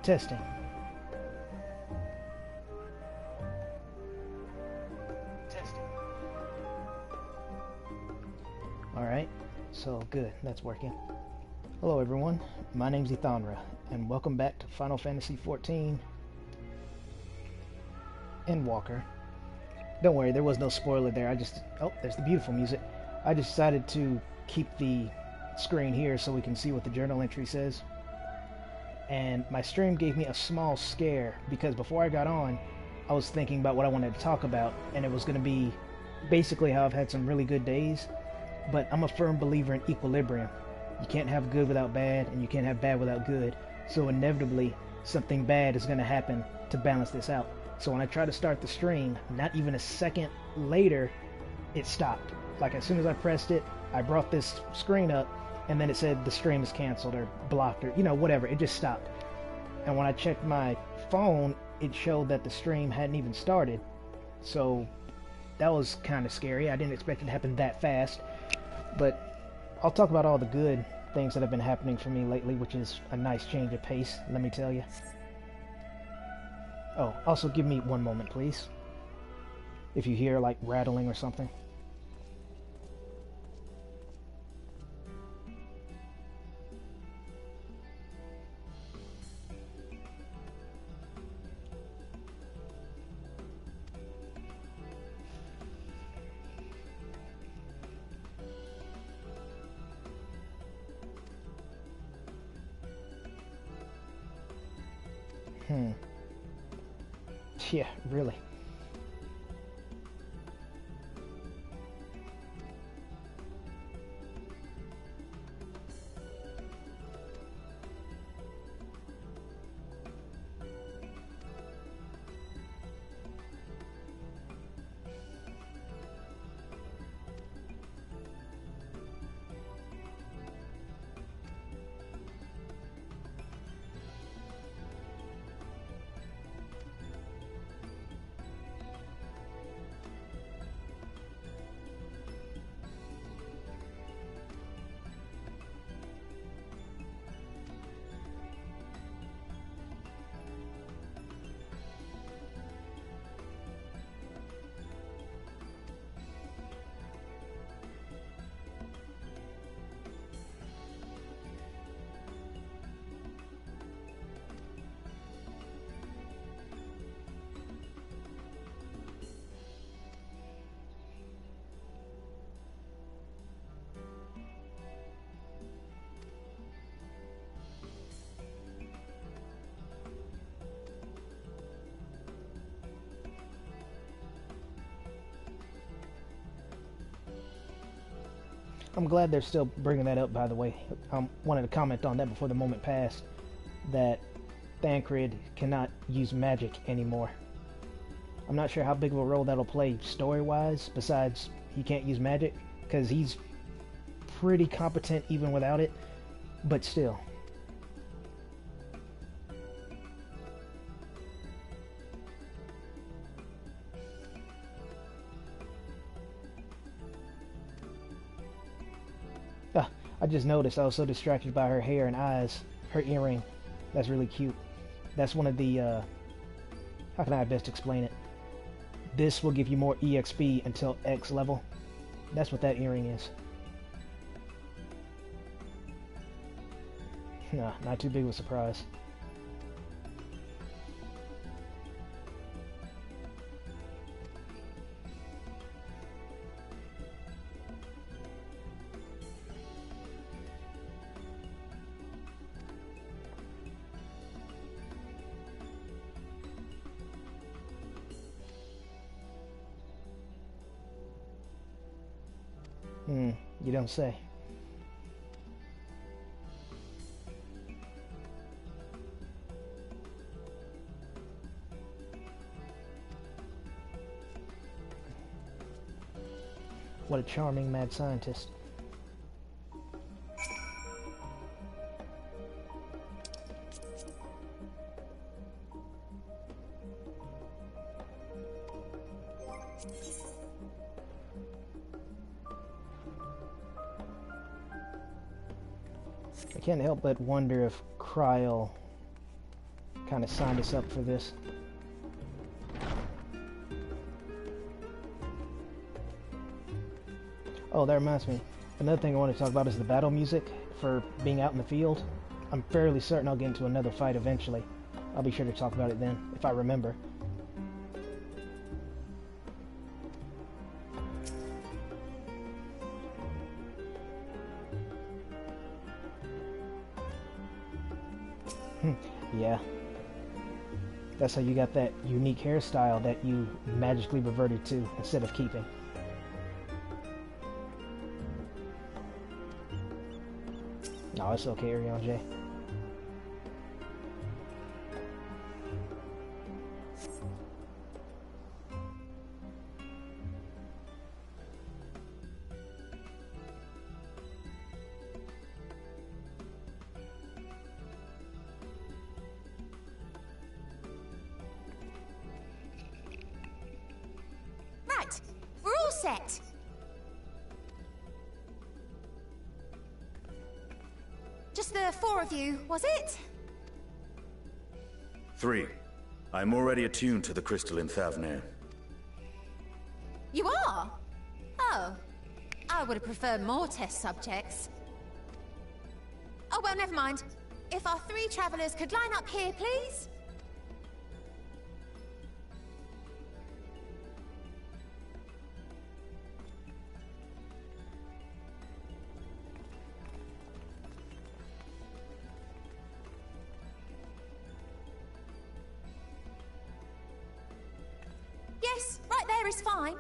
Testing. Testing. Alright, so good, that's working. Hello everyone, my name's Ethonra, and welcome back to Final Fantasy XIV Endwalker. Don't worry, there was no spoiler there, oh, there's the beautiful music. I just decided to keep the screen here so we can see what the journal entry says. And my stream gave me a small scare because before I got on, I was thinking about what I wanted to talk about, and it was going to be basically how I've had some really good days, but I'm a firm believer in equilibrium. You can't have good without bad, and you can't have bad without good, so inevitably something bad is going to happen to balance this out. So when I tried to start the stream, not even a second later, it stopped. Like as soon as I pressed it, I brought this screen up, and then it said the stream is canceled or blocked or, you know, whatever. It just stopped. And when I checked my phone, it showed that the stream hadn't even started. So that was kind of scary. I didn't expect it to happen that fast. But I'll talk about all the good things that have been happening for me lately, which is a nice change of pace, let me tell you. Oh, also give me one moment, please. If you hear, like, rattling or something. Yeah, really. I'm glad they're still bringing that up, by the way. I wanted to comment on that before the moment passed, that Thancred cannot use magic anymore. I'm not sure how big of a role that'll play story-wise, besides he can't use magic, because he's pretty competent even without it, but still. I just noticed I was so distracted by her hair and eyes. Her earring. That's really cute. That's one of the, how can I best explain it? This will give you more EXP until X level. That's what that earring is. Nah, not too big of a surprise. You don't say. What a charming mad scientist. I can't help but wonder if Kryl kind of signed us up for this. Oh, that reminds me. Another thing I want to talk about is the battle music for being out in the field. I'm fairly certain I'll get into another fight eventually. I'll be sure to talk about it then, if I remember. Yeah. That's how you got that unique hairstyle that you magically reverted to instead of keeping. No, it's okay, Arion J. Right, we're all set. Just the 4 of you, was it? 3. I'm already attuned to the crystal in Thavnir. You are? Oh. I would have preferred more test subjects. Oh, well, never mind. If our 3 travelers could line up here, please? Yes, right there is fine.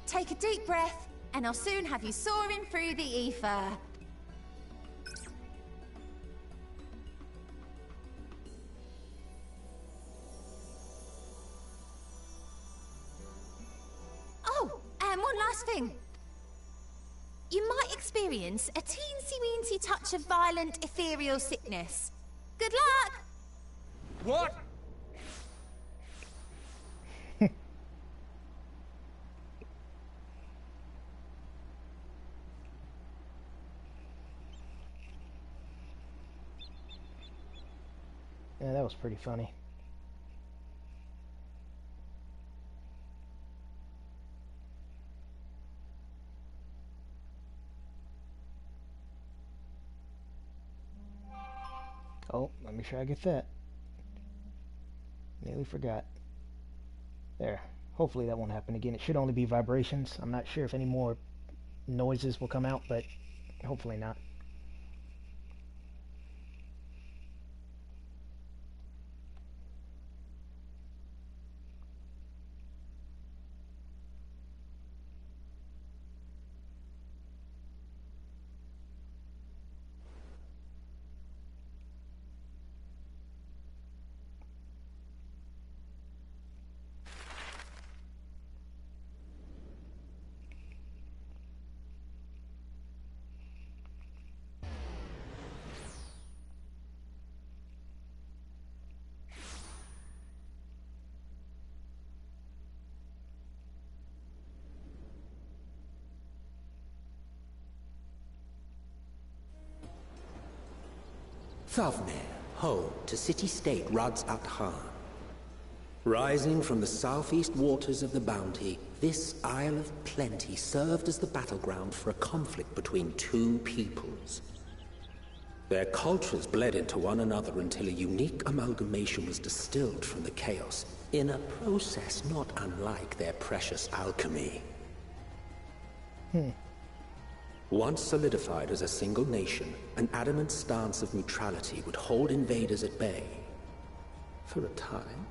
Take a deep breath, and I'll soon have you soaring through the ether. Oh, and one last thing. You might experience a teensy-weensy touch of violent ethereal sickness. Good luck! What? Yeah, that was pretty funny. Oh, let me try to get that. Nearly forgot. There. Hopefully that won't happen again. It should only be vibrations. I'm not sure if any more noises will come out, but hopefully not. Thavnir, home to city-state Rads at Han. Rising from the southeast waters of the Bounty, this Isle of Plenty served as the battleground for a conflict between 2 peoples. Their cultures bled into one another until a unique amalgamation was distilled from the chaos, in a process not unlike their precious alchemy. Once solidified as a single nation, an adamant stance of neutrality would hold invaders at bay. For a time.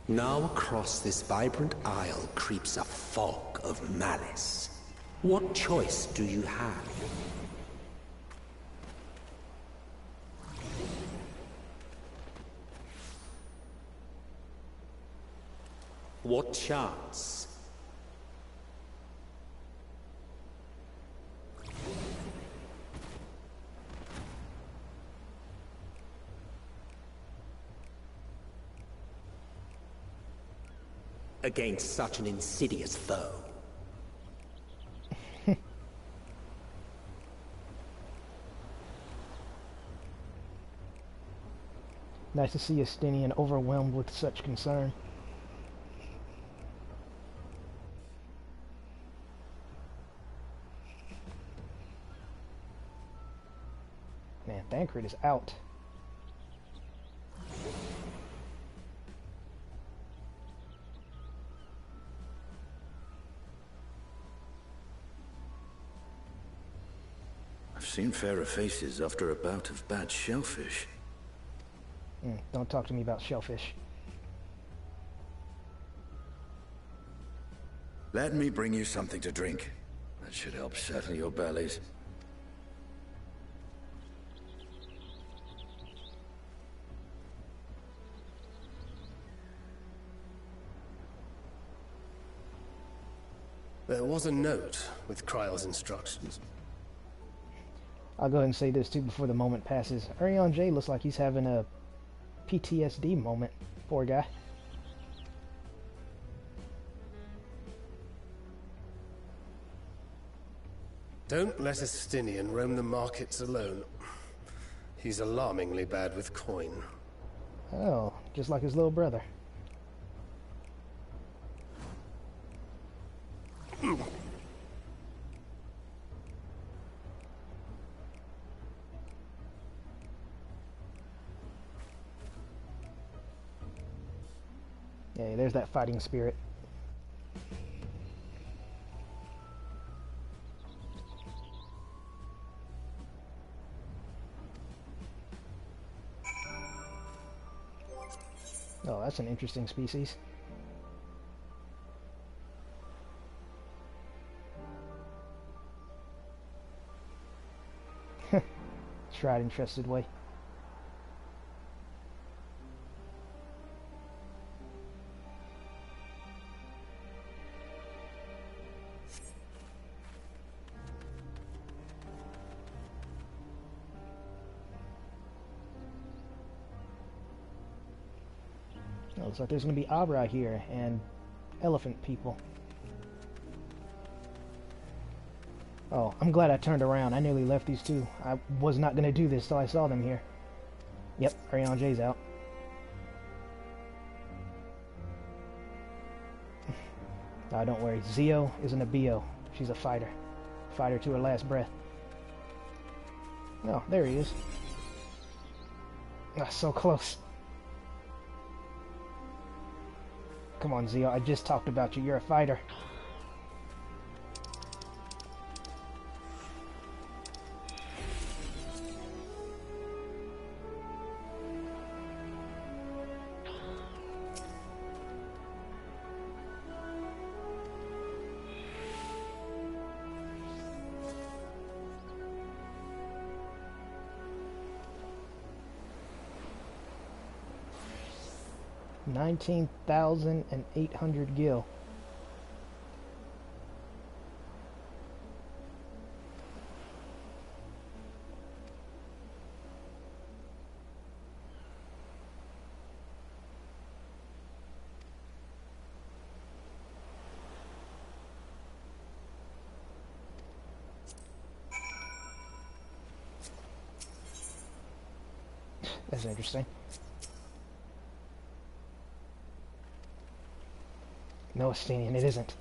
Now across this vibrant isle creeps a fog of malice. What choice do you have? What chance? Against such an insidious foe. Nice to see Estinian overwhelmed with such concern. Man, Thancred is out. I've seen fairer faces after a bout of bad shellfish. Don't talk to me about shellfish. Let me bring you something to drink. That should help settle your bellies. There was a note with Kryle's instructions. I'll go ahead and say this too before the moment passes. Urion J looks like he's having a PTSD moment. Poor guy. Don't let Estinian roam the markets alone. He's alarmingly bad with coin. Oh, just like his little brother. Yeah, there's that fighting spirit. Oh, that's an interesting species. Tried and trusted way. Looks like there's going to be Abra here and elephant people. Oh, I'm glad I turned around. I nearly left these two. I was not going to do this till I saw them here. Yep, Urion J's out. Don't worry. Zio isn't a Bio. She's a fighter. Fighter to her last breath. Oh, there he is. Ah, so close. Come on, Zio. I just talked about you. You're a fighter. $19,800 gil. That's interesting. No, Estinian, it isn't.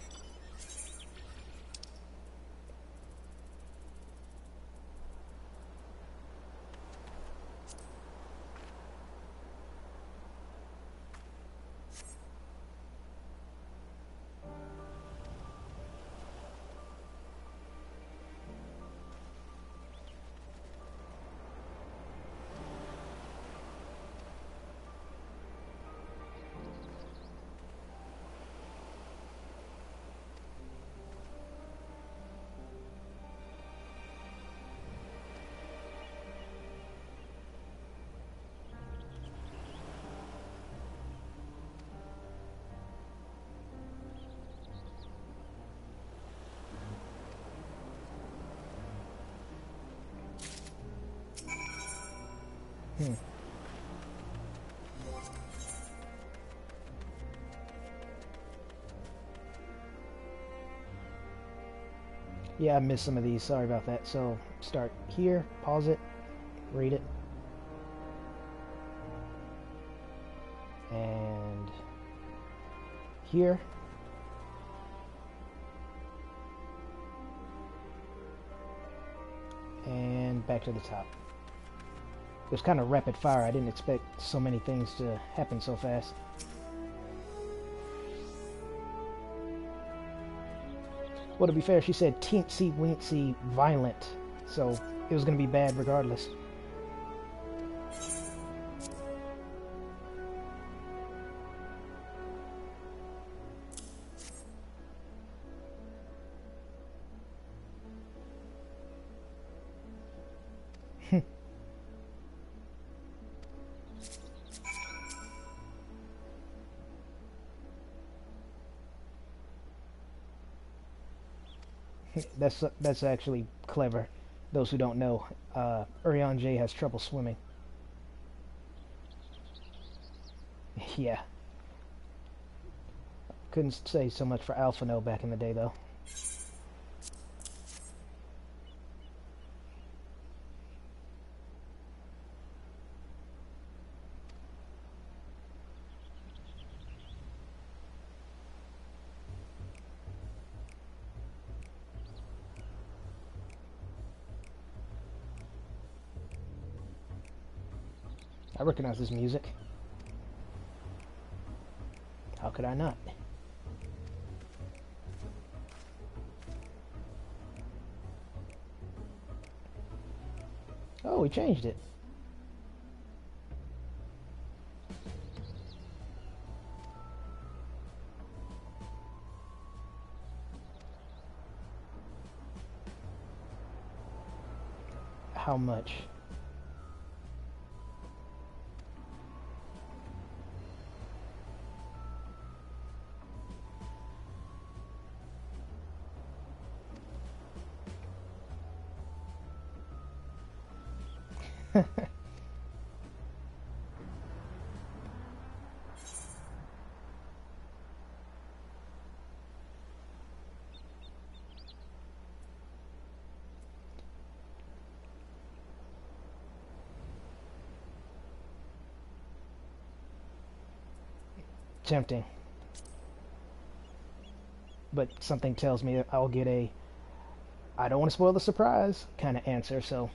Yeah, I missed some of these. Sorry about that. So, start here, pause it, read it. here. And back to the top. It was kind of rapid fire. I didn't expect so many things to happen so fast. Well, to be fair, she said teensy weensy violent, so it was going to be bad regardless. That's actually clever. Those who don't know, Urian J has trouble swimming. Yeah. Couldn't say so much for Alphino back in the day, though. I recognize this music. How could I not? Oh, we changed it. How much? Tempting. But something tells me that I'll get a I don't want to spoil the surprise kind of answer, so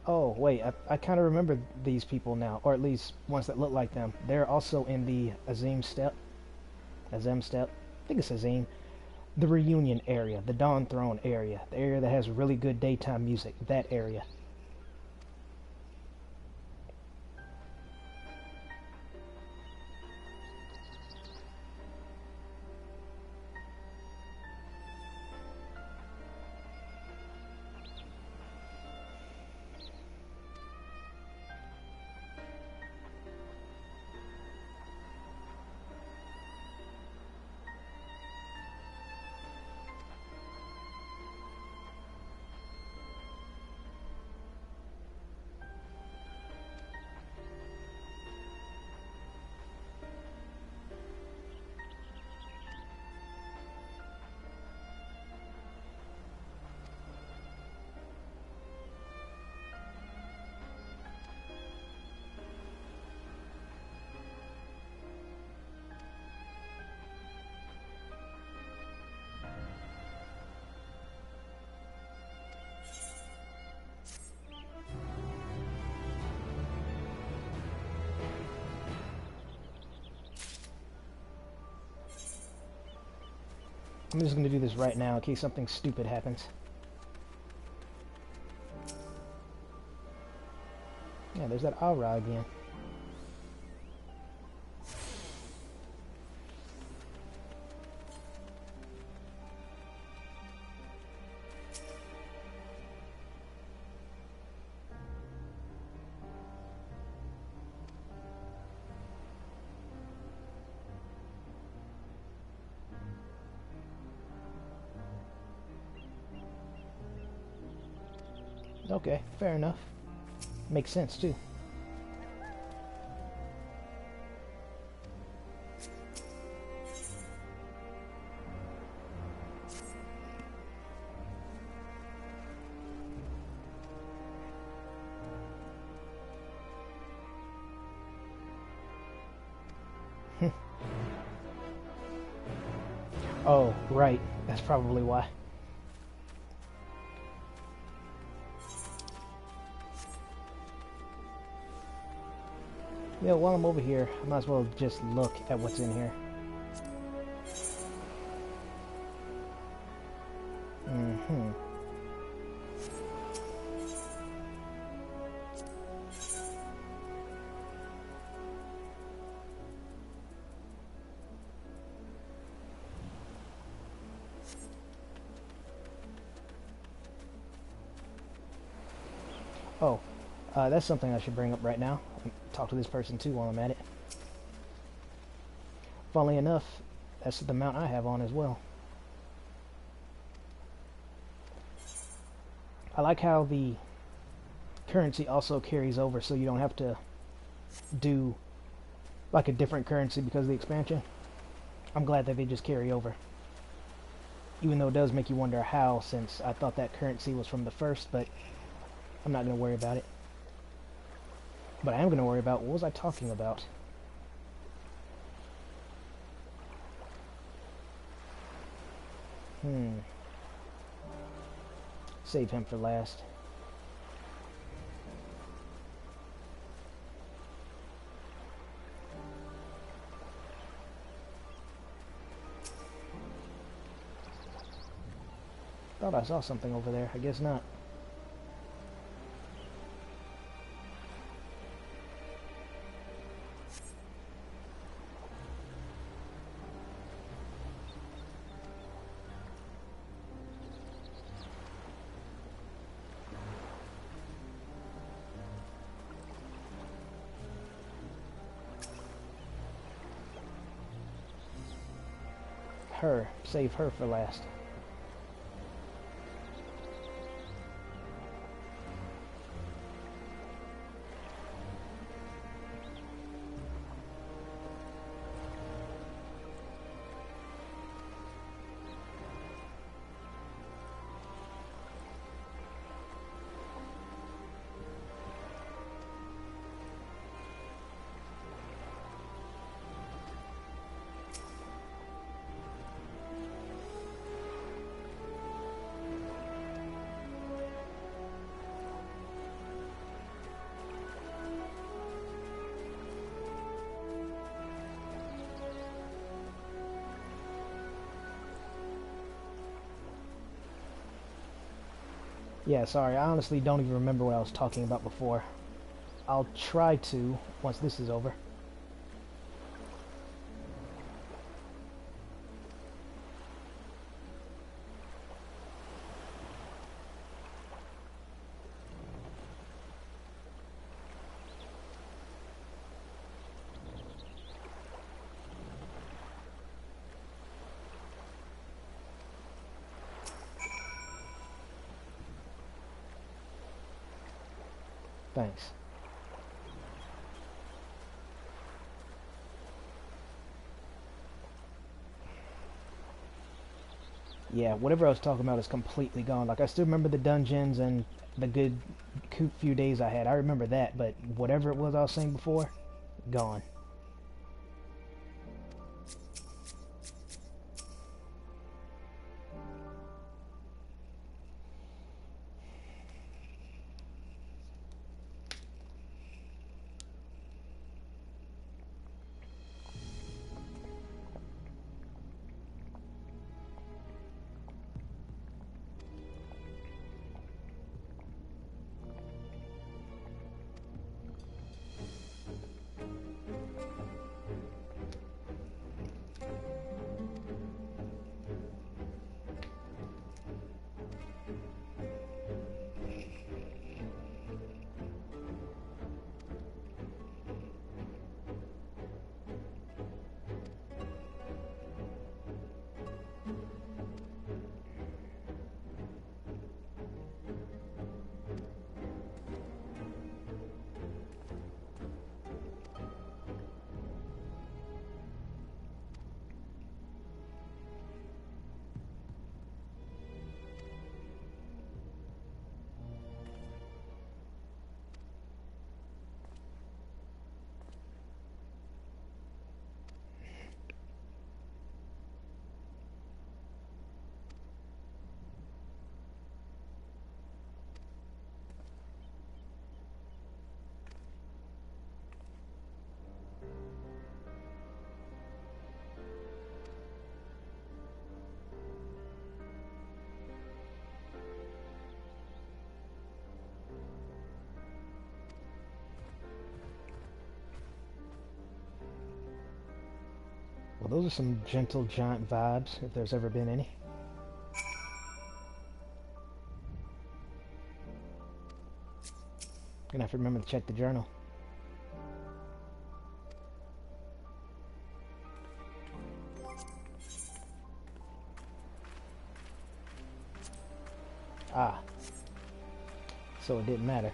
oh, wait, I kind of remember these people now, or at least ones that look like them. They're also in the Azim Step. Azim Step. I think it's Azim. The Reunion area, the Dawn Throne area, the area that has really good daytime music, that area. I'm just going to do this right now in case something stupid happens. Yeah, there's that aura again. Okay, fair enough. Makes sense, too. Oh, right. That's probably why. Yeah, while I'm over here, I might as well just look at what's in here. Mm-hmm. Oh, that's something I should bring up right now. Talk to this person too while I'm at it. Funnily enough, that's the mount I have on as well. I like how the currency also carries over, so you don't have to do like a different currency because of the expansion. I'm glad that they just carry over. Even though it does make you wonder how, since I thought that currency was from the first, but I'm not going to worry about it. But I am going to worry about, what was I talking about? Save him for last. Thought I saw something over there. I guess not. Her. Save her for last. Yeah, sorry, I honestly don't even remember what I was talking about before. I'll try to, once this is over. Thanks. Yeah, whatever I was talking about is completely gone. Like, I still remember the dungeons and the good few days I had. I remember that, but whatever it was I was saying before, gone. Well, those are some gentle giant vibes, if there's ever been any. Gonna have to remember to check the journal. Ah. So it didn't matter.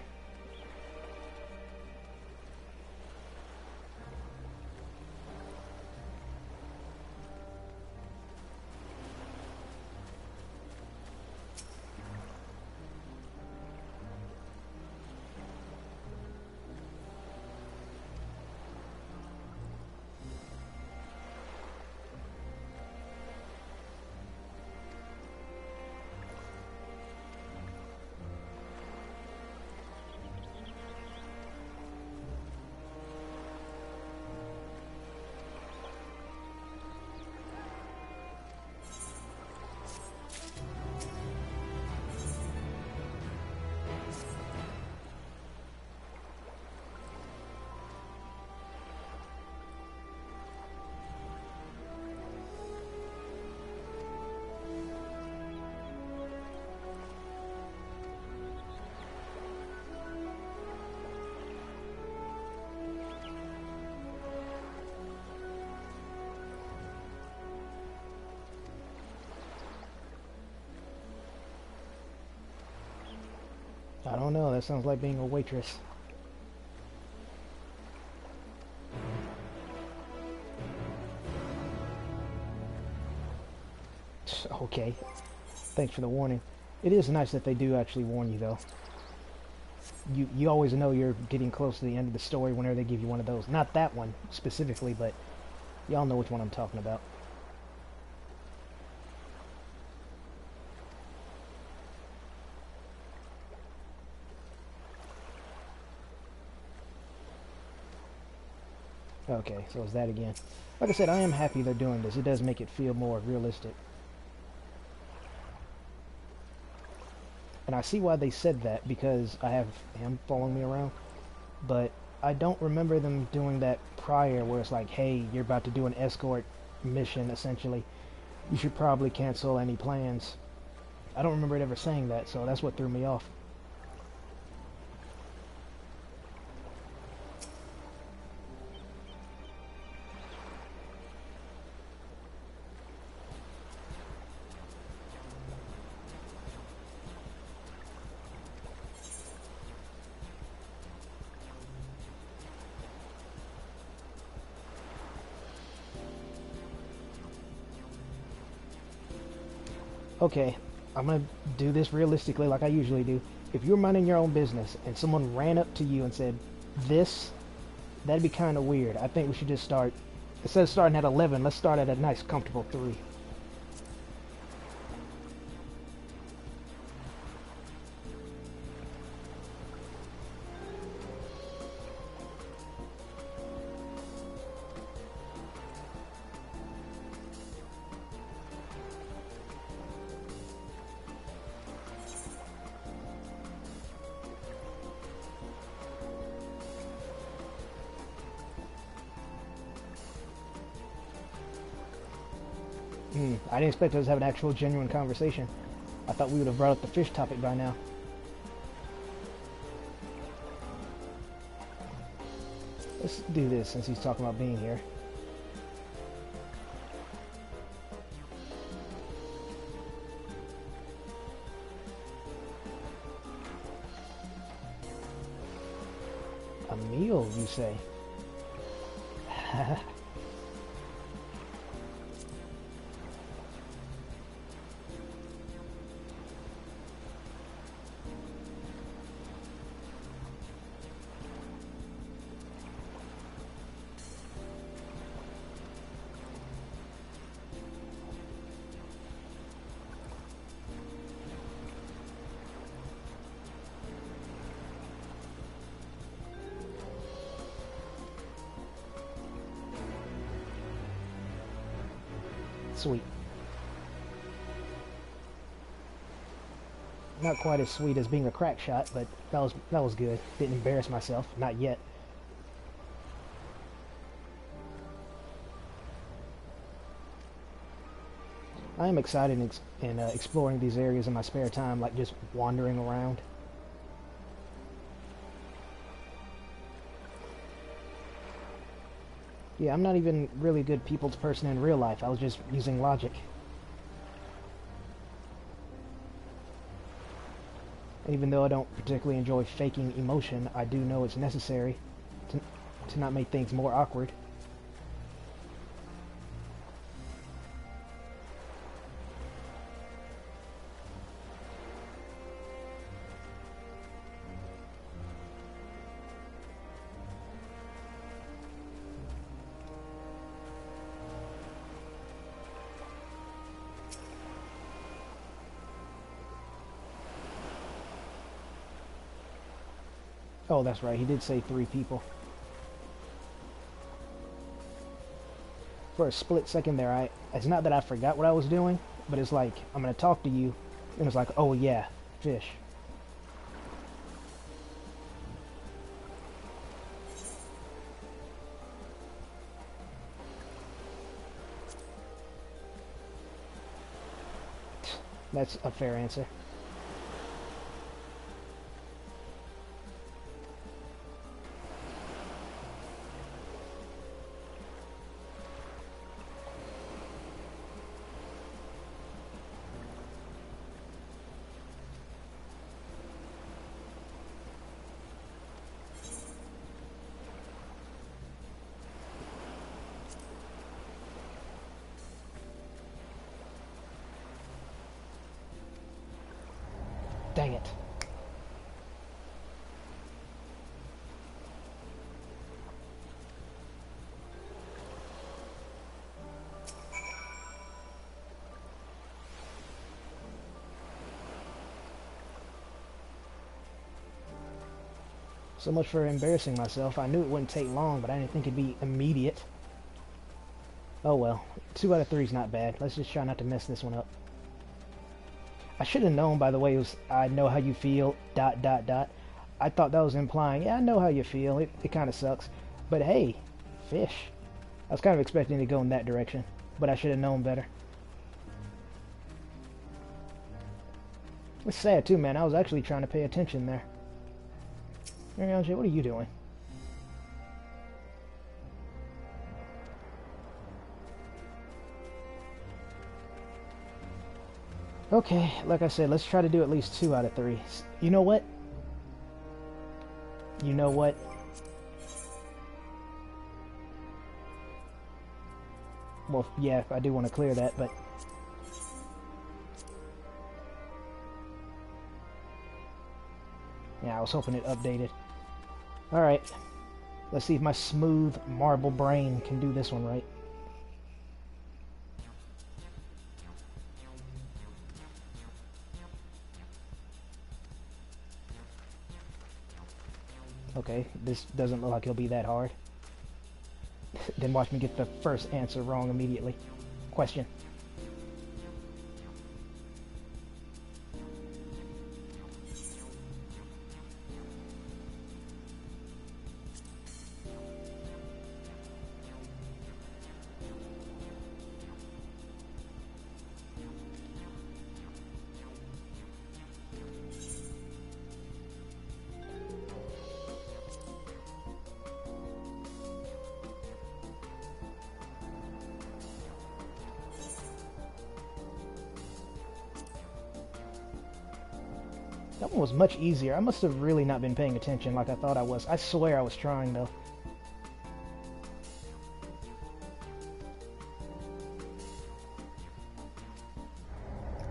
I don't know, that sounds like being a waitress. Okay, thanks for the warning. It is nice that they do actually warn you, though. You always know you're getting close to the end of the story whenever they give you one of those. Not that one, specifically, but y'all know which one I'm talking about. Okay, so it's that again. Like I said, I am happy they're doing this. It does make it feel more realistic. And I see why they said that, because I have him following me around. But I don't remember them doing that prior, where it's like, hey, you're about to do an escort mission, essentially. You should probably cancel any plans. I don't remember it ever saying that, so that's what threw me off. Okay, I'm gonna do this realistically like I usually do. If you're minding your own business and someone ran up to you and said, this, that'd be kind of weird. I think we should just start, instead of starting at 11, let's start at a nice comfortable 3. I didn't expect us to have an actual genuine conversation. I thought we would have brought up the fish topic by now. Let's do this since he's talking about being here. A meal, you say? Sweet. Not quite as sweet as being a crack shot, but that was good. Didn't embarrass myself, not yet. I am excited in exploring these areas in my spare time, like just wandering around. Yeah, I'm not even really a good people's person in real life. I was just using logic. And even though I don't particularly enjoy faking emotion, I do know it's necessary to not make things more awkward. Oh, that's right. He did say 3 people. For a split second there, it's not that I forgot what I was doing, but it's like, I'm going to talk to you, and it's like, oh yeah, fish. That's a fair answer. Dang it. So much for embarrassing myself. I knew it wouldn't take long, but I didn't think it'd be immediate. Oh well. 2 out of 3 is not bad. Let's just try not to mess this one up. I should have known, by the way, it was, I know how you feel, ... I thought that was implying, yeah, I know how you feel. It kind of sucks. But hey, fish. I was kind of expecting to go in that direction, but I should have known better. It's sad too, man. I was actually trying to pay attention there. What are you doing? Okay, like I said, let's try to do at least 2 out of 3. You know what? You know what? Well, yeah, I do want to clear that, but... yeah, I was hoping it updated. Alright. Let's see if my smooth marble brain can do this one right. Okay, this doesn't look like it'll be that hard. Then watch me get the first answer wrong immediately. Question. That one was much easier. I must have really not been paying attention like I thought I was. I swear I was trying, though.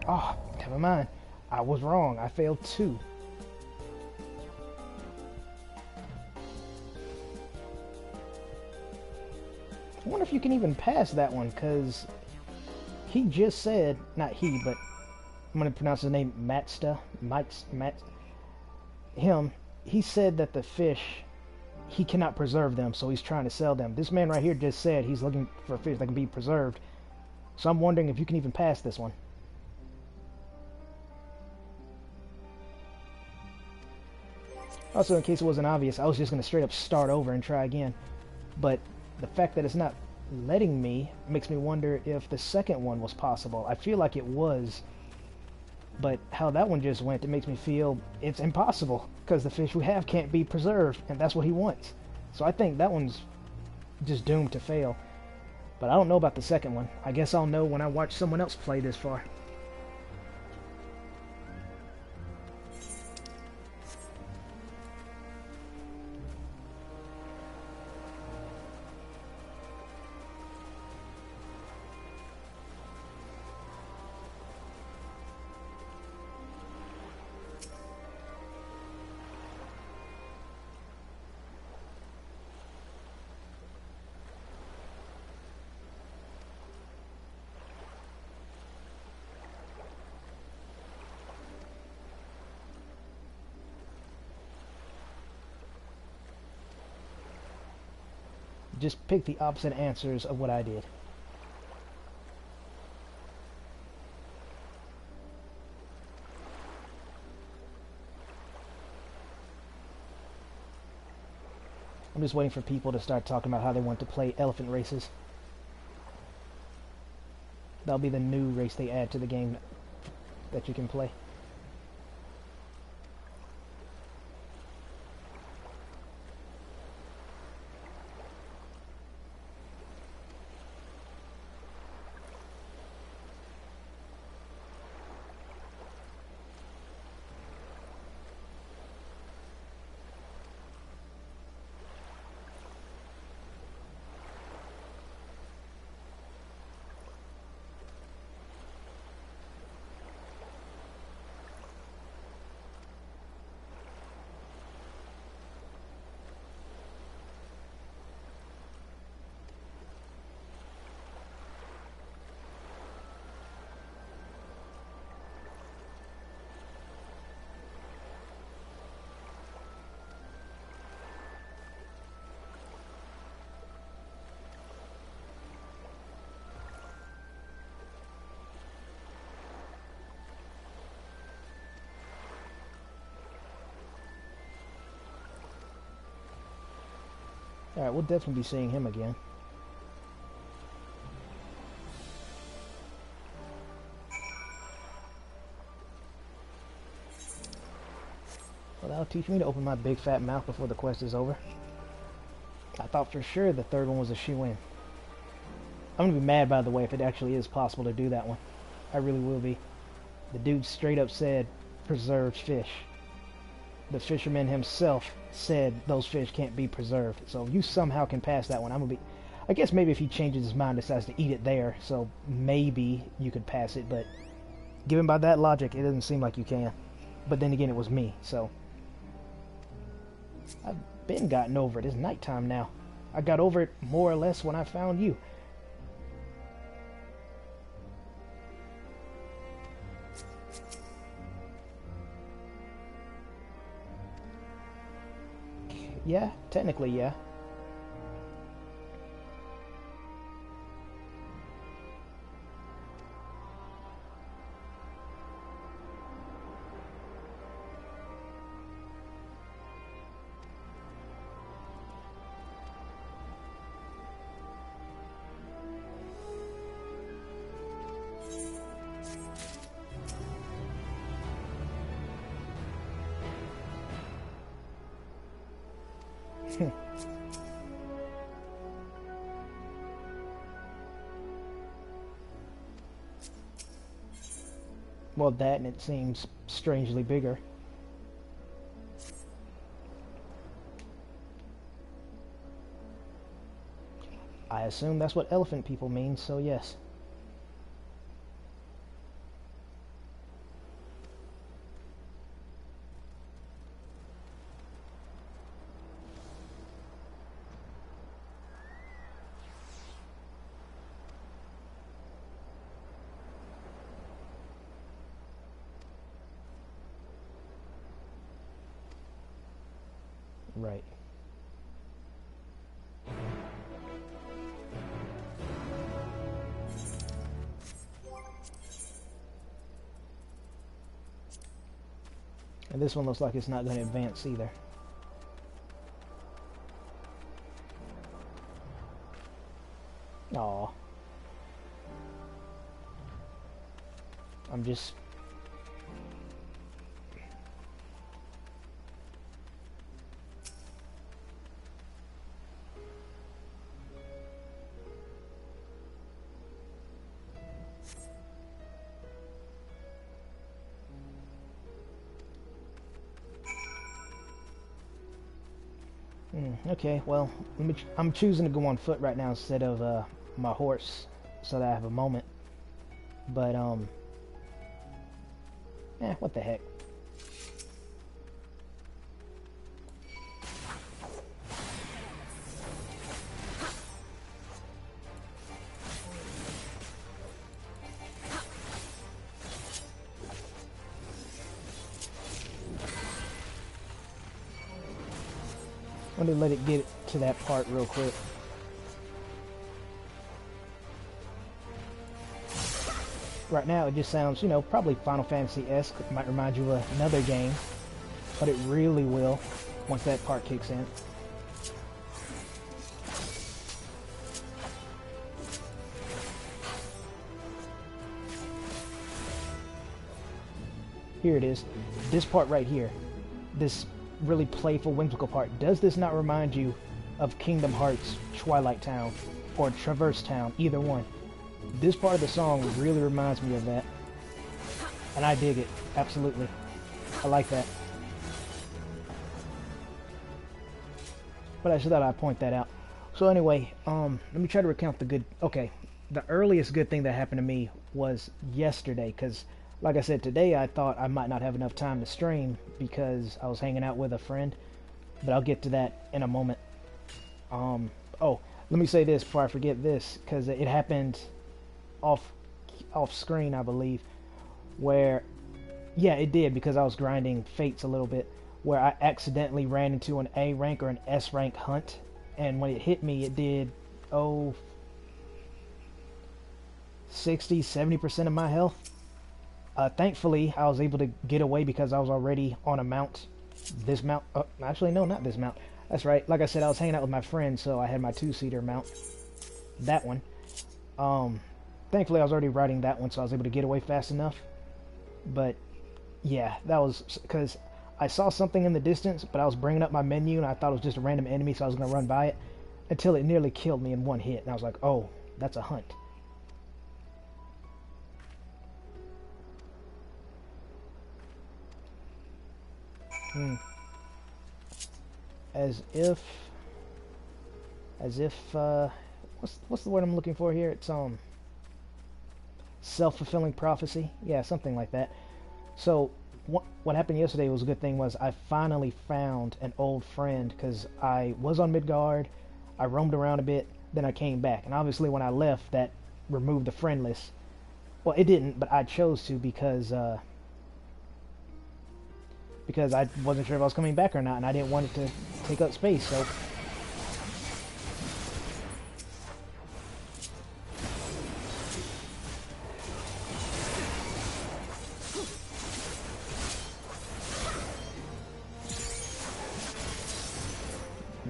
Oh, never mind. I was wrong. I failed 2. I wonder if you can even pass that one, because he just said, not he, but I'm going to pronounce his name Matsta. He said that the fish, he cannot preserve them, so he's trying to sell them. This man right here just said he's looking for fish that can be preserved. So I'm wondering if you can even pass this one. Also, in case it wasn't obvious, I was just going to straight up start over and try again. But the fact that it's not letting me makes me wonder if the second one was possible. I feel like it was, but how that one just went, it makes me feel it's impossible, because the fish we have can't be preserved, and that's what he wants. So I think that one's just doomed to fail. But I don't know about the second one. I guess I'll know when I watch someone else play this far. Just pick the opposite answers of what I did. I'm just waiting for people to start talking about how they want to play elephant races. That'll be the new race they add to the game that you can play. Alright, we'll definitely be seeing him again. Well, that'll teach me to open my big fat mouth before the quest is over. I thought for sure the third one was a shoe-in. I'm gonna be mad, by the way, if it actually is possible to do that one. I really will be. The dude straight up said, preserved fish. The fisherman himself said those fish can't be preserved. So if you somehow can pass that one, I'm gonna be... I guess maybe if he changes his mind, decides to eat it there, so maybe you could pass it, but given by that logic, it doesn't seem like you can. But then again, it was me, so... I've been gotten over it. It's nighttime now. I got over it more or less when I found you. Yeah, technically, yeah. Well, that, and it seems strangely bigger. I assume that's what elephant people mean, so yes. Right. And this one looks like it's not going to advance either. . I'm just... Okay, well, I'm choosing to go on foot right now instead of my horse, so that I have a moment. But what the heck? Let me let it get to that part real quick. Right now it just sounds, you know, probably Final Fantasy-esque. It might remind you of another game, but it really will once that part kicks in. Here it is. This part right here. This really playful, whimsical part. Does this not remind you of Kingdom Hearts Twilight Town or Traverse Town? Either one. This part of the song really reminds me of that. And I dig it. Absolutely. I like that. But I just thought I'd point that out. So anyway, let me try to recount the good... Okay, the earliest good thing that happened to me was yesterday, because like I said, today I thought I might not have enough time to stream because I was hanging out with a friend, but I'll get to that in a moment. Oh, let me say this before I forget this, because it happened off screen, I believe, where, yeah, it did, because I was grinding Fates a little bit, where I accidentally ran into an A rank or an S rank hunt, and when it hit me, it did, 60-70% of my health. Thankfully, I was able to get away because I was already on a mount. This mount... actually, no, not this mount. That's right. Like I said, I was hanging out with my friend, so I had my two-seater mount. That one. Thankfully, I was already riding that one, so I was able to get away fast enough. But, yeah, that was... Because I saw something in the distance, but I was bringing up my menu, and I thought it was just a random enemy, so I was going to run by it. Until it nearly killed me in one hit. And I was like, oh, that's a hunt. As if what's the word I'm looking for here? It's self-fulfilling prophecy. Yeah, something like that. So what happened yesterday was a good thing. Was I finally found an old friend, because I was on Midgard, I roamed around a bit, then I came back, and obviously when I left, that removed the friend list. Well, it didn't, but I chose to because I wasn't sure if I was coming back or not, and I didn't want it to take up space, so...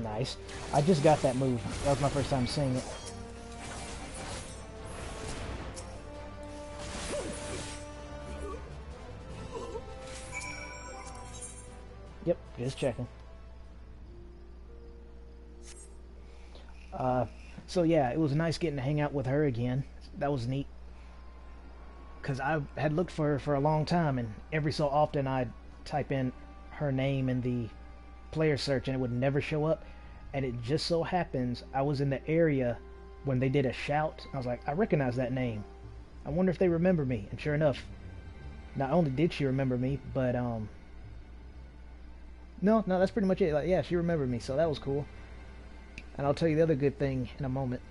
Nice. I just got that move. That was my first time seeing it. Yep, just checking. So yeah, it was nice getting to hang out with her again. That was neat. Because I had looked for her for a long time, and every so often I'd type in her name in the player search and it would never show up. And it just so happens I was in the area when they did a shout. I was like, I recognize that name. I wonder if they remember me. And sure enough, not only did she remember me, but no, that's pretty much it. Like, yeah, she remembered me, so that was cool. And I'll tell you the other good thing in a moment.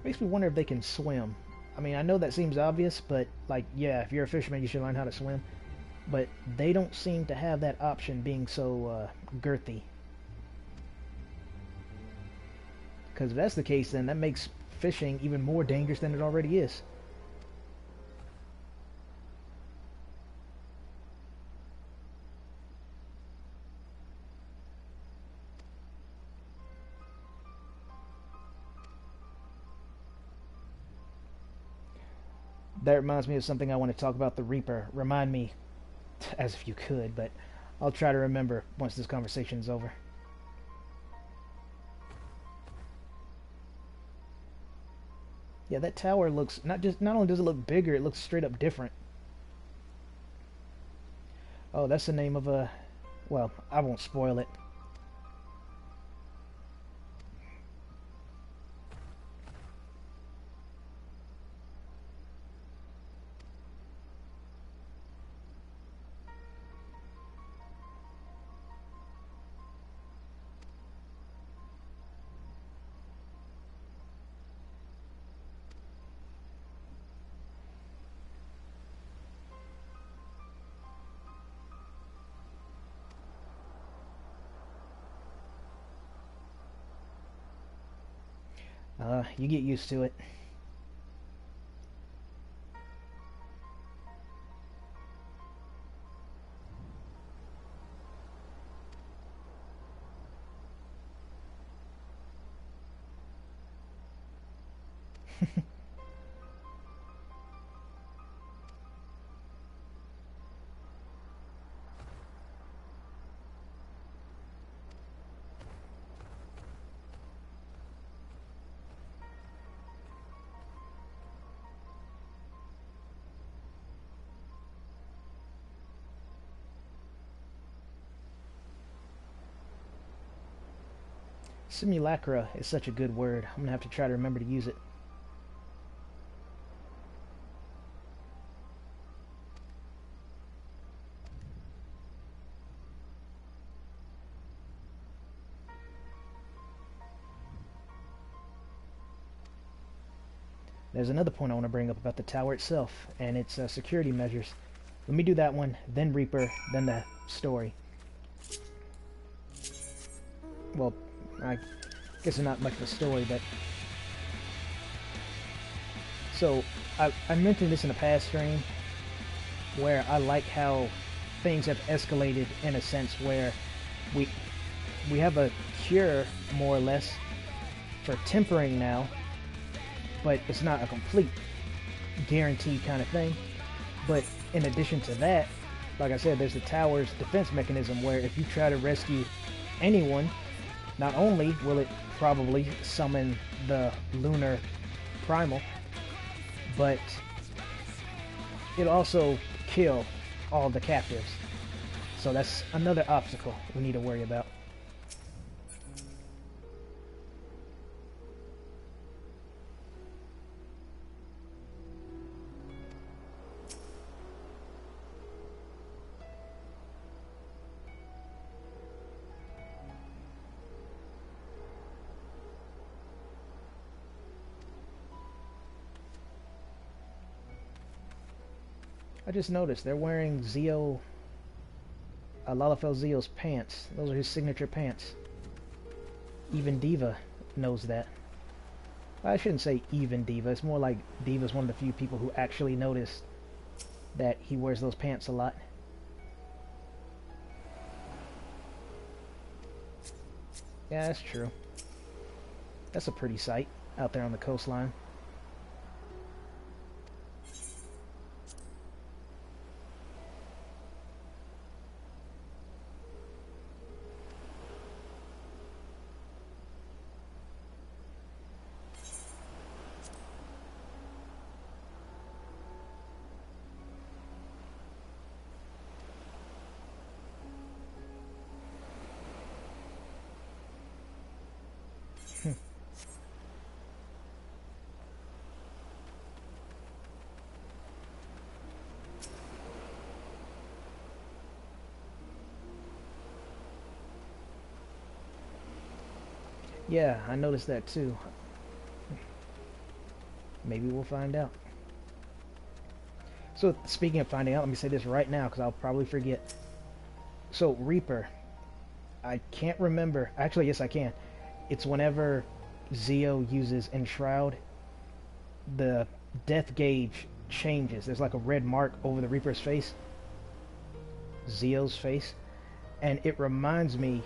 Makes me wonder if they can swim. I mean, I know that seems obvious, but like, yeah, if you're a fisherman, you should learn how to swim. But they don't seem to have that option being so girthy. Because if that's the case, then that makes fishing even more dangerous than it already is. That reminds me of something I want to talk about, the Reaper. Remind me, as if you could, but I'll try to remember once this conversation is over. Yeah, that tower looks not only does it look bigger, it looks straight up different. Oh, that's the name of a... Well, I won't spoil it. You get used to it. Simulacra is such a good word. I'm gonna have to try to remember to use it. There's another point I want to bring up about the tower itself and its security measures. Let me do that one, then Reaper, then the story. Well, I guess it's not much of a story, but... So, I mentioned this in a past stream, where I like how things have escalated in a sense where we have a cure, more or less, for tempering now, but it's not a complete guaranteed kind of thing. But in addition to that, like I said, there's the tower's defense mechanism where if you try to rescue anyone, not only will it probably summon the lunar primal, but it'll also kill all the captives. So that's another obstacle we need to worry about. I just noticed they're wearing Zio, Lalafell Zio's pants. Those are his signature pants. Even Diva knows that. I shouldn't say even Diva. It's more like Diva's one of the few people who actually noticed that he wears those pants a lot. Yeah, that's true. That's a pretty sight out there on the coastline. Yeah, I noticed that too. Maybe we'll find out. So, speaking of finding out, let me say this right now, because I'll probably forget. So, Reaper. I can't remember. Actually, yes, I can. It's whenever Zio uses Enshroud, the death gauge changes. There's like a red mark over the Reaper's face. Zio's face. And it reminds me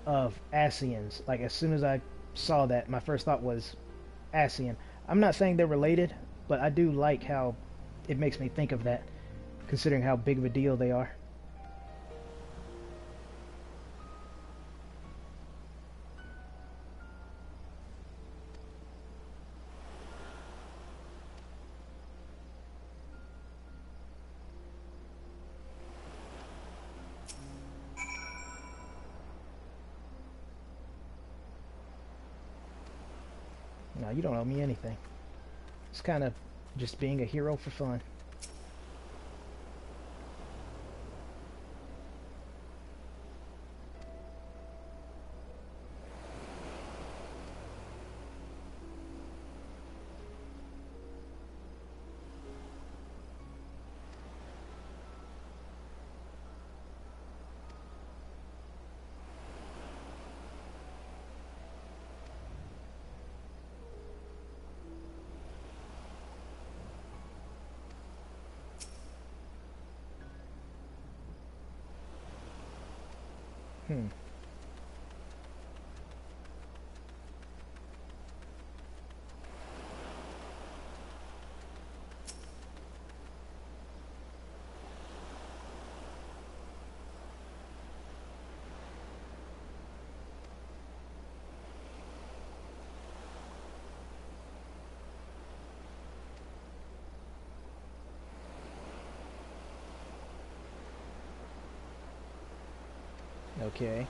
of Ascians. Like, as soon as I saw that, my first thought was Ascian. I'm not saying they're related, but I do like how it makes me think of that, considering how big of a deal they are. No, you don't owe me anything. It's kind of just being a hero for fun. Okay.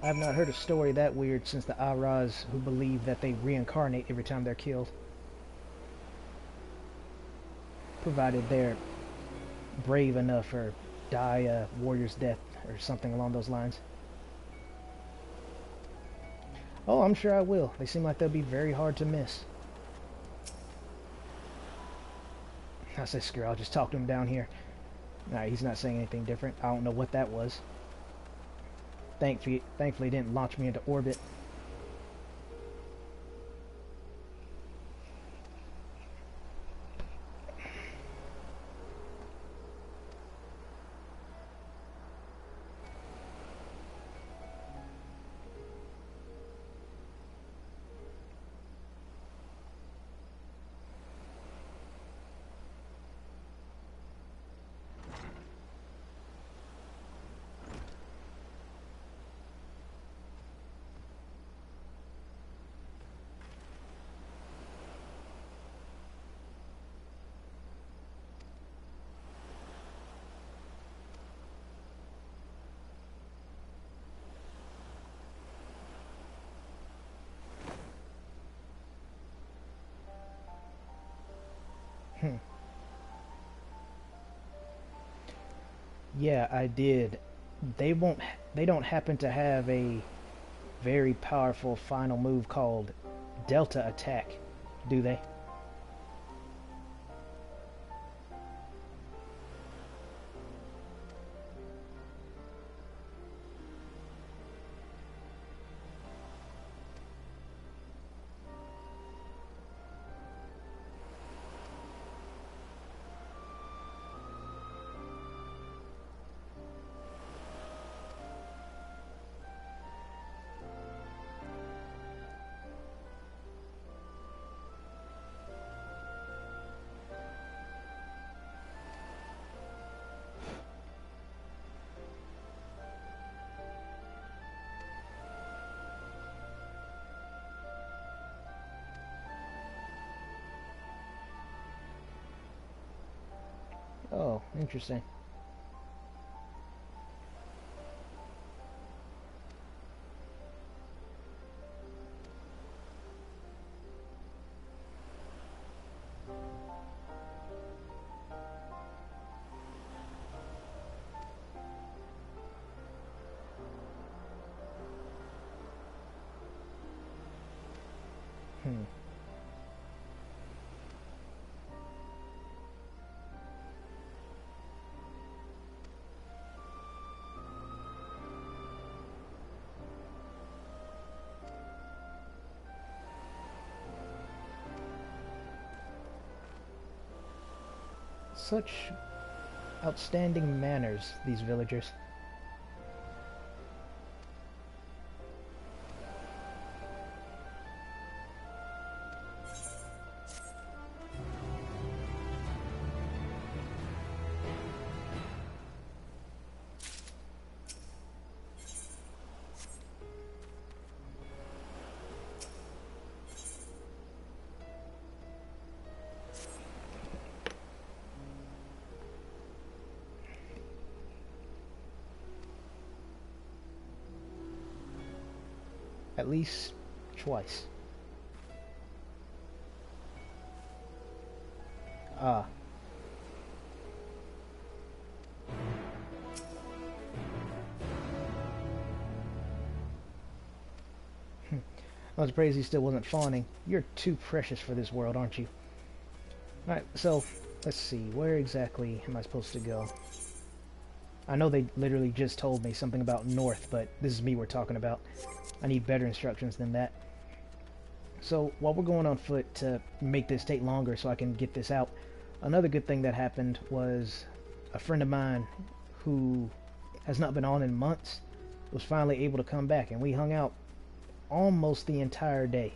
I have not heard a story that weird since the Aras who believe that they reincarnate every time they're killed. Provided they're brave enough or die a warrior's death or something along those lines. Oh, I'm sure I will. They seem like they'll be very hard to miss. I say, screw it, I'll just talk to him down here. Alright, he's not saying anything different. I don't know what that was. Thankfully it didn't launch me into orbit. Yeah, I did. They don't happen to have a very powerful final move called Delta Attack, do they? Oh, interesting. Hmm. Such outstanding manners, these villagers. At least twice. Ah. I was praised he still wasn't fawning. You're too precious for this world, aren't you? Alright, so, let's see. Where exactly am I supposed to go? I know they literally just told me something about north, but this is me we're talking about. I need better instructions than that. So, while we're going on foot to make this take longer so I can get this out, another good thing that happened was a friend of mine who has not been on in months was finally able to come back, and we hung out almost the entire day.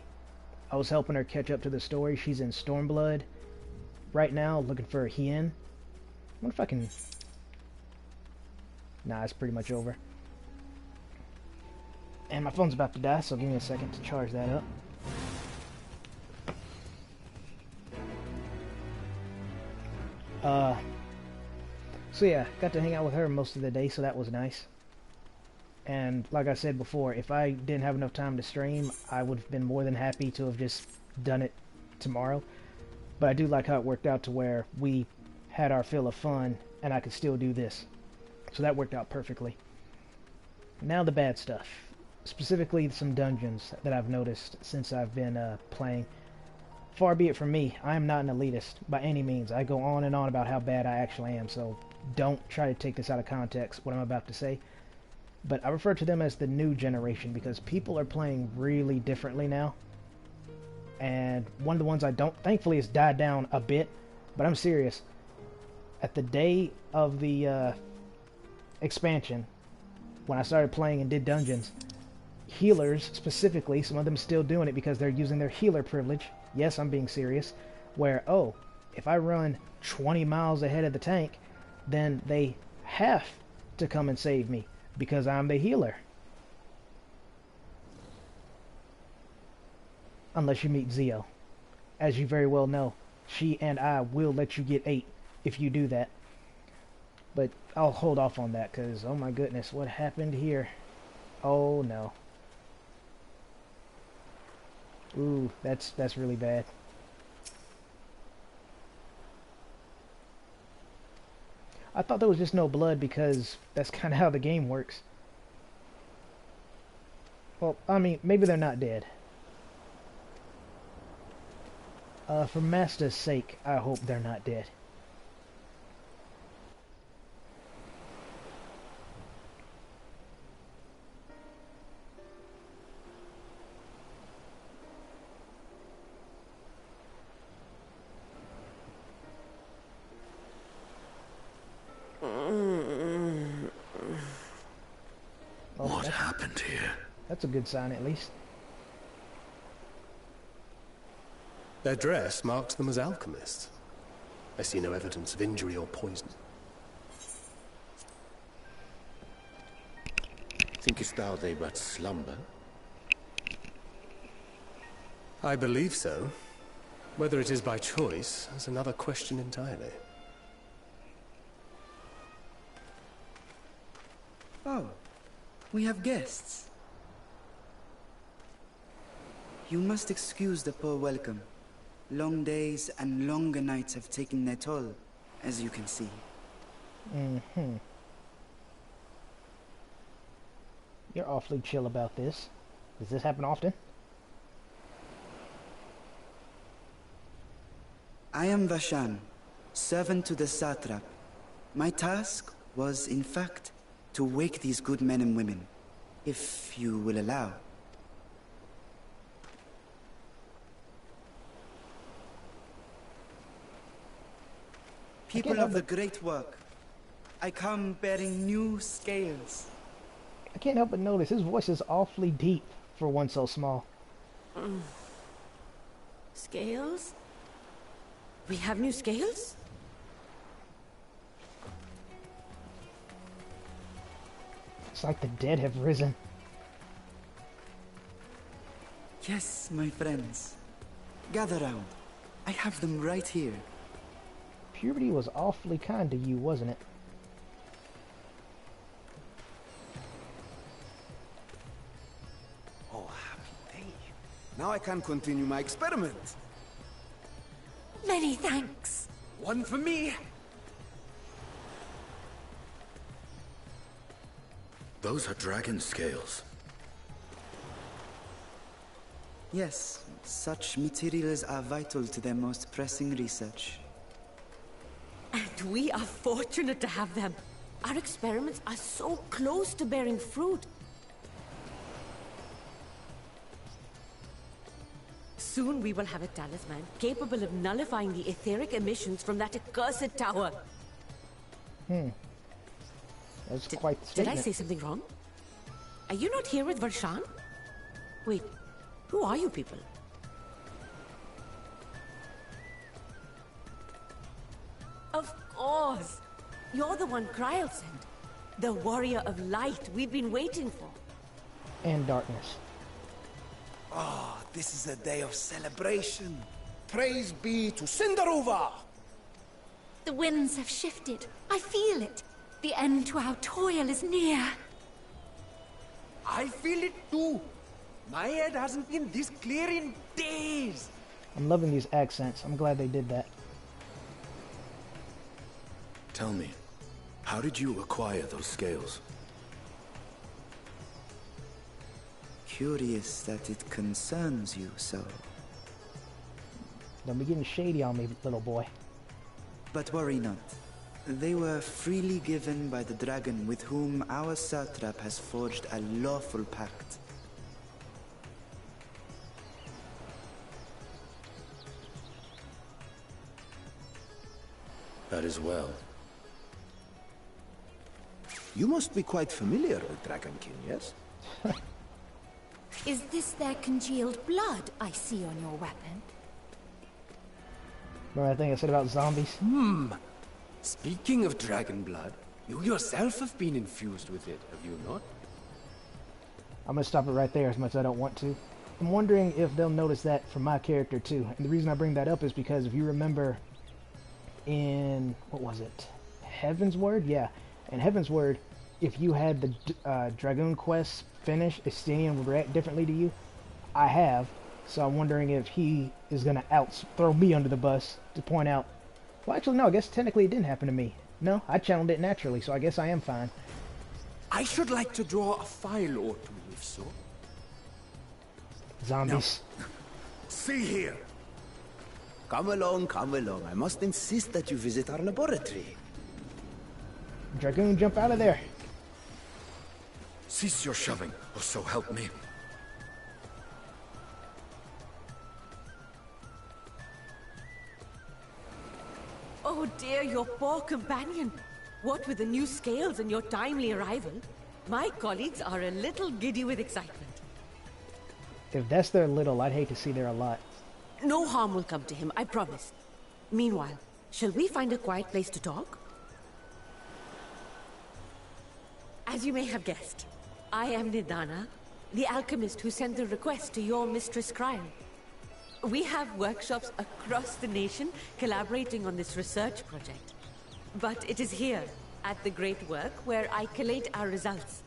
I was helping her catch up to the story. She's in Stormblood right now, looking for a Hien. I wonder if I can... Nah, it's pretty much over. And my phone's about to die, so give me a second to charge that up. So yeah, got to hang out with her most of the day, so that was nice. And like I said before, if I didn't have enough time to stream, I would have been more than happy to have just done it tomorrow. But I do like how it worked out to where we had our fill of fun, and I could still do this. So that worked out perfectly. Now the bad stuff. Specifically some dungeons that I've noticed since I've been playing. Far be it from me, I am not an elitist by any means. I go on and on about how bad I actually am, so don't try to take this out of context, what I'm about to say. But I refer to them as the new generation because people are playing really differently now. And one of the ones I don't, thankfully, has died down a bit, but I'm serious. At the day of the expansion, when I started playing and did dungeons, healers specifically, some of them still doing it because they're using their healer privilege. Yes, I'm being serious. Where, oh, if I run 20 miles ahead of the tank, then they have to come and save me because I'm the healer. Unless you meet Zio. As you very well know, she and I will let you get 8 if you do that. But I'll hold off on that because, oh my goodness, what happened here? Oh no. Ooh, that's really bad. I thought there was just no blood because that's kind of how the game works. Well, I mean, maybe they're not dead. For Master's sake, I hope they're not dead. What happened here? That's a good sign, at least. Their dress marked them as alchemists. I see no evidence of injury or poison. Thinkest thou they but slumber? I believe so. Whether it is by choice is another question entirely. Oh, we have guests. You must excuse the poor welcome. Long days and longer nights have taken their toll, as you can see. Mm-hmm. You're awfully chill about this. Does this happen often? I am Vashan, servant to the satrap. My task was, in fact, to wake these good men and women, if you will allow. People of the great work, I come bearing new scales. I can't help but notice his voice is awfully deep for one so small. Scales? We have new scales? It's like the dead have risen. Yes, my friends. Gather round. I have them right here. Puberty was awfully kind to you, wasn't it? Oh, happy day. Now I can continue my experiment. Many thanks. One for me. Those are dragon scales. Yes, such materials are vital to their most pressing research. And we are fortunate to have them. Our experiments are so close to bearing fruit. Soon we will have a talisman capable of nullifying the etheric emissions from that accursed tower. That's quite the Did statement. I say something wrong? Are you not here with Varshan? Wait, who are you people? Of course! You're the one Kryl sent. The warrior of light we've been waiting for. And darkness. Ah, this is a day of celebration. Praise be to Cinderova! The winds have shifted. I feel it. The end to our toil is near. I feel it too. My head hasn't been this clear in days. I'm loving these accents. I'm glad they did that. Tell me, how did you acquire those scales? Curious that it concerns you so. Don't be getting shady on me, little boy. But worry not. They were freely given by the dragon with whom our satrap has forged a lawful pact. That is well. You must be quite familiar with Dragon King, yes? Is this their congealed blood I see on your weapon? Remember that thing I said about zombies? Speaking of dragon blood, you yourself have been infused with it, have you not? I'm gonna stop it right there as much as I don't want to. I'm wondering if they'll notice that from my character too. And the reason I bring that up is because if you remember in, what was it? Heaven's Word? Yeah. In Heaven's Word, if you had the Dragoon quest finish, Estinian would react differently to you. I have. So I'm wondering if he is gonna throw me under the bus to point out, well actually no, I guess technically it didn't happen to me. No, I channeled it naturally, so I guess I am fine. I should like to draw a file or two, if so. Zombies. See here. Come along, come along. I must insist that you visit our laboratory. Dragoon, jump out of there. Cease your shoving, or so help me. Oh dear, your poor companion. What with the new scales and your timely arrival, my colleagues are a little giddy with excitement. If that's their little, I'd hate to see their a lot. No harm will come to him, I promise. Meanwhile, shall we find a quiet place to talk? As you may have guessed, I am Nidhana, the alchemist who sent the request to your mistress Kryl. We have workshops across the nation collaborating on this research project. But it is here, at the Great Work, where I collate our results.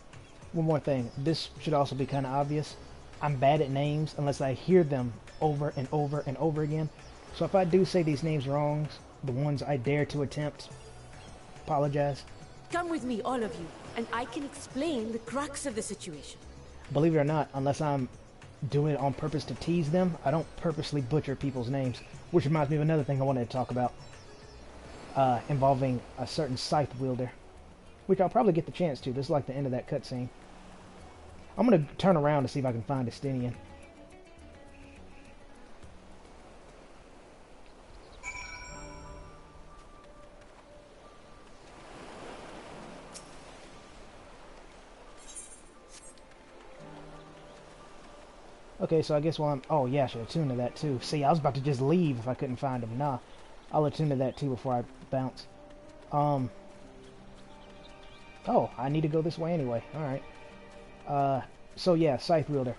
One more thing. This should also be kind of obvious. I'm bad at names unless I hear them over and over and over again. So if I do say these names wrong, the ones I dare to attempt, apologize. Come with me, all of you, and I can explain the crux of the situation. Believe it or not, unless I'm do it on purpose to tease them. I don't purposely butcher people's names, which reminds me of another thing I wanted to talk about, involving a certain scythe wielder, which I'll probably get the chance to. This is like the end of that cutscene. I'm going to turn around to see if I can find Estinian. Okay, so I guess while I'm... Oh, yeah, I should attune to that, too. See, I was about to just leave if I couldn't find him. Nah, I'll attune to that, too, before I bounce. Oh, I need to go this way anyway. Alright. So, yeah, Scythe Wielder.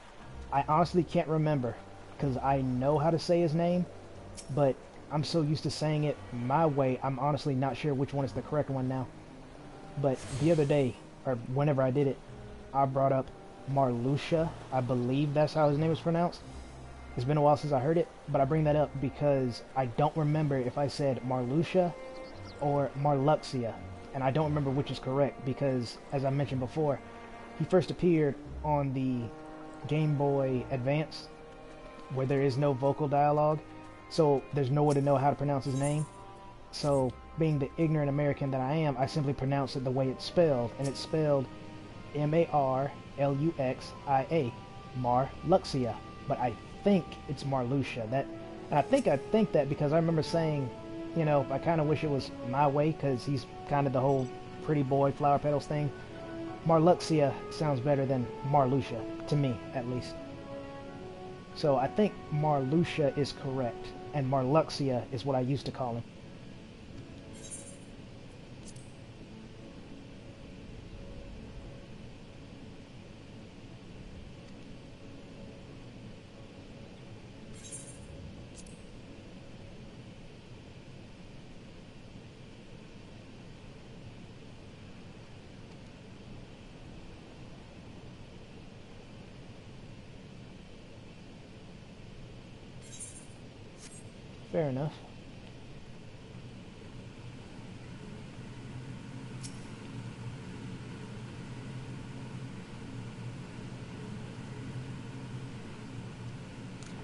I honestly can't remember, because I know how to say his name, but I'm so used to saying it my way, I'm honestly not sure which one is the correct one now. But the other day, or whenever I did it, I brought up Marluxia. I believe that's how his name is pronounced. It's been a while since I heard it, but I bring that up because I don't remember if I said Marluxia or Marluxia, and I don't remember which is correct because, as I mentioned before, he first appeared on the Game Boy Advance, where there is no vocal dialogue, so there's no way to know how to pronounce his name. So, being the ignorant American that I am, I simply pronounce it the way it's spelled, and it's spelled Marluxia, Marluxia, but I think it's Marluxia. And I think that because I remember saying, you know, I kind of wish it was my way because he's kind of the whole pretty boy flower petals thing. Marluxia sounds better than Marluxia, to me at least. So I think Marluxia is correct, and Marluxia is what I used to call him. Fair enough.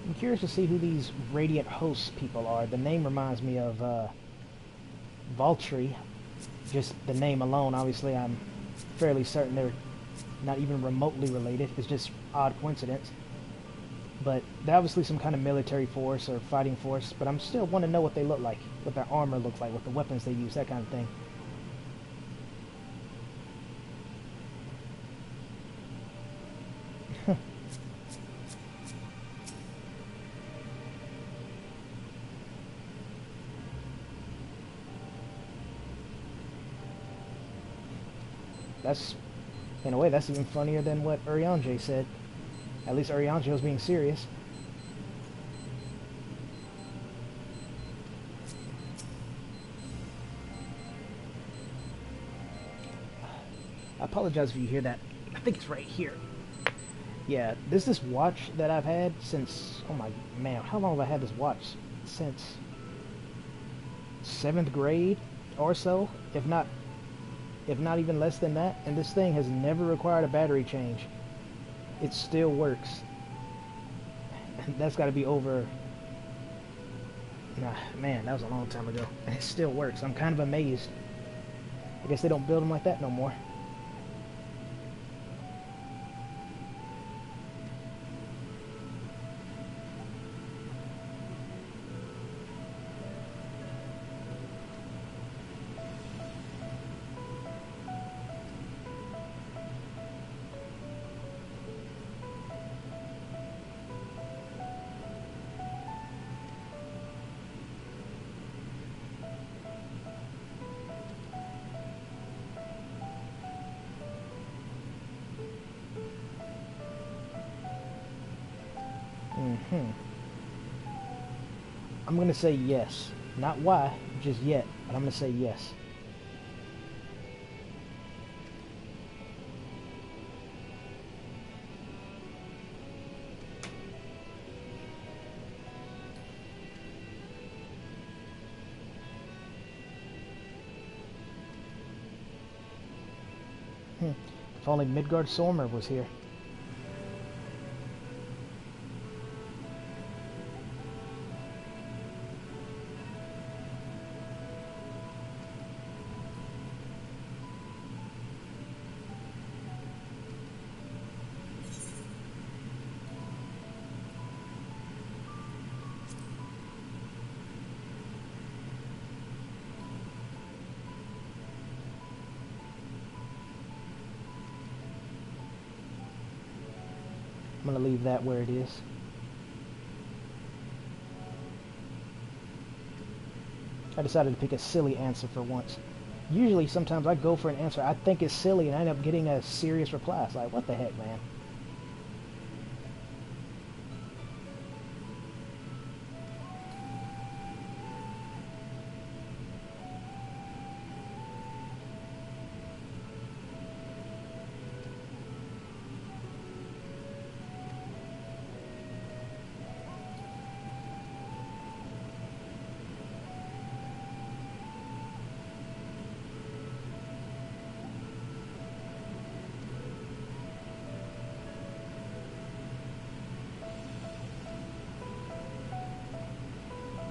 I'm curious to see who these Radiant Hosts people are. The name reminds me of Valtry. Just the name alone, obviously I'm fairly certain they're not even remotely related. It's just odd coincidence. But they're obviously some kind of military force or fighting force, but I'm still want to know what they look like, what their armor looks like, what the weapons they use, that kind of thing. That's, in a way, that's even funnier than what Urianger said. At least Urianger was being serious. I apologize if you hear that. I think it's right here. Yeah, this watch that I've had since, oh my man, how long have I had this watch? Since 7th grade or so, if not even less than that, and this thing has never required a battery change. It still works. That's got to be over... Nah, man, that was a long time ago. And it still works. I'm kind of amazed. I guess they don't build them like that no more. I'm going to say yes. Not why, just yet, but I'm going to say yes. If only Midgard Sormer was here. I'm going to leave that where it is. I decided to pick a silly answer for once. Usually, sometimes I go for an answer I think is silly and I end up getting a serious reply. It's like, what the heck, man?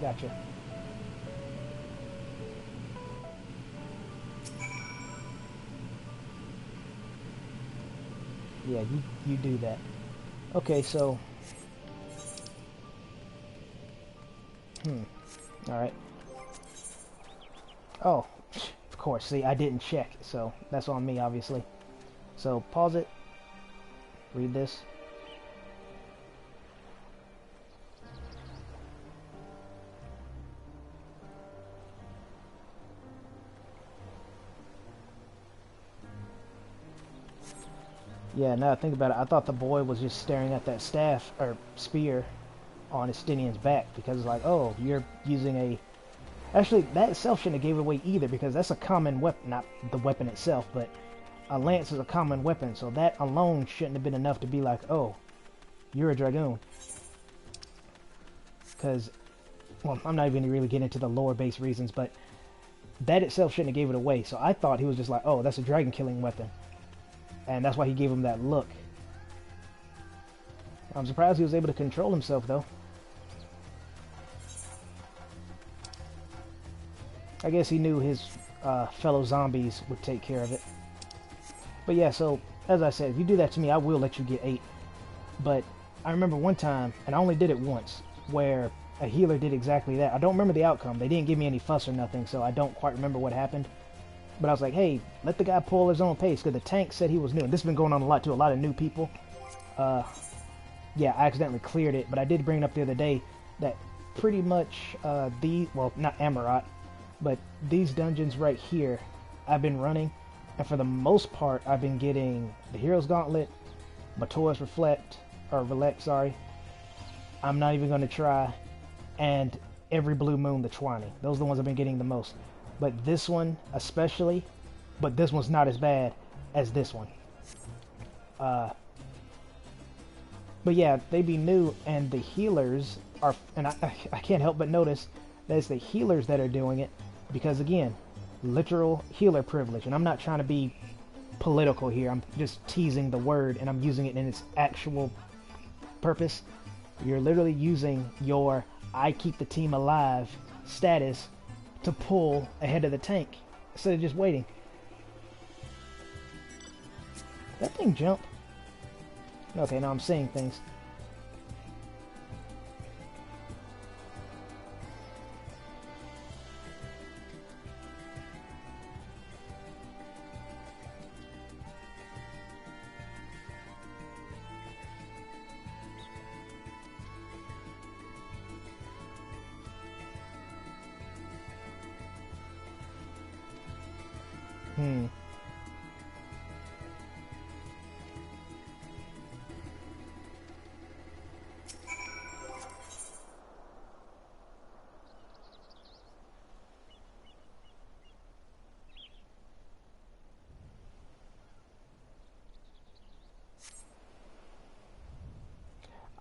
Gotcha. Yeah, you do that. Okay, so... Alright. Oh, of course. See, I didn't check, so that's on me, obviously. So, pause it. Read this. Yeah, now I think about it, I thought the boy was just staring at that staff, or spear, on Estinian's back, because it's like, oh, you're using a... Actually, that itself shouldn't have gave it away either, because that's a common weapon, not the weapon itself, but a lance is a common weapon, so that alone shouldn't have been enough to be like, oh, you're a dragoon. Because, well, I'm not even going to really get into the lore-based reasons, but that itself shouldn't have gave it away, so I thought he was just like, oh, that's a dragon-killing weapon. And that's why he gave him that look. I'm surprised he was able to control himself, though. I guess he knew his fellow zombies would take care of it. But yeah, so, as I said, if you do that to me, I will let you get 8. But I remember one time, and I only did it once, where a healer did exactly that. I don't remember the outcome. They didn't give me any fuss or nothing, so I don't quite remember what happened. But I was like, hey, let the guy pull his own pace, because the tank said he was new. And this has been going on a lot, too. A lot of new people. Yeah, I accidentally cleared it, but I did bring it up the other day that pretty much well, not Amarat, but these dungeons right here, I've been running. And for the most part, I've been getting the Heroes Gauntlet, Matora's Relect, sorry. I'm not even going to try. And every Blue Moon, the Twani. Those are the ones I've been getting the most. But this one especially, but this one's not as bad as this one. But yeah, they be new, and the healers are, and I can't help but notice that it's the healers that are doing it, because again, literal healer privilege, and I'm not trying to be political here, I'm just teasing the word, and I'm using it in its actual purpose. You're literally using your I keep the team alive status to pull ahead of the tank instead of just waiting. That thing jump? Okay, now I'm seeing things.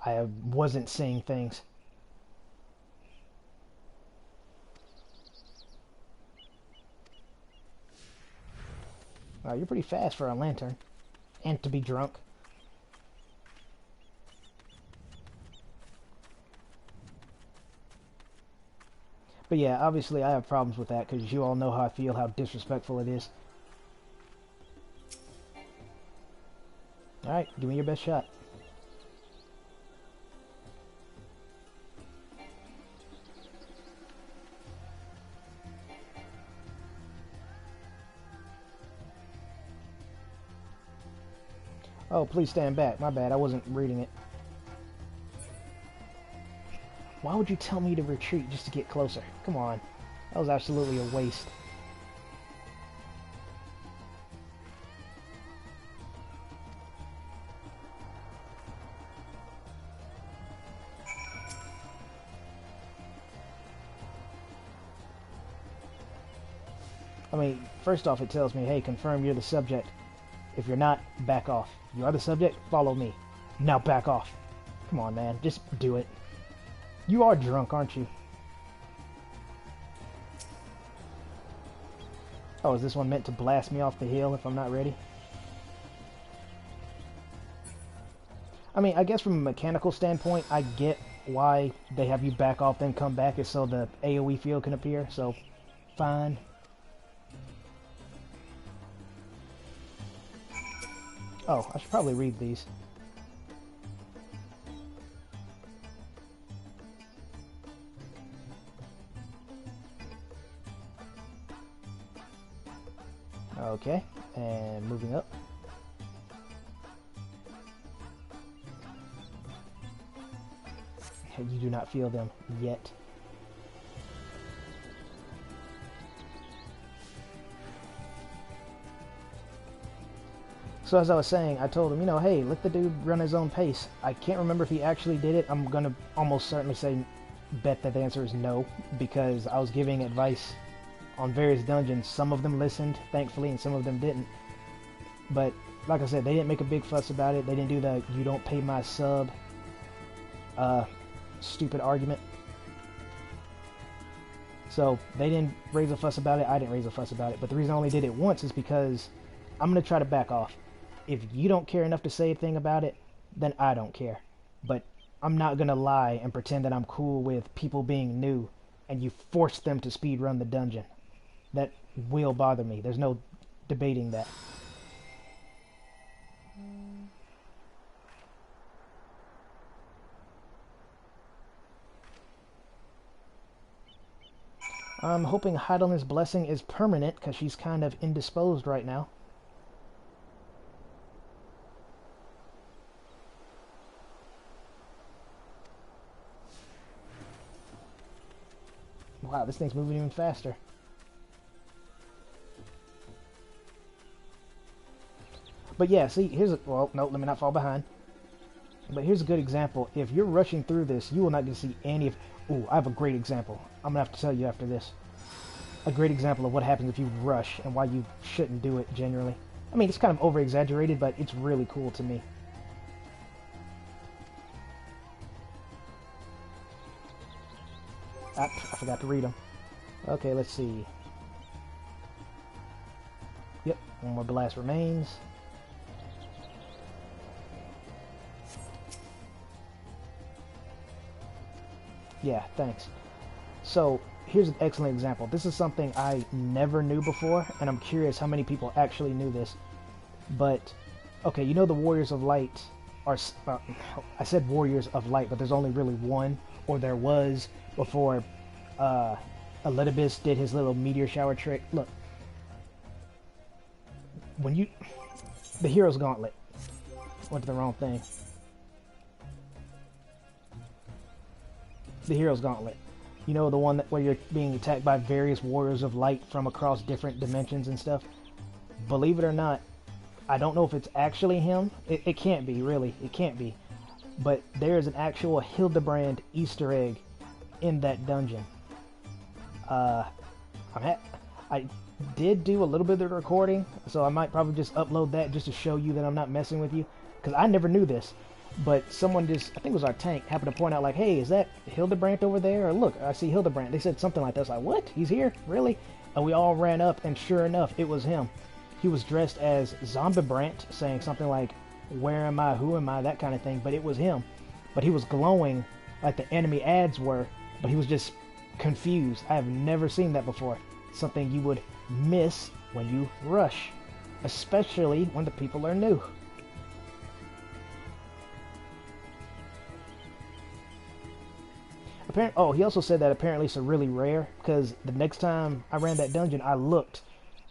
I wasn't seeing things. Wow, you're pretty fast for a lantern. And to be drunk. But yeah, obviously I have problems with that, because you all know how I feel, how disrespectful it is. Alright, give me your best shot. Oh, please stand back. My bad, I wasn't reading it. Why would you tell me to retreat just to get closer? Come on. That was absolutely a waste. I mean, first off, it tells me, hey, confirm you're the subject. If you're not, back off. You are the subject, follow me. Now back off. Come on, man, just do it. You are drunk, aren't you? Oh, is this one meant to blast me off the hill if I'm not ready? I mean, I guess from a mechanical standpoint, I get why they have you back off then come back is so the AoE field can appear, so fine. Oh, I should probably read these. Okay, and moving up. You do not feel them yet. So as I was saying, I told him, you know, hey, let the dude run his own pace. I can't remember if he actually did it. I'm gonna almost certainly say, bet that the answer is no, because I was giving advice on various dungeons. Some of them listened, thankfully, and some of them didn't. But like I said, they didn't make a big fuss about it. They didn't do the "you don't pay my sub" stupid argument. So they didn't raise a fuss about it. I didn't raise a fuss about it. But the reason I only did it once is because I'm gonna try to back off. If you don't care enough to say a thing about it, then I don't care. But I'm not gonna lie and pretend that I'm cool with people being new and you force them to speedrun the dungeon. That will bother me. There's no debating that. I'm hoping Heidelman's blessing is permanent because she's kind of indisposed right now. Wow, this thing's moving even faster. But yeah, see, here's a... Well, no, let me not fall behind. But here's a good example. If you're rushing through this, you will not get to see any of... Ooh, I have a great example. I'm going to have to tell you after this. A great example of what happens if you rush and why you shouldn't do it generally. I mean, it's kind of over-exaggerated, but it's really cool to me. I forgot to read them. Okay, let's see. Yep, one more blast remains. Yeah, thanks. So, here's an excellent example. This is something I never knew before, and I'm curious how many people actually knew this. But, okay, you know the Warriors of Light are... I said Warriors of Light, but there's only really one, or there was, before Elidibus did his little meteor shower trick. Look. When you... The Heroes Gauntlet. Went to the wrong thing. The Heroes Gauntlet. You know, the one that where you're being attacked by various Warriors of Light from across different dimensions and stuff? Believe it or not, I don't know if it's actually him. It can't be, really. It can't be. But there is an actual Hildebrand Easter egg in that dungeon. I did do a little bit of the recording, so I might probably just upload that just to show you that I'm not messing with you. Because I never knew this. But someone just, I think it was our tank, happened to point out like, hey, is that Hildebrand over there? Or look, I see Hildebrand. They said something like that. I was like, what? He's here? Really? And we all ran up, and sure enough, it was him. He was dressed as Zombibrant, saying something like, where am I, who am I, that kind of thing. But it was him. But he was glowing like the enemy ads were, but he was just confused. I have never seen that before. Something you would miss when you rush, especially when the people are new. Oh, he also said that apparently it's a really rare, because the next time I ran that dungeon, I looked,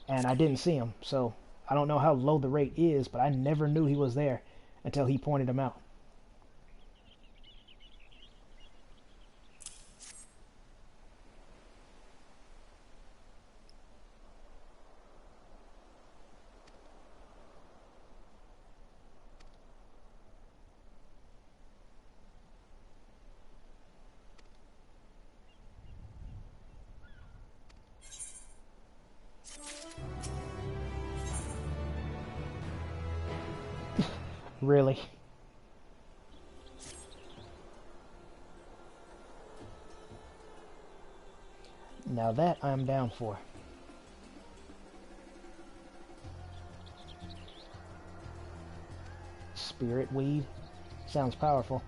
and I didn't see him. So, I don't know how low the rate is, but I never knew he was there until he pointed him out. Really? Now that I'm down for. Spirit weed. Sounds powerful.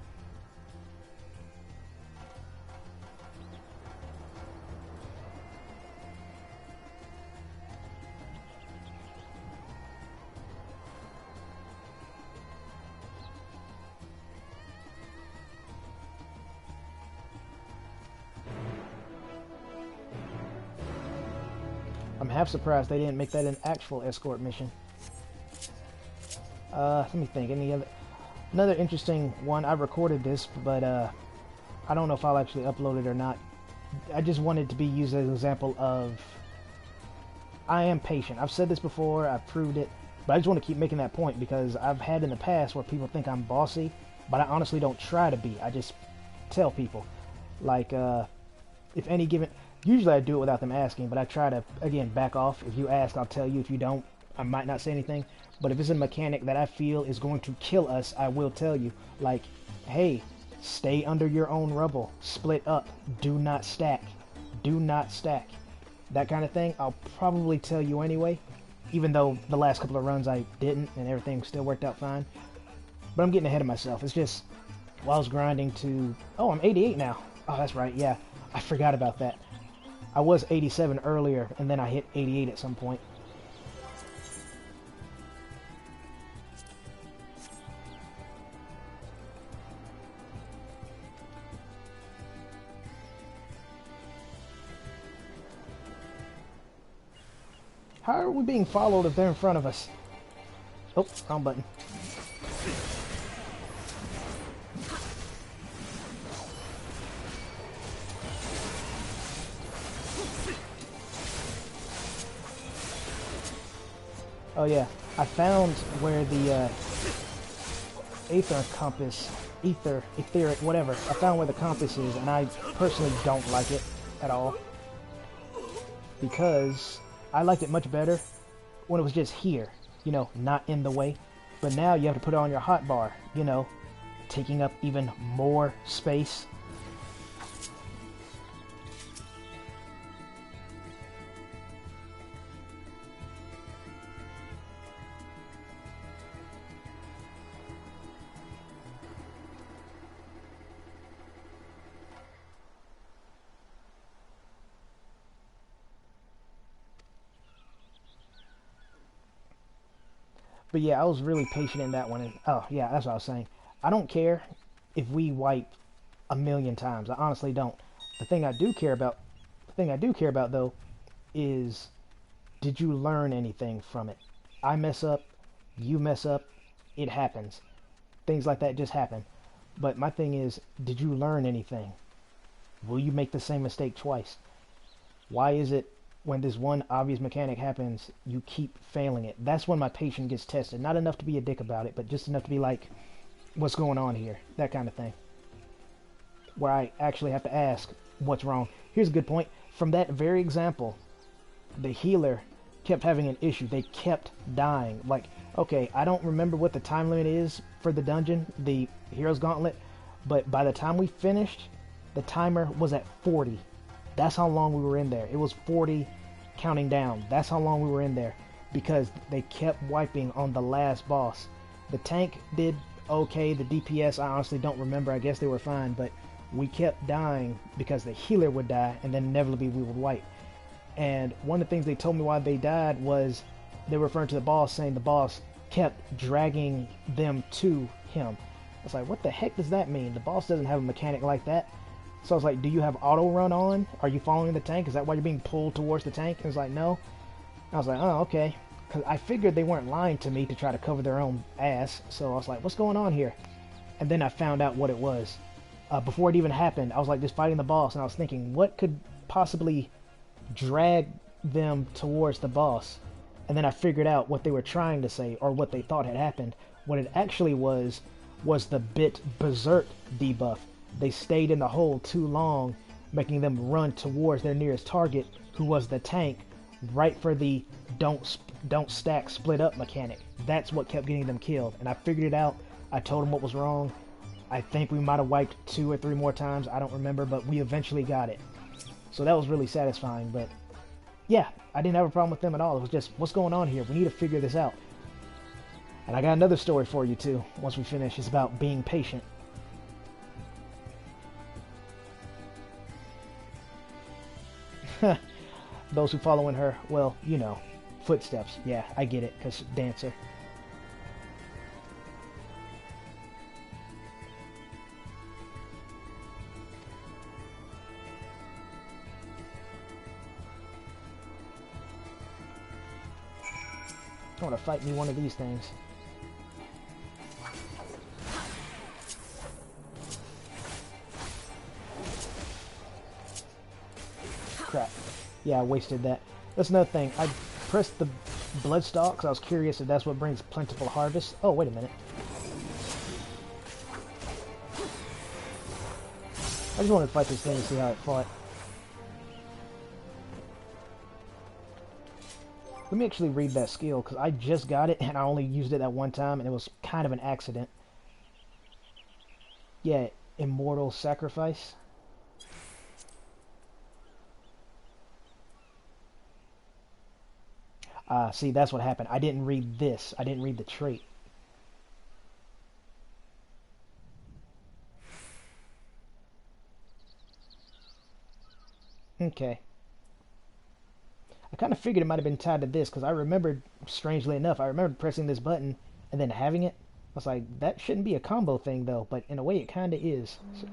I'm half surprised they didn't make that an actual escort mission. Let me think. Another interesting one. I recorded this, but I don't know if I'll actually upload it or not. I just wanted to be used as an example of I am patient. I've said this before. I've proved it, but I just want to keep making that point because I've had in the past where people think I'm bossy, but I honestly don't try to be. I just tell people, like, if any given. Usually I do it without them asking, but I try to, again, back off. If you ask, I'll tell you. If you don't, I might not say anything. But if it's a mechanic that I feel is going to kill us, I will tell you. Like, hey, stay under your own rubble. Split up. Do not stack. Do not stack. That kind of thing, I'll probably tell you anyway. Even though the last couple of runs I didn't, and everything still worked out fine. But I'm getting ahead of myself. It's just, while I was grinding to... Oh, I'm 88 now. Oh, that's right, yeah. I forgot about that. I was 87 earlier, and then I hit 88 at some point. How are we being followed if they're in front of us? Oh, wrong button. Oh yeah, I found where the etheric, whatever. I found where the compass is, and I personally don't like it at all. Because I liked it much better when it was just here, you know, not in the way. But now you have to put it on your hotbar, you know, taking up even more space. But yeah, I was really patient in that one. And, oh, yeah, that's what I was saying. I don't care if we wipe 1,000,000 times. I honestly don't. The thing I do care about, though, is did you learn anything from it? I mess up, you mess up, it happens. Things like that just happen. But my thing is, did you learn anything? Will you make the same mistake twice? Why is it when this one obvious mechanic happens, you keep failing it? That's when my patience gets tested. Not enough to be a dick about it, but just enough to be like, what's going on here? That kind of thing. Where I actually have to ask, what's wrong? Here's a good point. From that very example, the healer kept having an issue. They kept dying. Like, okay, I don't remember what the time limit is for the dungeon, the Heroes Gauntlet, but by the time we finished, the timer was at 40. That's how long we were in there. It was 40 counting down. That's how long we were in there because they kept wiping on the last boss. The tank did okay. The DPS, I honestly don't remember. I guess they were fine, but we kept dying because the healer would die and then inevitably we would wipe. And one of the things they told me why they died was they were referring to the boss, saying the boss kept dragging them to him. I was like, what the heck does that mean? The boss doesn't have a mechanic like that. So I was like, do you have auto run on? Are you following the tank? Is that why you're being pulled towards the tank? And it's like, no. I was like, oh, okay. Because I figured they weren't lying to me to try to cover their own ass. So I was like, what's going on here? And then I found out what it was. Before it even happened, I was like just fighting the boss. And I was thinking, what could possibly drag them towards the boss? And then I figured out what they were trying to say or what they thought had happened. What it actually was the bit berserk debuff. They stayed in the hole too long, making them run towards their nearest target, who was the tank, right for the don't stack, split up mechanic. That's what kept getting them killed. And I figured it out I told him what was wrong. I think we might have wiped 2 or 3 more times. I don't remember, but we eventually got it. So that was really satisfying. But yeah, I didn't have a problem with them at all. It was just, what's going on here? We need to figure this out. And I got another story for you too, once we finish. It's about being patient. Those who follow in her, well, you know, footsteps. Yeah, I get it, because dancer. I want to fight me one of these things. Crap. Yeah, I wasted that. That's another thing. I pressed the bloodstalk because I was curious if that's what brings plentiful harvest. Oh, wait a minute. I just wanted to fight this thing and see how it fought. Let me actually read that skill, because I just got it, and I only used it that one time, and it was kind of an accident. Yeah, Immortal Sacrifice. See, that's what happened. I didn't read this. I didn't read the trait. Okay. I kind of figured it might have been tied to this, because I remembered, strangely enough, I remembered pressing this button and then having it. I was like, that shouldn't be a combo thing, though, but in a way it kind of is. So.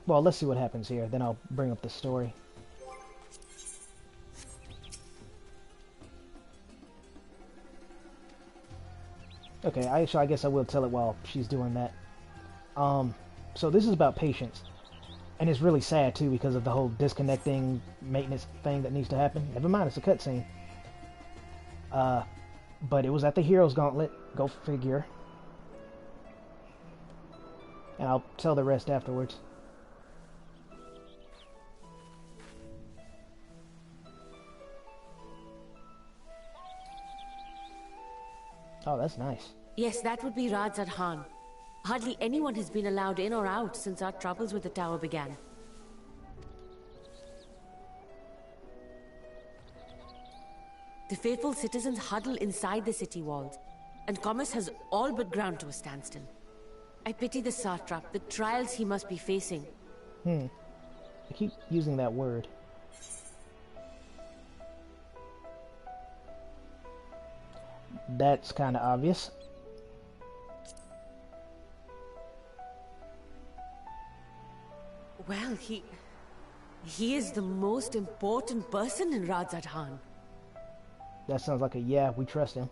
Well, let's see what happens here, then I'll bring up the story. Okay, I guess I will tell it while she's doing that. So this is about patience. And it's really sad, too, because of the whole disconnecting maintenance thing that needs to happen. Never mind, it's a cutscene. But it was at the Heroes Gauntlet. Go figure. And I'll tell the rest afterwards. Oh, that's nice. Yes, that would be Radzad Khan. Hardly anyone has been allowed in or out since our troubles with the tower began. The faithful citizens huddle inside the city walls, and commerce has all but ground to a standstill. I pity the satrap, the trials he must be facing. I keep using that word. That's kind of obvious. Well, he is the most important person in Radzad Khan. That sounds like a yeah, we trust him.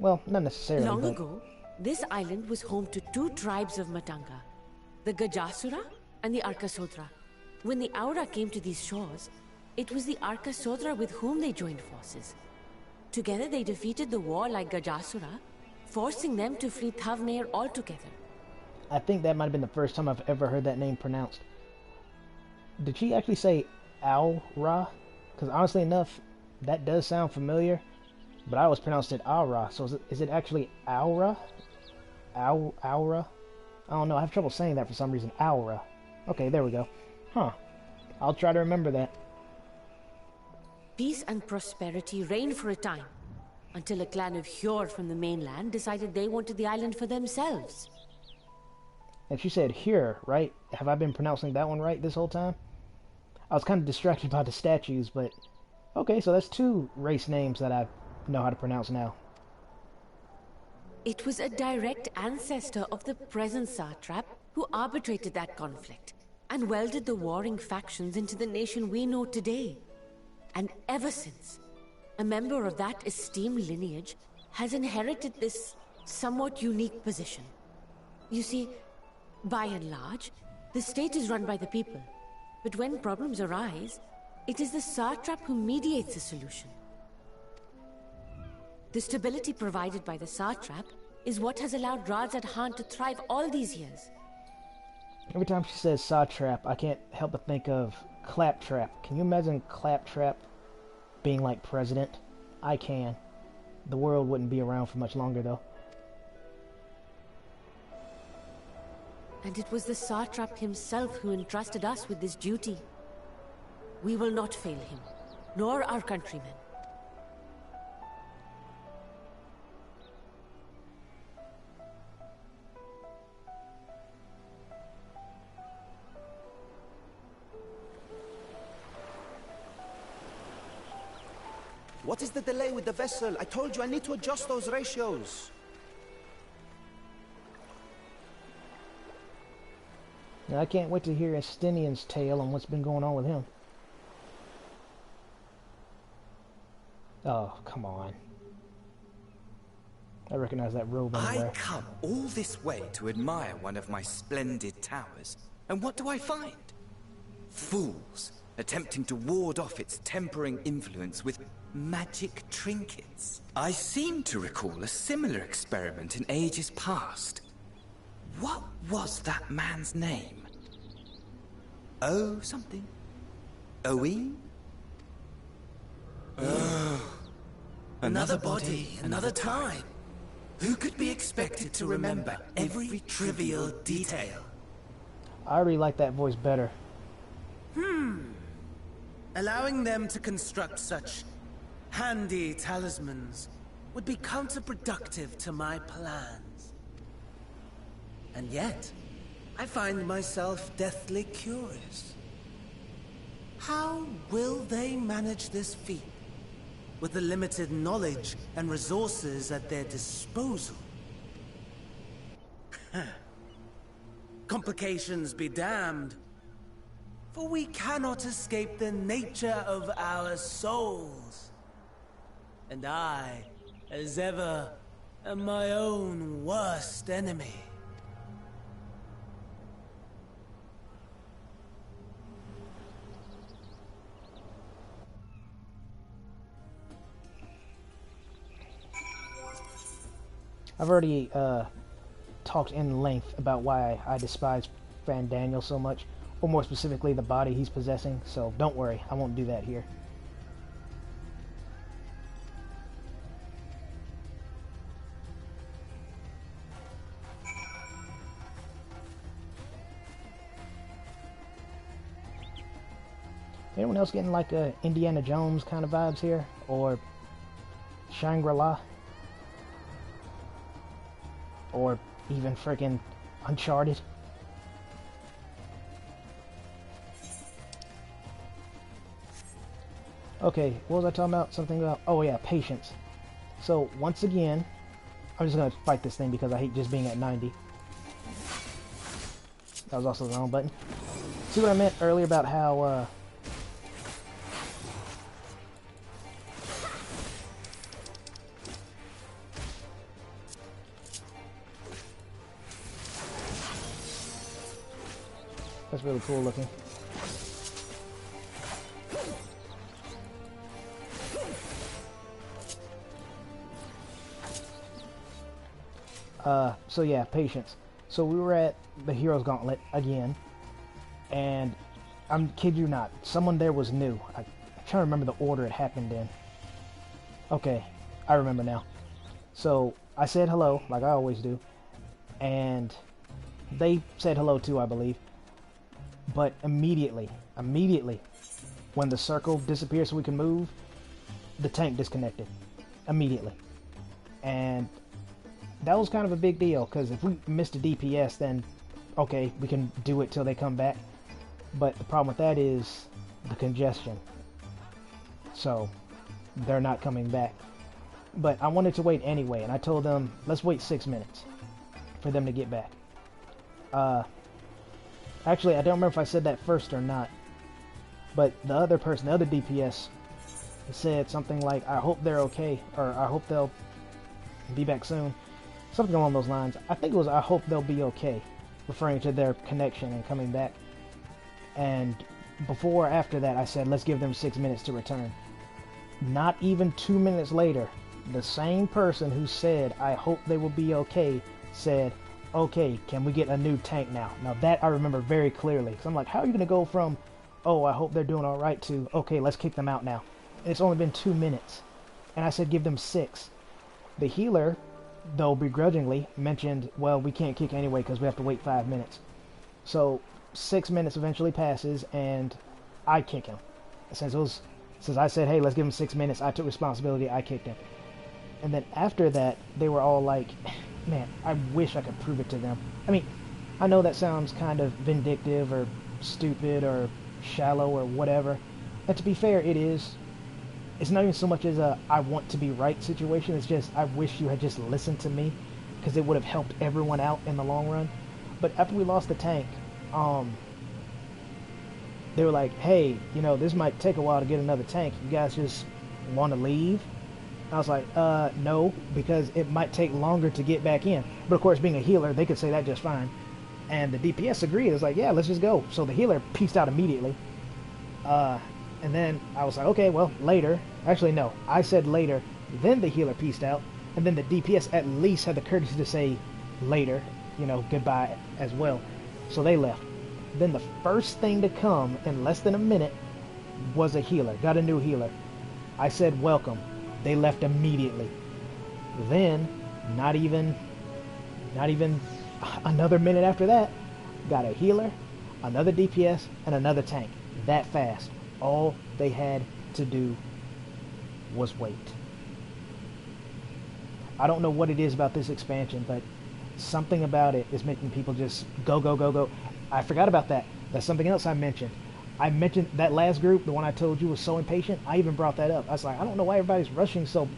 Well, not necessarily, Long ago, this island was home to 2 tribes of Matanga, the Gajasura and the Arkasodra. When the Aura came to these shores, it was the Arkasodra with whom they joined forces. Together they defeated the warlike Gajasura, forcing them to flee Thavnair altogether. I think that might have been the first time I've ever heard that name pronounced. Did she actually say Aura? Because honestly enough, that does sound familiar, but I always pronounced it Aura. So is it actually Aura? Aura? I don't know, I have trouble saying that for some reason. Aura. Okay, there we go. Huh. I'll try to remember that. Peace and prosperity reigned for a time, until a clan of Hjord from the mainland decided they wanted the island for themselves. And she said here, right? Have I been pronouncing that one right this whole time? I was kind of distracted by the statues, but... Okay, so that's 2 race names that I know how to pronounce now. It was a direct ancestor of the present satrap who arbitrated that conflict, and welded the warring factions into the nation we know today. And ever since, a member of that esteemed lineage has inherited this somewhat unique position. You see, by and large, the state is run by the people. But when problems arise, it is the satrap who mediates a solution. The stability provided by the satrap is what has allowed Radzad Khan to thrive all these years. Every time she says satrap, I can't help but think of claptrap. Can you imagine claptrap being like president, I can. The world wouldn't be around for much longer though. And it was the satrap himself who entrusted us with this duty. We will not fail him, nor our countrymen. What is the delay with the vessel? I told you I need to adjust those ratios. Now, I can't wait to hear Estinian's tale on what's been going on with him. Oh, come on. I recognize that robe anywhere. I come all this way to admire one of my splendid towers, and what do I find? Fools attempting to ward off its tempering influence with magic trinkets. I seem to recall a similar experiment in ages past. What was that man's name? Oh, something. Owe? Another body, another time. Who could be expected to remember every trivial detail? I already like that voice better. Allowing them to construct such handy talismans would be counterproductive to my plans. And yet, I find myself deathly curious. How will they manage this feat with the limited knowledge and resources at their disposal? Complications be damned, for we cannot escape the nature of our souls. And I, as ever, am my own worst enemy. I've already talked in length about why I despise Fan Daniel so much, or more specifically the body he's possessing, so don't worry, I won't do that here. Anyone else getting like a Indiana Jones kind of vibes here? Or Shangri-La? Or even freaking Uncharted? Okay, what was I talking about? Something about... Oh yeah, patience. So, once again, I'm just gonna fight this thing because I hate just being at 90. That was also the wrong button. See what I meant earlier about how, That's really cool looking. So yeah, patience. So we were at the Heroes Gauntlet again, and I'm kid you not, someone there was new. I'm trying to remember the order it happened in. Okay, I remember now. So I said hello, like I always do, and they said hello too, I believe. But immediately, when the circle disappeared so we can move, the tank disconnected. Immediately. And that was kind of a big deal, because if we missed a DPS, then okay, we can do it till they come back. But the problem with that is the congestion. So, they're not coming back. But I wanted to wait anyway, and I told them, let's wait 6 minutes for them to get back. Actually, I don't remember if I said that first or not. But the other person, the other DPS, said something like, I hope they're okay, or I hope they'll be back soon. Something along those lines. I think it was, I hope they'll be okay, referring to their connection and coming back. And before or after that, I said, let's give them 6 minutes to return. Not even 2 minutes later, the same person who said, I hope they will be okay, said, okay, can we get a new tank now? Now that I remember very clearly. So I'm like, how are you going to go from, oh, I hope they're doing alright to, okay, let's kick them out now. and it's only been 2 minutes. And I said give them 6. The healer, though begrudgingly, mentioned, well, we can't kick anyway because we have to wait 5 minutes. So 6 minutes eventually passes, and I kick him. Since I said, hey, let's give him 6 minutes, I took responsibility, I kicked him. And then after that, they were all like, man, I wish I could prove it to them. I mean, I know that sounds kind of vindictive or stupid or shallow or whatever. And to be fair, it is. It's not even so much as a I want to be right situation. It's just I wish you had just listened to me, because it would have helped everyone out in the long run. But after we lost the tank, they were like, hey, you know, this might take a while to get another tank. You guys just want to leave? I was like, no, because it might take longer to get back in. But of course, being a healer, they could say that just fine. And the DPS agreed. It was like, yeah, let's just go. So the healer peaced out immediately. And then I was like, okay, well, later. Actually, no, I said later. Then the healer peaced out. And then the DPS at least had the courtesy to say later, you know, goodbye as well. So they left. Then the first thing to come in less than a minute was a healer. Got a new healer. I said, welcome. They left immediately. Then, not even another minute after that, got a healer, another DPS, and another tank. That fast. All they had to do was wait. I don't know what it is about this expansion, but something about it is making people just go, go, go, go. I forgot about that. That's something else I mentioned. I mentioned that last group, the one I told you was so impatient. I even brought that up. I was like, I don't know why everybody's rushing so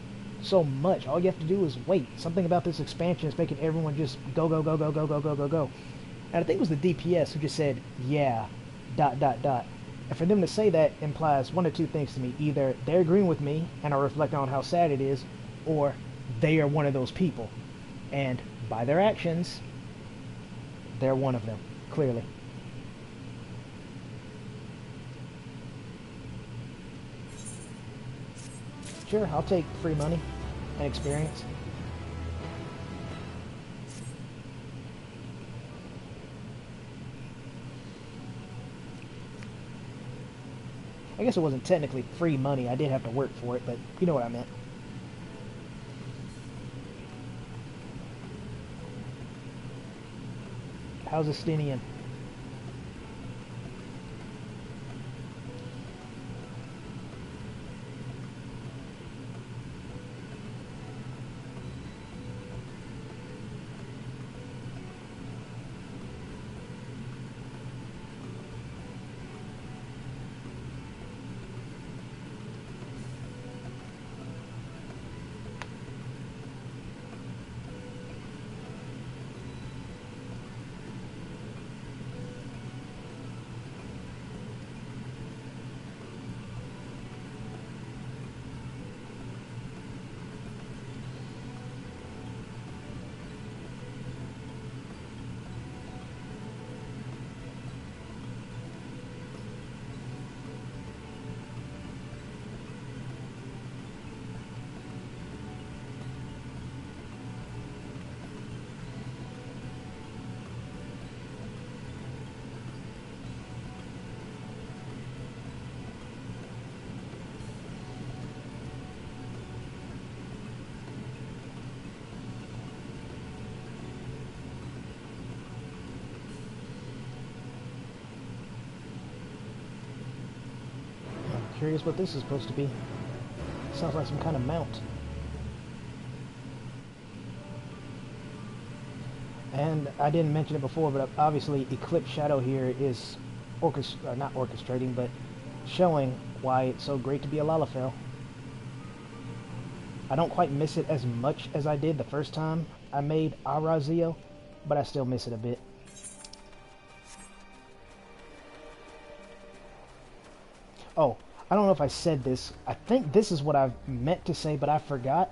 much. All you have to do is wait. Something about this expansion is making everyone just go, go, go, go, go, go, go, go, go. And I think it was the DPS who just said, yeah, ... And for them to say that implies one of two things to me. Either they're agreeing with me and are reflecting on how sad it is, or they are one of those people. And by their actions, they're one of them, clearly. Sure, I'll take free money and experience. I guess it wasn't technically free money. I did have to work for it, but you know what I meant. How's Estinian? Curious what this is supposed to be. Sounds like some kind of mount. And I didn't mention it before, but obviously Eclipse Shadow here is not orchestrating, but showing why it's so great to be a Lalafell. I don't quite miss it as much as I did the first time I made Arazio, but I still miss it a bit. Oh, I don't know if I said this. I think this is what I meant to say, but I forgot.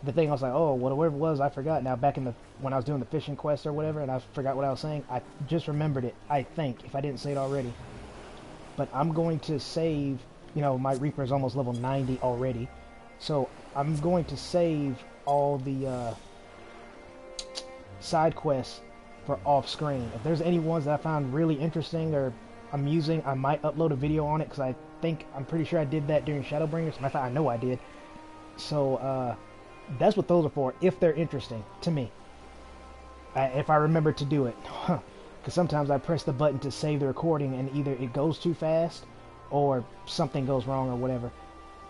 The thing I was like, oh, whatever it was, I forgot. Now, back in when I was doing the fishing quest or whatever, and I forgot what I was saying, I just remembered it, I think, if I didn't say it already. But I'm going to save, you know, my Reaper is almost level 90 already. So, I'm going to save all the side quests for off-screen. If there's any ones that I found really interesting or amusing, I might upload a video on it, because I I'm pretty sure I did that during Shadowbringers. Matter of fact, I know I did. So that's what those are for, if they're interesting to me. If I remember to do it. Because sometimes I press the button to save the recording and either it goes too fast or something goes wrong or whatever.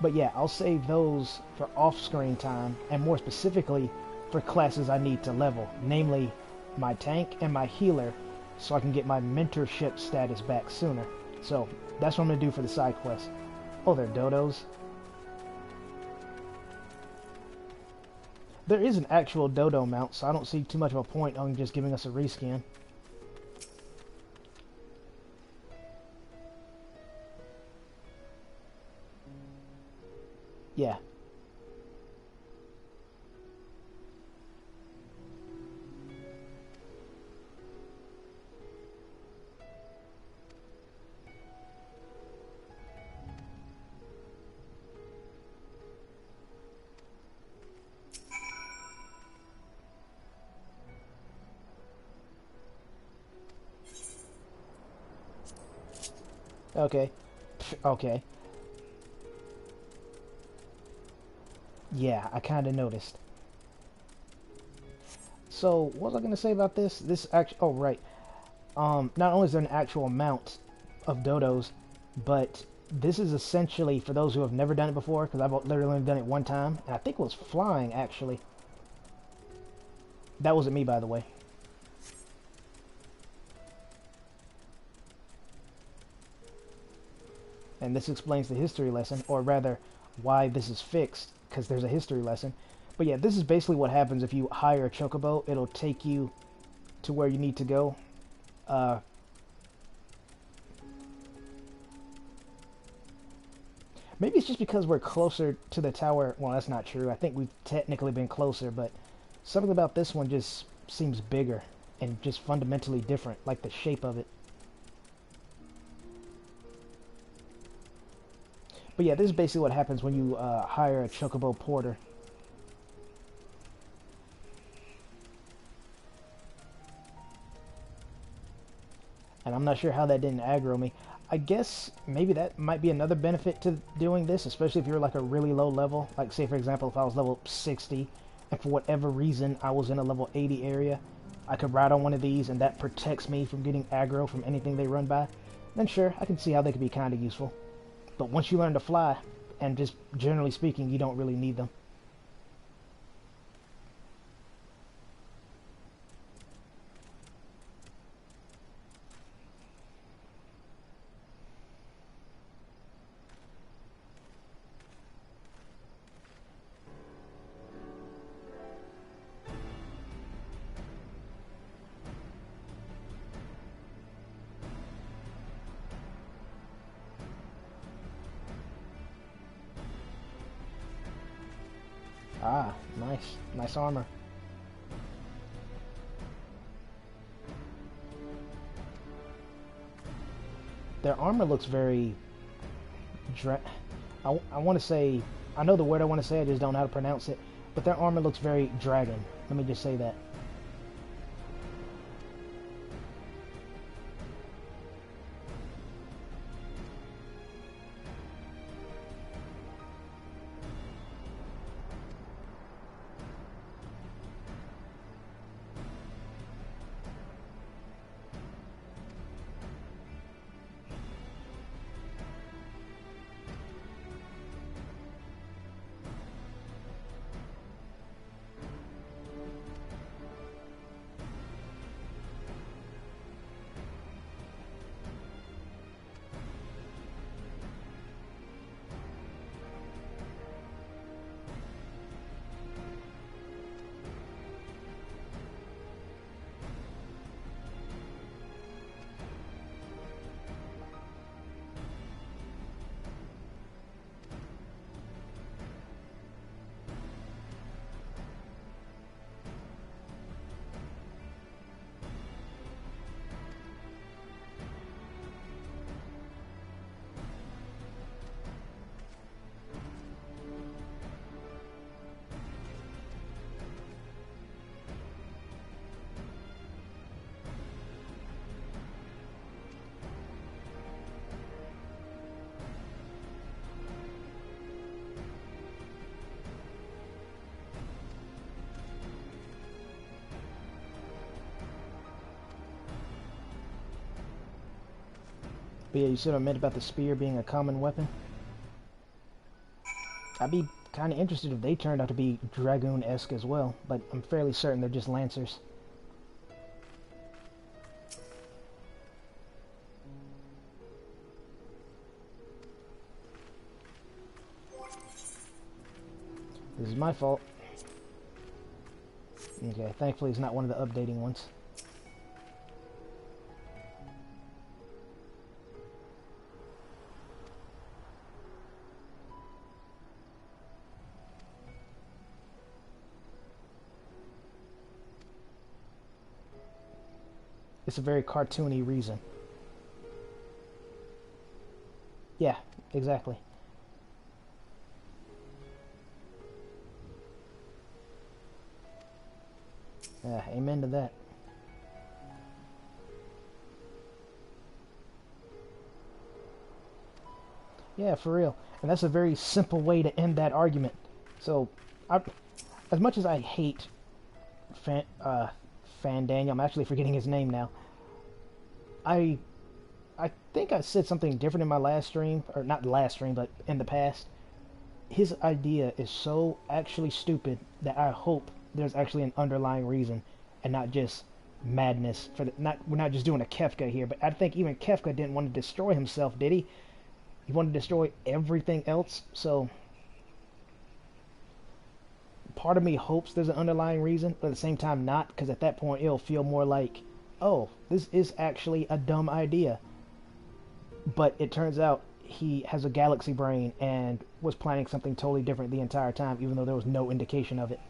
But yeah, I'll save those for off-screen time, and more specifically for classes I need to level, namely my tank and my healer, so I can get my mentorship status back sooner. So that's what I'm going to do for the side quest. Oh, they're dodos. There is an actual dodo mount, so I don't see too much of a point on just giving us a reskin. Yeah. Okay. Okay. Yeah, I kind of noticed. So, what was I going to say about this? This actually, oh right. Not only is there an actual amount of dodos, but this is essentially, for those who have never done it before, because I've literally only done it one time, and I think it was flying, actually. That wasn't me, by the way. And this explains the history lesson, or rather, why this is fixed, because there's a history lesson. But yeah, this is basically what happens if you hire a chocobo. It'll take you to where you need to go. Maybe it's just because we're closer to the tower. Well, that's not true. I think we've technically been closer, but something about this one just seems bigger and just fundamentally different, like the shape of it. But yeah, this is basically what happens when you hire a chocobo porter. And I'm not sure how that didn't aggro me. I guess maybe that might be another benefit to doing this, especially if you're like a really low level. Like say for example, if I was level 60 and for whatever reason I was in a level 80 area, I could ride on one of these and that protects me from getting aggro from anything they run by. Then sure, I can see how they could be kind of useful. But once you learn to fly, and just generally speaking, you don't really need them. Ah, nice. Nice armor. Their armor looks very... I want to say... I know the word I want to say, I just don't know how to pronounce it. But their armor looks very dragon. Let me just say that. But yeah, you see what I meant about the spear being a common weapon? I'd be kind of interested if they turned out to be Dragoon-esque as well, but I'm fairly certain they're just Lancers. This is my fault. Okay, thankfully it's not one of the updating ones. It's a very cartoony reason. Yeah, exactly. Amen to that. Yeah, for real. And that's a very simple way to end that argument. So, as much as I hate Fan Daniel, I'm actually forgetting his name now. I think I said something different in my last stream, or not the last stream, but in the past. His idea is so actually stupid that I hope there's actually an underlying reason and not just madness. We're not just doing a Kefka here, but I think even Kefka didn't want to destroy himself, did he? He wanted to destroy everything else. So part of me hopes there's an underlying reason, but at the same time not, because at that point it'll feel more like, oh, this is actually a dumb idea. But it turns out he has a galaxy brain and was planning something totally different the entire time, even though there was no indication of it.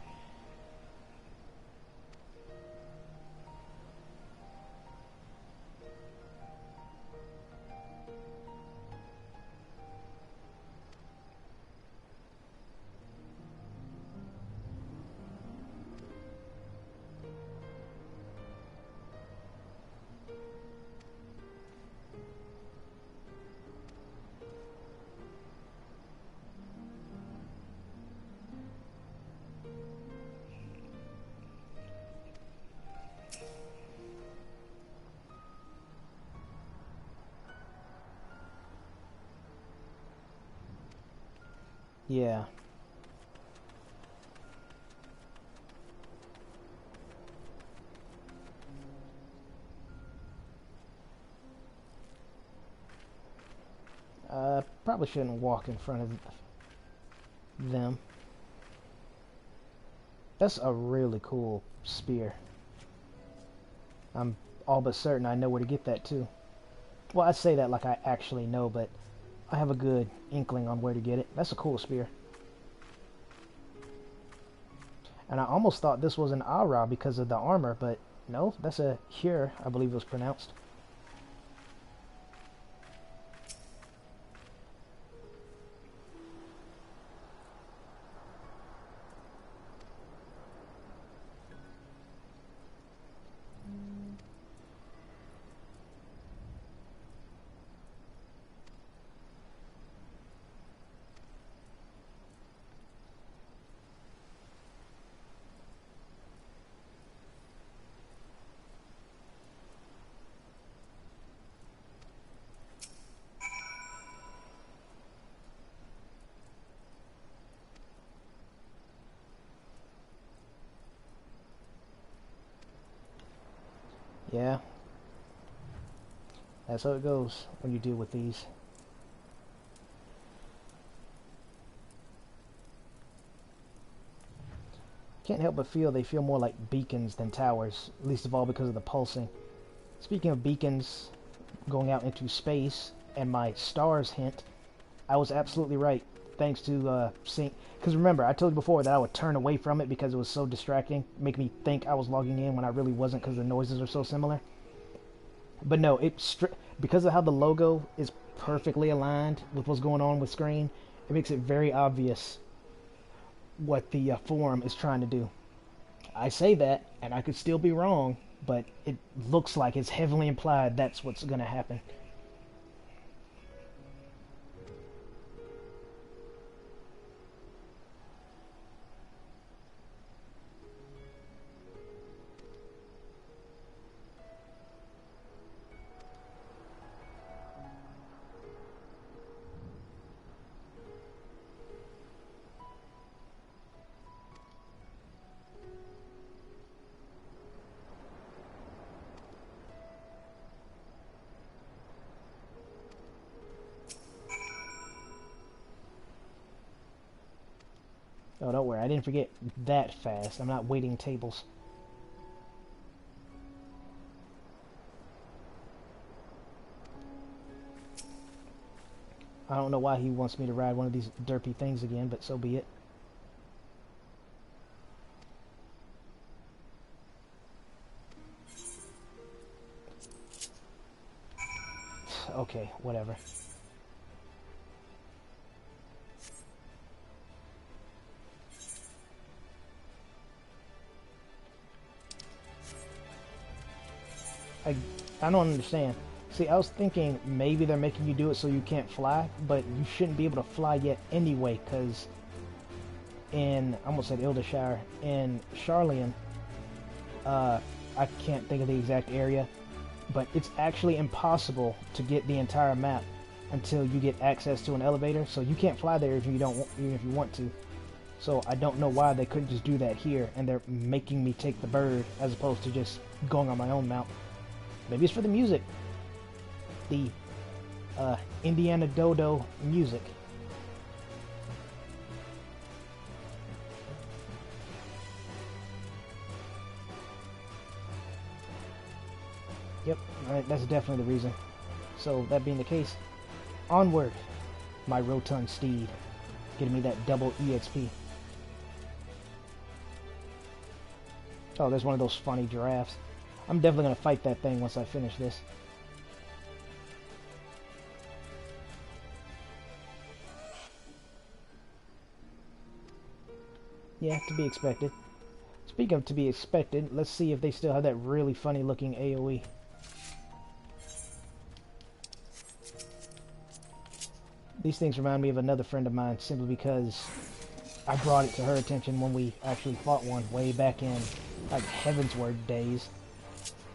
Yeah. Probably shouldn't walk in front of them. That's a really cool spear. I'm all but certain I know where to get that too. Well, I say that like I actually know, but I have a good inkling on where to get it. That's a cool spear. And I almost thought this was an Ara because of the armor, but no, that's a Hyr, I believe it was pronounced. Yeah. That's how it goes when you deal with these. Can't help but feel they feel more like beacons than towers, least of all because of the pulsing. Speaking of beacons going out into space and my stars hint, I was absolutely right. Thanks to sync, because remember I told you before that I would turn away from it because it was so distracting, make me think I was logging in when I really wasn't because the noises are so similar. But no, because of how the logo is perfectly aligned with what's going on with screen, it makes it very obvious what the forum is trying to do. I say that, and I could still be wrong, but it looks like it's heavily implied that's what's going to happen. Oh, don't worry, I didn't forget that fast. I'm not waiting tables. I don't know why he wants me to ride one of these derpy things again, but so be it. Okay, whatever. I don't understand. See, I was thinking maybe they're making you do it so you can't fly, but you shouldn't be able to fly yet anyway, because in, I almost said Ildershire, in Charlian, I can't think of the exact area, but it's actually impossible to get the entire map until you get access to an elevator, so you can't fly there if you don't, even if you want to. So I don't know why they couldn't just do that here, and they're making me take the bird as opposed to just going on my own mount. Maybe it's for the music. The Indiana Dodo music. Yep, that's definitely the reason. So, that being the case, onward, my rotund steed, getting me that double EXP. Oh, there's one of those funny giraffes. I'm definitely going to fight that thing once I finish this. Yeah, to be expected. Speaking of to be expected, let's see if they still have that really funny looking AoE. These things remind me of another friend of mine simply because I brought it to her attention when we actually fought one way back in like Heavensward days.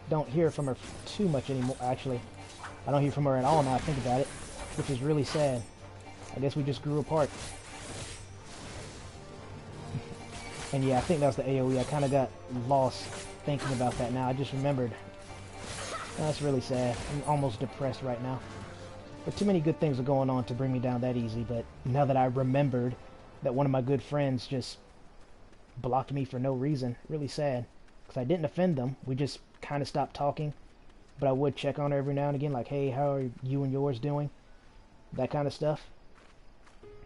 Don't hear from her too much anymore, actually. I don't hear from her at all now I think about it, which is really sad. I guess we just grew apart. And yeah, I think that was the AoE. I kind of got lost thinking about that now. I just remembered. That's really sad. I'm almost depressed right now. But too many good things are going on to bring me down that easy. But now that I remembered that one of my good friends just blocked me for no reason, really sad. Because I didn't offend them. We just kind of stopped talking. But I would check on her every now and again, like, hey, how are you and yours doing? That kind of stuff.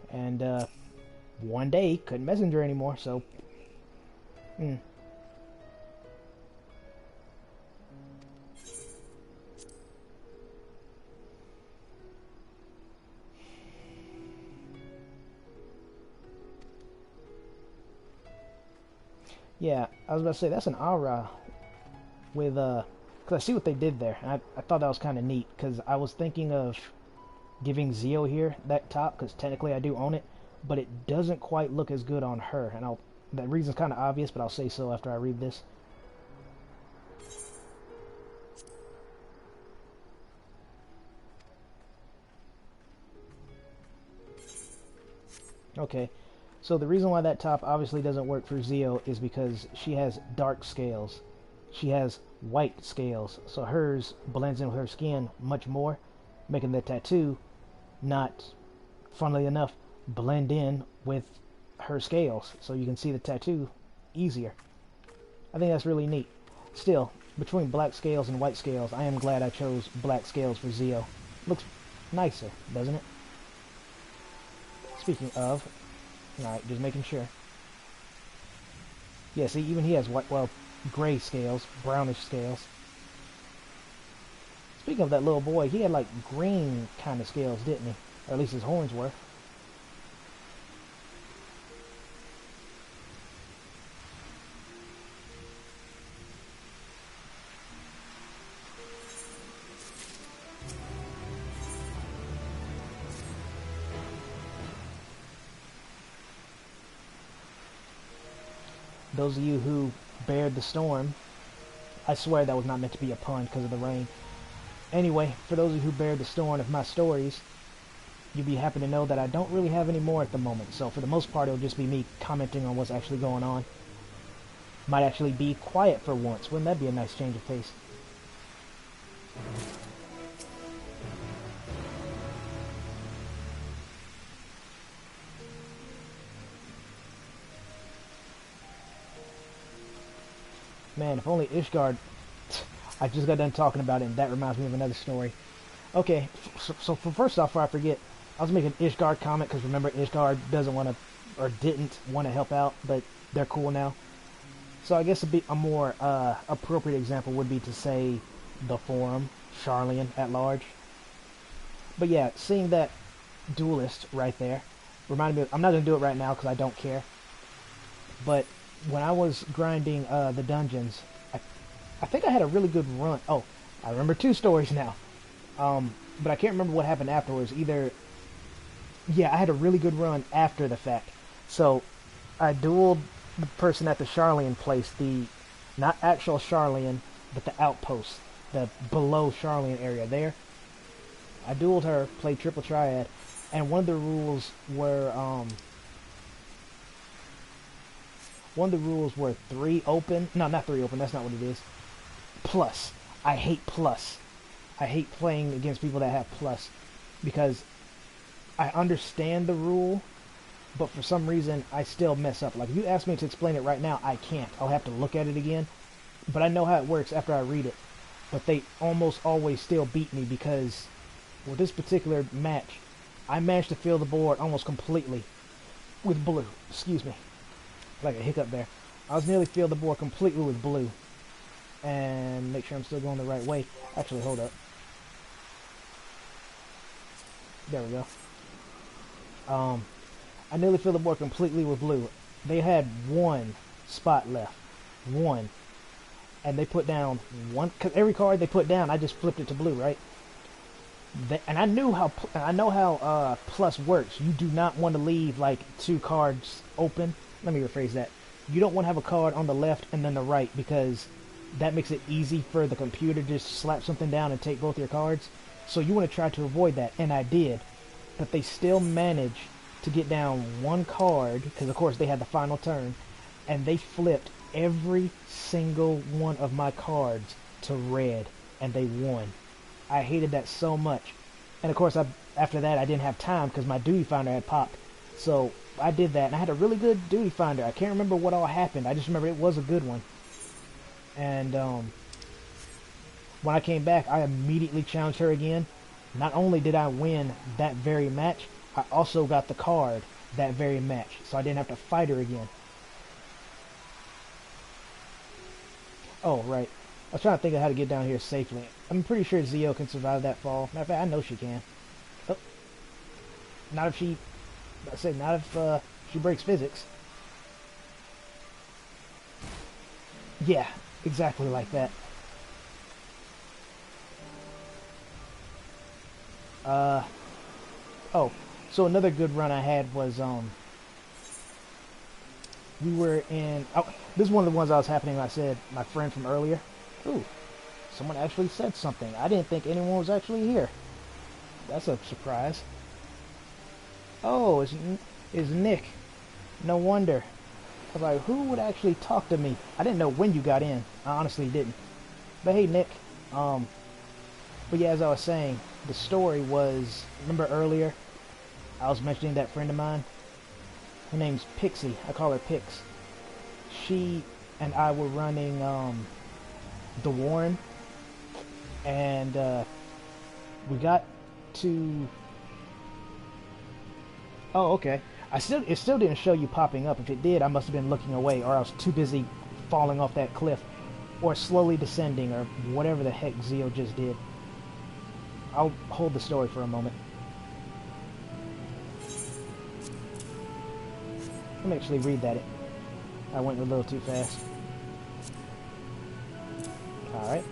And one day, couldn't message her anymore, so... Yeah, I was about to say, that's an aura with, because I see what they did there. I thought that was kind of neat, because I was thinking of giving Zio here that top, because technically I do own it, but it doesn't quite look as good on her, and that reason's kind of obvious, but I'll say so after I read this. Okay, so the reason why that top obviously doesn't work for Zio is because she has dark scales. She has white scales, so hers blends in with her skin much more, making the tattoo not, funnily enough, blend in with her scales, so you can see the tattoo easier. I think that's really neat. Still, between black scales and white scales, I am glad I chose black scales for Zio. Looks nicer, doesn't it? Speaking of, alright, just making sure. Yeah, see, even he has white, well, gray scales, brownish scales. Speaking of that little boy, he had like green kind of scales, didn't he? Or at least his horns were. Those of you who bared the storm, I swear that was not meant to be a pun because of the rain. Anyway, for those of you who bared the storm of my stories, you'll be happy to know that I don't really have any more at the moment. So for the most part, it'll just be me commenting on what's actually going on. Might actually be quiet for once. Wouldn't that be a nice change of pace? Man, if only Ishgard... I just got done talking about it, and that reminds me of another story. Okay, so first off, before I forget, I was making Ishgard comment, because remember, Ishgard doesn't want to, or didn't want to help out, but they're cool now. So I guess a more appropriate example would be to say the Forum, Charlian at large. But yeah, seeing that duelist right there reminded me of, I'm not going to do it right now because I don't care. But when I was grinding the dungeons, I think I had a really good run. Oh, I remember 2 stories now. But I can't remember what happened afterwards. Yeah, I had a really good run after the fact. So I dueled the person at the Charlian place, the not actual Charlian, but the outpost, the below Charlian area there. I dueled her, played triple triad, and one of the rules were 3 open. No, not 3 open. That's not what it is. Plus. I hate plus. I hate playing against people that have plus because I understand the rule, but for some reason I still mess up. Like if you ask me to explain it right now, I can't. I'll have to look at it again. But I know how it works after I read it. But they almost always still beat me because with this particular match, I managed to fill the board almost completely with blue. Excuse me. Like a hiccup there. I was nearly filled the board completely with blue. And make sure I'm still going the right way. Actually, hold up. There we go. I nearly filled the board completely with blue. They had 1 spot left. 1. And they put down 1, because every card they put down, I just flipped it to blue, right? And I know how plus works. You do not want to leave like 2 cards open. Let me rephrase that. You don't want to have a card on the left and then the right because that makes it easy for the computer to just slap something down and take both your cards. So you want to try to avoid that, and I did. But they still managed to get down 1 card, because of course they had the final turn, and they flipped every single one of my cards to red, and they won. I hated that so much. And of course, after that I didn't have time because my duty finder had popped. So I did that, and I had a really good duty finder. I can't remember what all happened. I just remember it was a good one. And when I came back, I immediately challenged her again. Not only did I win that very match, I also got the card that very match, so I didn't have to fight her again. Oh, right. I was trying to think of how to get down here safely. I'm pretty sure Zio can survive that fall. Matter of fact, I know she can. Oh. Not if she... I say, not if she breaks physics. Yeah, exactly like that. Oh, so another good run I had was, we were in, oh, this is one of the ones I was happening, I said, my friend from earlier. Ooh, someone actually said something. I didn't think anyone was actually here. That's a surprise. Oh, it's Nick. No wonder. I was like, who would actually talk to me? I didn't know when you got in. I honestly didn't. But hey, Nick. But yeah, as I was saying, the story was, remember earlier, I was mentioning that friend of mine? Her name's Pixie. I call her Pix. She and I were running, the Warren. And, we got to... Oh, okay. It still didn't show you popping up. If it did, I must have been looking away, or I was too busy falling off that cliff, or slowly descending, or whatever the heck Zio just did. I'll hold the story for a moment. Let me actually read that. I went a little too fast. Alright.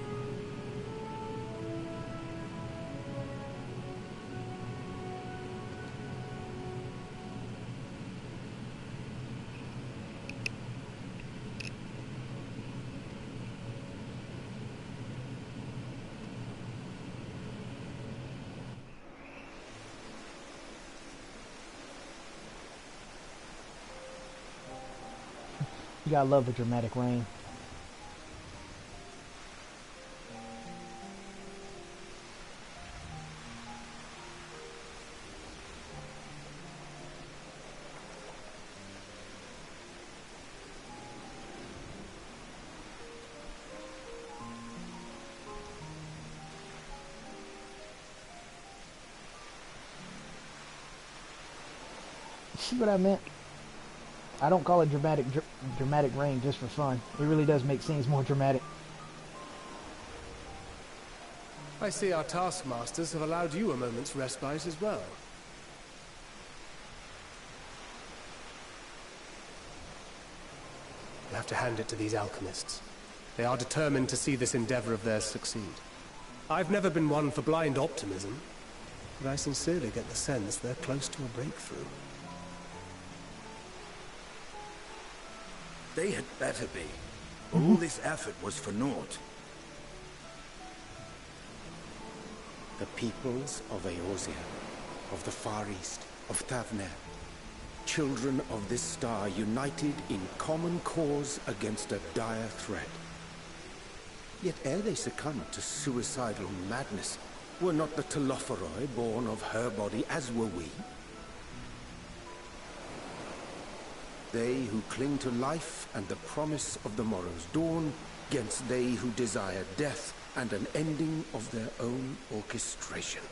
You gotta love the dramatic rain. see what I meant? I don't call it dramatic rain just for fun. It really does make scenes more dramatic. I see our taskmasters have allowed you a moment's respite as well. You have to hand it to these alchemists. They are determined to see this endeavor of theirs succeed. I've never been one for blind optimism, but I sincerely get the sense they're close to a breakthrough. They had better be. All this effort was for naught. The peoples of Eorzea, of the Far East, of Thavner, children of this star united in common cause against a dire threat. Yet ere they succumbed to suicidal madness, were not the Telophoroi born of her body as were we? They who cling to life and the promise of the morrow's dawn, against they who desire death and an ending of their own orchestration.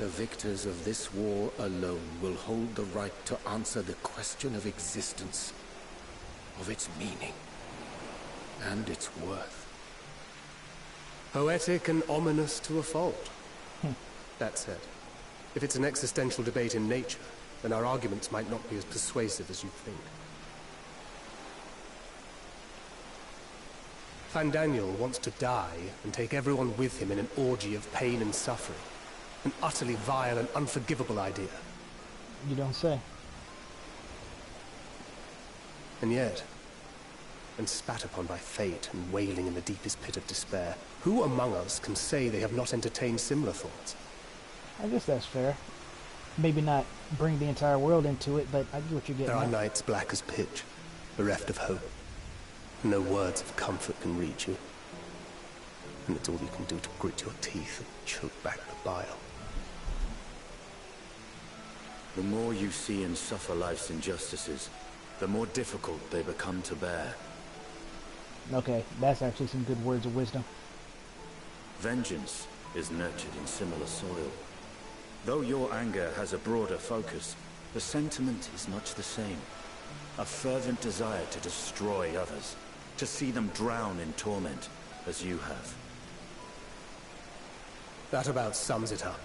The victors of this war alone will hold the right to answer the question of existence, of its meaning, and its worth. Poetic and ominous to a fault. That said, if it's an existential debate in nature, then our arguments might not be as persuasive as you think. Fandaniel wants to die and take everyone with him in an orgy of pain and suffering. An utterly vile and unforgivable idea. You don't say. And yet, when spat upon by fate and wailing in the deepest pit of despair, who among us can say they have not entertained similar thoughts? I guess that's fair. Maybe not bring the entire world into it, but I get what you're getting at. There are nights black as pitch, bereft of hope. No words of comfort can reach you. And it's all you can do to grit your teeth and choke back the bile. The more you see and suffer life's injustices, the more difficult they become to bear. Okay, that's actually some good words of wisdom. Vengeance is nurtured in similar soil. Though your anger has a broader focus, the sentiment is much the same. A fervent desire to destroy others, to see them drown in torment, as you have. That about sums it up.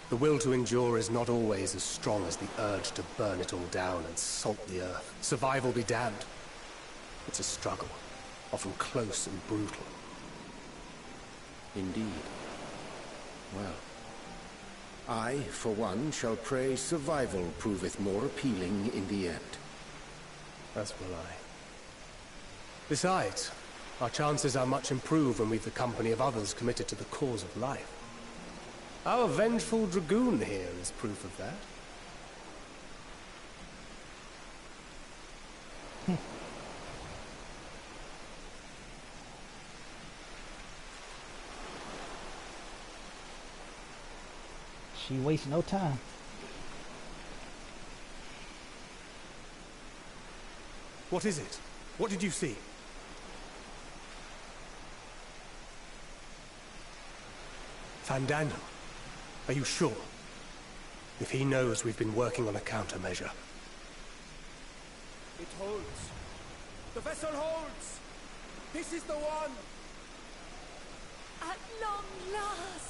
The will to endure is not always as strong as the urge to burn it all down and salt the earth. Survival be damned. It's a struggle, often close and brutal. Indeed. Well, I, for one, shall pray survival proveth more appealing in the end. As will I. Besides, our chances are much improved when we've the company of others committed to the cause of life. Our vengeful dragoon here is proof of that. She wastes no time. What is it? What did you see? Fandaniel, are you sure? If he knows we've been working on a countermeasure. It holds. The vessel holds! This is the one! At long last!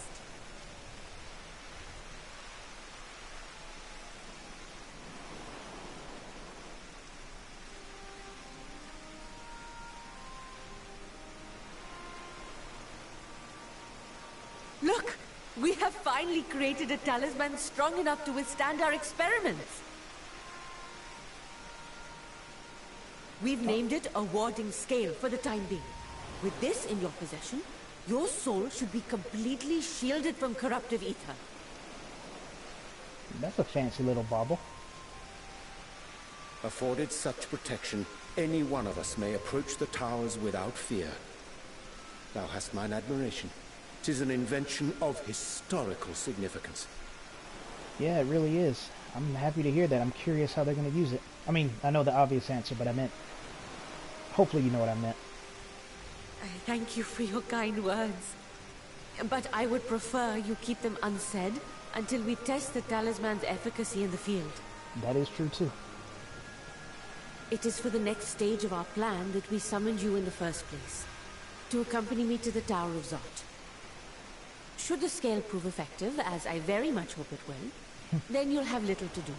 Look! We have finally created a talisman strong enough to withstand our experiments! We've named it a warding scale for the time being. With this in your possession, your soul should be completely shielded from corruptive ether. That's a fancy little bauble. Afforded such protection, any one of us may approach the towers without fear. Thou hast mine admiration. 'Tis an invention of historical significance. Yeah, it really is. I'm happy to hear that. I'm curious how they're going to use it. I mean, I know the obvious answer, but I meant... Hopefully you know what I meant. Thank you for your kind words. But I would prefer you keep them unsaid until we test the talisman's efficacy in the field. That is true too. It is for the next stage of our plan that we summoned you in the first place, to accompany me to the Tower of Zot. Should the scale prove effective, as I very much hope it will, then you'll have little to do.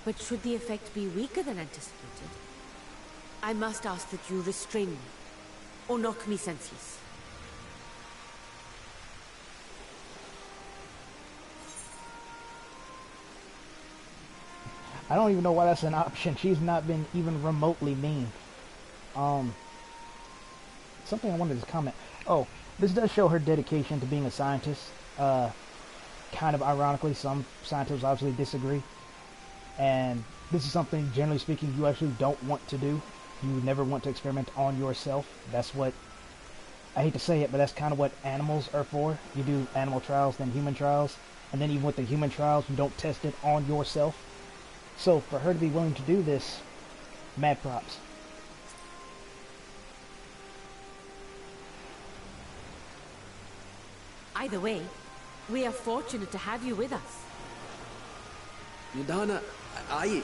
But should the effect be weaker than anticipated, I must ask that you restrain me, or knock me senseless. I don't even know why that's an option. She's not been even remotely mean. Something I wanted to comment. Oh, this does show her dedication to being a scientist. Kind of ironically, some scientists obviously disagree. And this is something, generally speaking, you actually don't want to do. You never want to experiment on yourself. That's what, I hate to say it, but that's kind of what animals are for. You do animal trials, then human trials. And then even with the human trials, you don't test it on yourself. So for her to be willing to do this, mad props. Either way, we are fortunate to have you with us. Nidhana, are you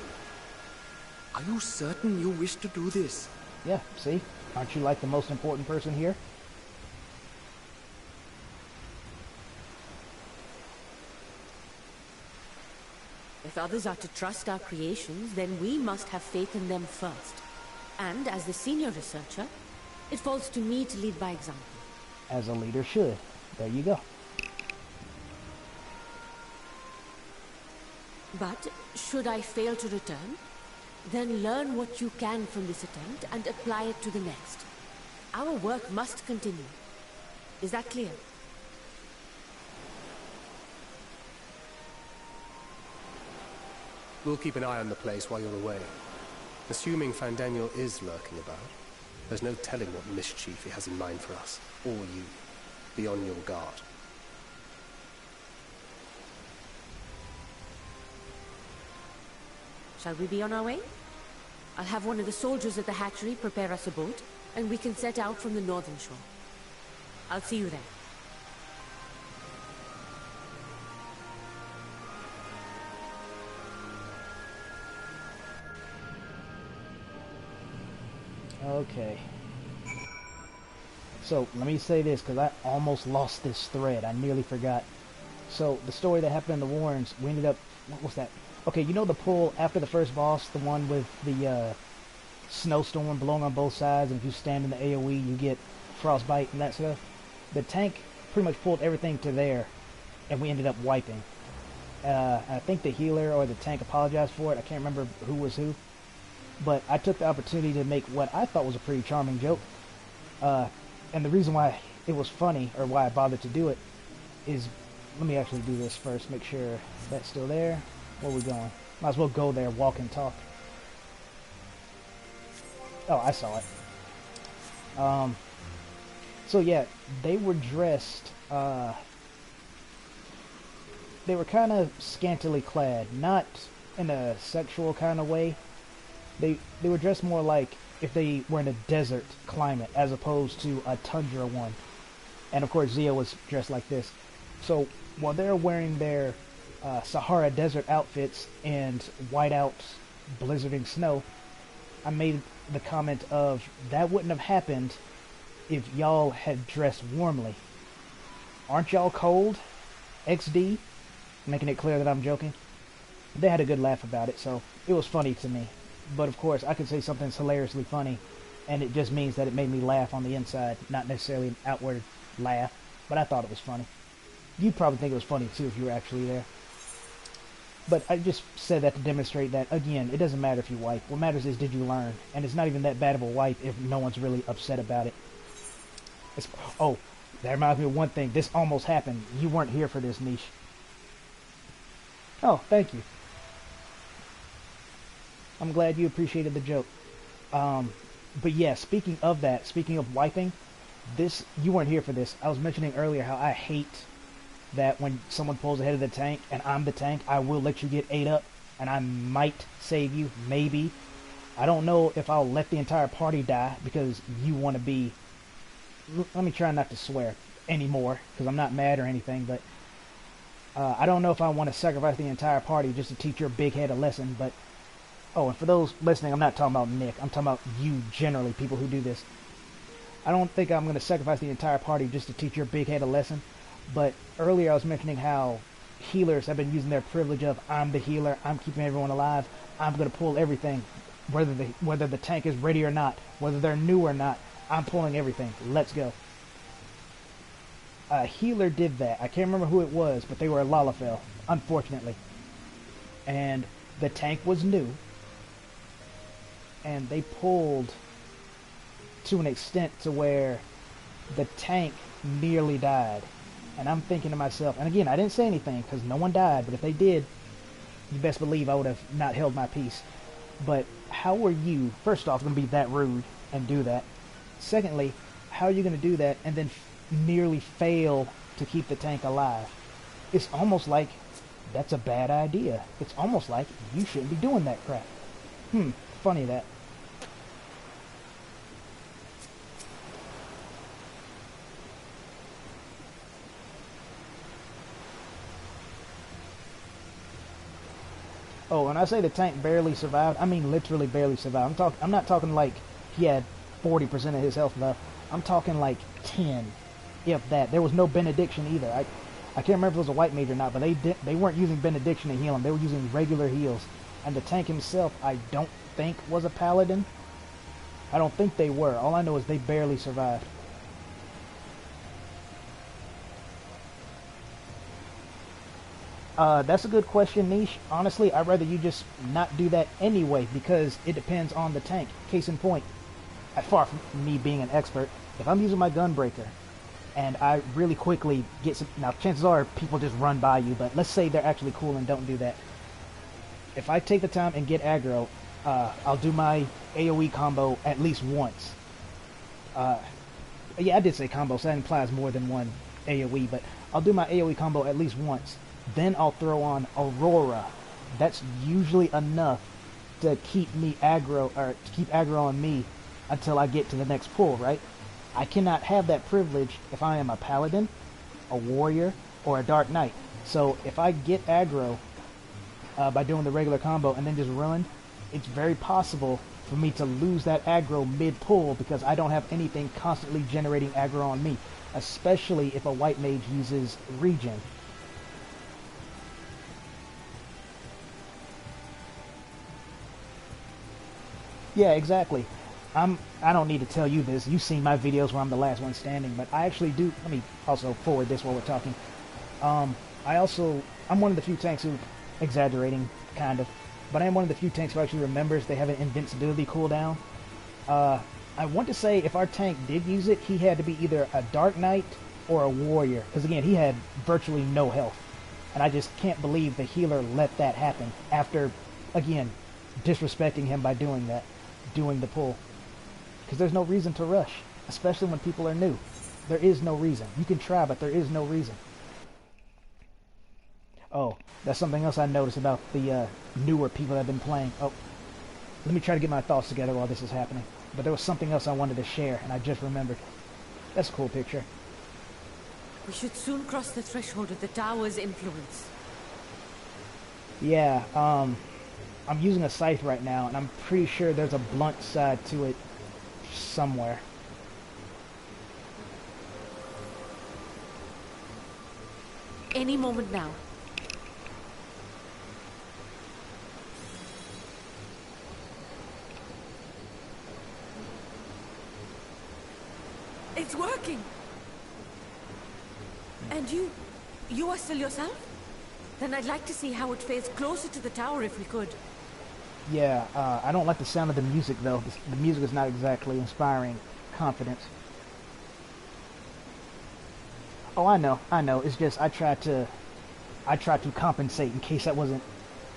certain you wish to do this? Yeah, see? Aren't you like the most important person here? If others are to trust our creations, then we must have faith in them first. And as the senior researcher, it falls to me to lead by example. As a leader should. There you go. But should I fail to return, then learn what you can from this attempt and apply it to the next. Our work must continue. Is that clear? We'll keep an eye on the place while you're away. Assuming Fandaniel is lurking about, there's no telling what mischief he has in mind for us, or you. Be on your guard. Shall we be on our way? I'll have one of the soldiers at the hatchery prepare us a boat, and we can set out from the northern shore. I'll see you there. Okay. So, let me say this, because I almost lost this thread. I nearly forgot. So, the story that happened in the Warrens, we ended up... What was that? Okay, you know the pool after the first boss, the one with the snowstorm blowing on both sides, and if you stand in the AoE, you get frostbite and that stuff? The tank pretty much pulled everything to there, and we ended up wiping. I think the healer or the tank apologized for it. I can't remember who was who. But I took the opportunity to make what I thought was a pretty charming joke. And the reason why it was funny, or why I bothered to do it, is... Let me actually do this first, make sure that's still there. Where are we going? Might as well go there, walk and talk. Oh, I saw it. So yeah, they were dressed, they were kind of scantily clad, not in a sexual kind of way. They were dressed more like if they were in a desert climate as opposed to a tundra one. And of course Zia was dressed like this. So while they're wearing their Sahara desert outfits and whiteout blizzarding snow, I made the comment of that wouldn't have happened if y'all had dressed warmly. Aren't y'all cold? XD? Making it clear that I'm joking. They had a good laugh about it, so it was funny to me. But of course, I could say something's hilariously funny, and it just means that it made me laugh on the inside, not necessarily an outward laugh, but I thought it was funny. You'd probably think it was funny too if you were actually there. But I just said that to demonstrate that, again, it doesn't matter if you wipe. What matters is, did you learn? And it's not even that bad of a wipe if no one's really upset about it. Oh, that reminds me of one thing. This almost happened. You weren't here for this, Niche. Oh, thank you. I'm glad you appreciated the joke. But yeah, speaking of that, speaking of wiping, this, you weren't here for this. I was mentioning earlier how I hate that when someone pulls ahead of the tank and I'm the tank, I will let you get ate up and I might save you, maybe. I don't know if I'll let the entire party die because you want to be... Let me try not to swear anymore because I'm not mad or anything, but I don't know if I want to sacrifice the entire party just to teach your big head a lesson, but... Oh, and for those listening, I'm not talking about Nick. I'm talking about you generally, people who do this. I don't think I'm going to sacrifice the entire party just to teach your big head a lesson, but earlier I was mentioning how healers have been using their privilege of, I'm the healer, I'm keeping everyone alive, I'm going to pull everything, whether the tank is ready or not, whether they're new or not, I'm pulling everything. Let's go. A healer did that. I can't remember who it was, but they were a Lalafell, unfortunately. And the tank was new, and they pulled to an extent to where the tank nearly died. And I'm thinking to myself, and again, I didn't say anything because no one died, but if they did, you best believe I would have not held my peace. But how are you, first off, going to be that rude and do that? Secondly, how are you going to do that and then nearly fail to keep the tank alive? It's almost like that's a bad idea. It's almost like you shouldn't be doing that crap. Funny that. Oh, when I say the tank barely survived, I mean literally barely survived. I'm not talking like he had 40% of his health left. I'm talking like 10, if that. There was no benediction either. I can't remember if it was a white mage or not, but they weren't using benediction to heal him. They were using regular heals. And the tank himself, I don't think was a paladin. I don't think they were. All I know is they barely survived. That's a good question, Niche. Honestly, I'd rather you just not do that anyway, because it depends on the tank. Case in point, far from me being an expert, if I'm using my Gunbreaker, and I really quickly get some... Now, chances are people just run by you, but let's say they're actually cool and don't do that. If I take the time and get aggro, I'll do my AoE combo at least once. Yeah, I did say combo, so that implies more than one AoE, but I'll do my AoE combo at least once. Then I'll throw on Aurora. That's usually enough to keep me aggro, or to keep aggro on me until I get to the next pull, right? I cannot have that privilege if I am a paladin, a warrior, or a dark knight. So if I get aggro by doing the regular combo and then just run, it's very possible for me to lose that aggro mid-pull because I don't have anything constantly generating aggro on me, especially if a white mage uses regen. Yeah, exactly. I don't need to tell you this. You've seen my videos where I'm the last one standing, but I actually do. Let me also forward this while we're talking. I'm one of the few tanks who, exaggerating, kind of, but I am one of the few tanks who actually remembers they have an invincibility cooldown. I want to say if our tank did use it, he had to be either a Dark Knight or a Warrior, because again, he had virtually no health. And I just can't believe the healer let that happen after, again, disrespecting him by doing that, doing the pull. Because there's no reason to rush, especially when people are new. There is no reason. You can try, but there is no reason. Oh, that's something else I noticed about the newer people that have been playing. Oh, let me try to get my thoughts together while this is happening. But there was something else I wanted to share, and I just remembered. That's a cool picture. We should soon cross the threshold of the tower's influence. Yeah, I'm using a scythe right now, and I'm pretty sure there's a blunt side to it somewhere. Any moment now. It's working! And you are still yourself? Then I'd like to see how it fares closer to the tower if we could. Yeah, I don't like the sound of the music though. The music is not exactly inspiring confidence. Oh, I know. It's just I try to compensate in case that wasn't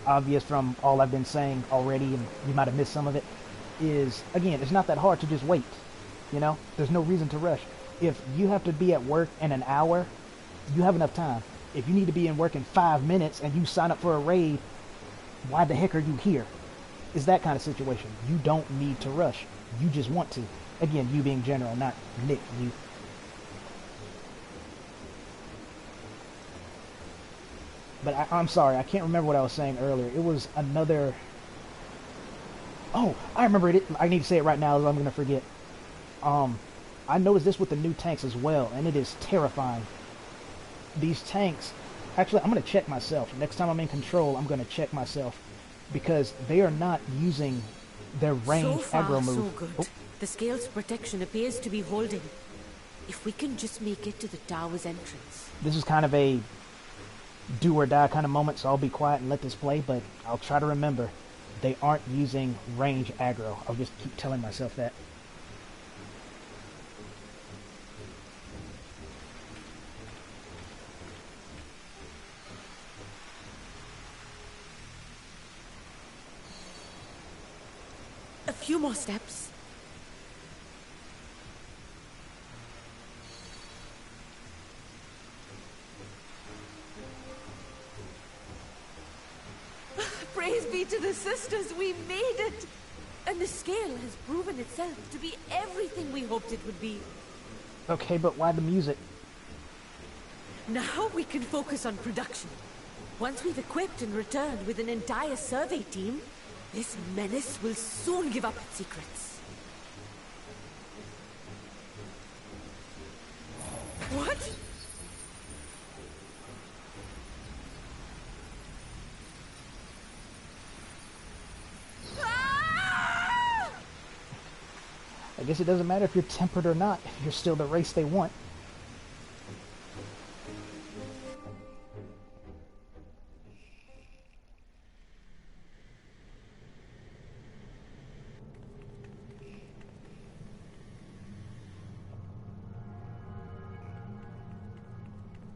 obvious from all I've been saying already, and you might have missed some of it. Is again, it's not that hard to just wait. You know, there's no reason to rush. If you have to be at work in an hour, you have enough time. If you need to be in work in 5 minutes and you sign up for a raid, why the heck are you here? It's that kind of situation. You don't need to rush. You just want to. Again, you being general, not Nick, you. But I'm sorry, I can't remember what I was saying earlier. It was another... Oh, I remember it. I need to say it right now, or I'm going to forget. I noticed this with the new tanks as well, and it is terrifying. These tanks... Actually, I'm going to check myself. Next time I'm in control, I'm going to check myself. Because they are not using their range aggro move. So good. Oh. The scale's protection appears to be holding. If we can just make it to the tower's entrance. This is kind of a do or die kind of moment, so I'll be quiet and let this play, but I'll try to remember. They aren't using range aggro. I'll just keep telling myself that. A few more steps. Praise be to the sisters, we made it! And the scale has proven itself to be everything we hoped it would be. Okay, but why the music? Now we can focus on production. Once we've equipped and returned with an entire survey team, this menace will soon give up its secrets. What? I guess it doesn't matter if you're tempered or not, if you're still the race they want.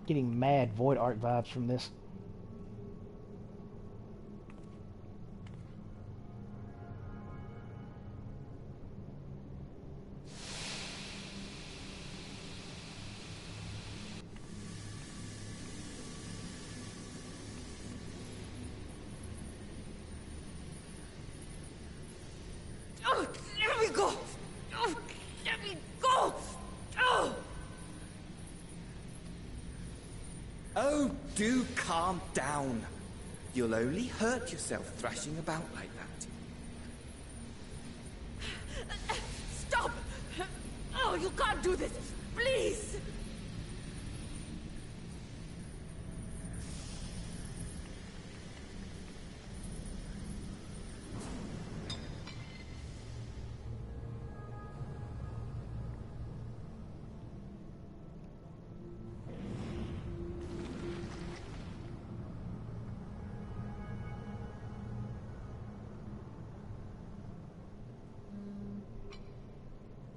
Getting mad Void Ark vibes from this. Oh, let me go! Oh, let me go! Oh! Oh, do calm down. You'll only hurt yourself thrashing about like that. Stop! Oh, you can't do this! Please!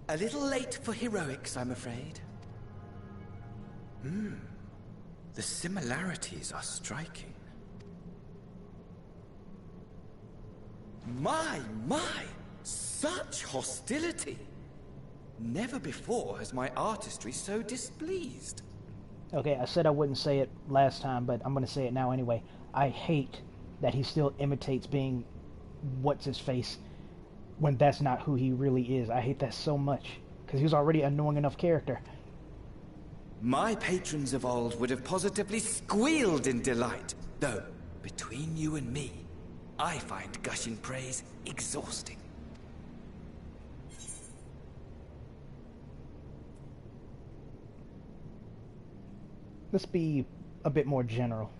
A little late for heroics, I'm afraid. The similarities are striking. My! Such hostility! Never before has my artistry so displeased. Okay, I said I wouldn't say it last time, but I'm going to say it now anyway. I hate that he still imitates being what's-his-face when that's not who he really is. I hate that so much, because he was already an annoying enough character. My patrons of old would have positively squealed in delight, though, between you and me, I find gushing praise exhausting. Let's be a bit more general.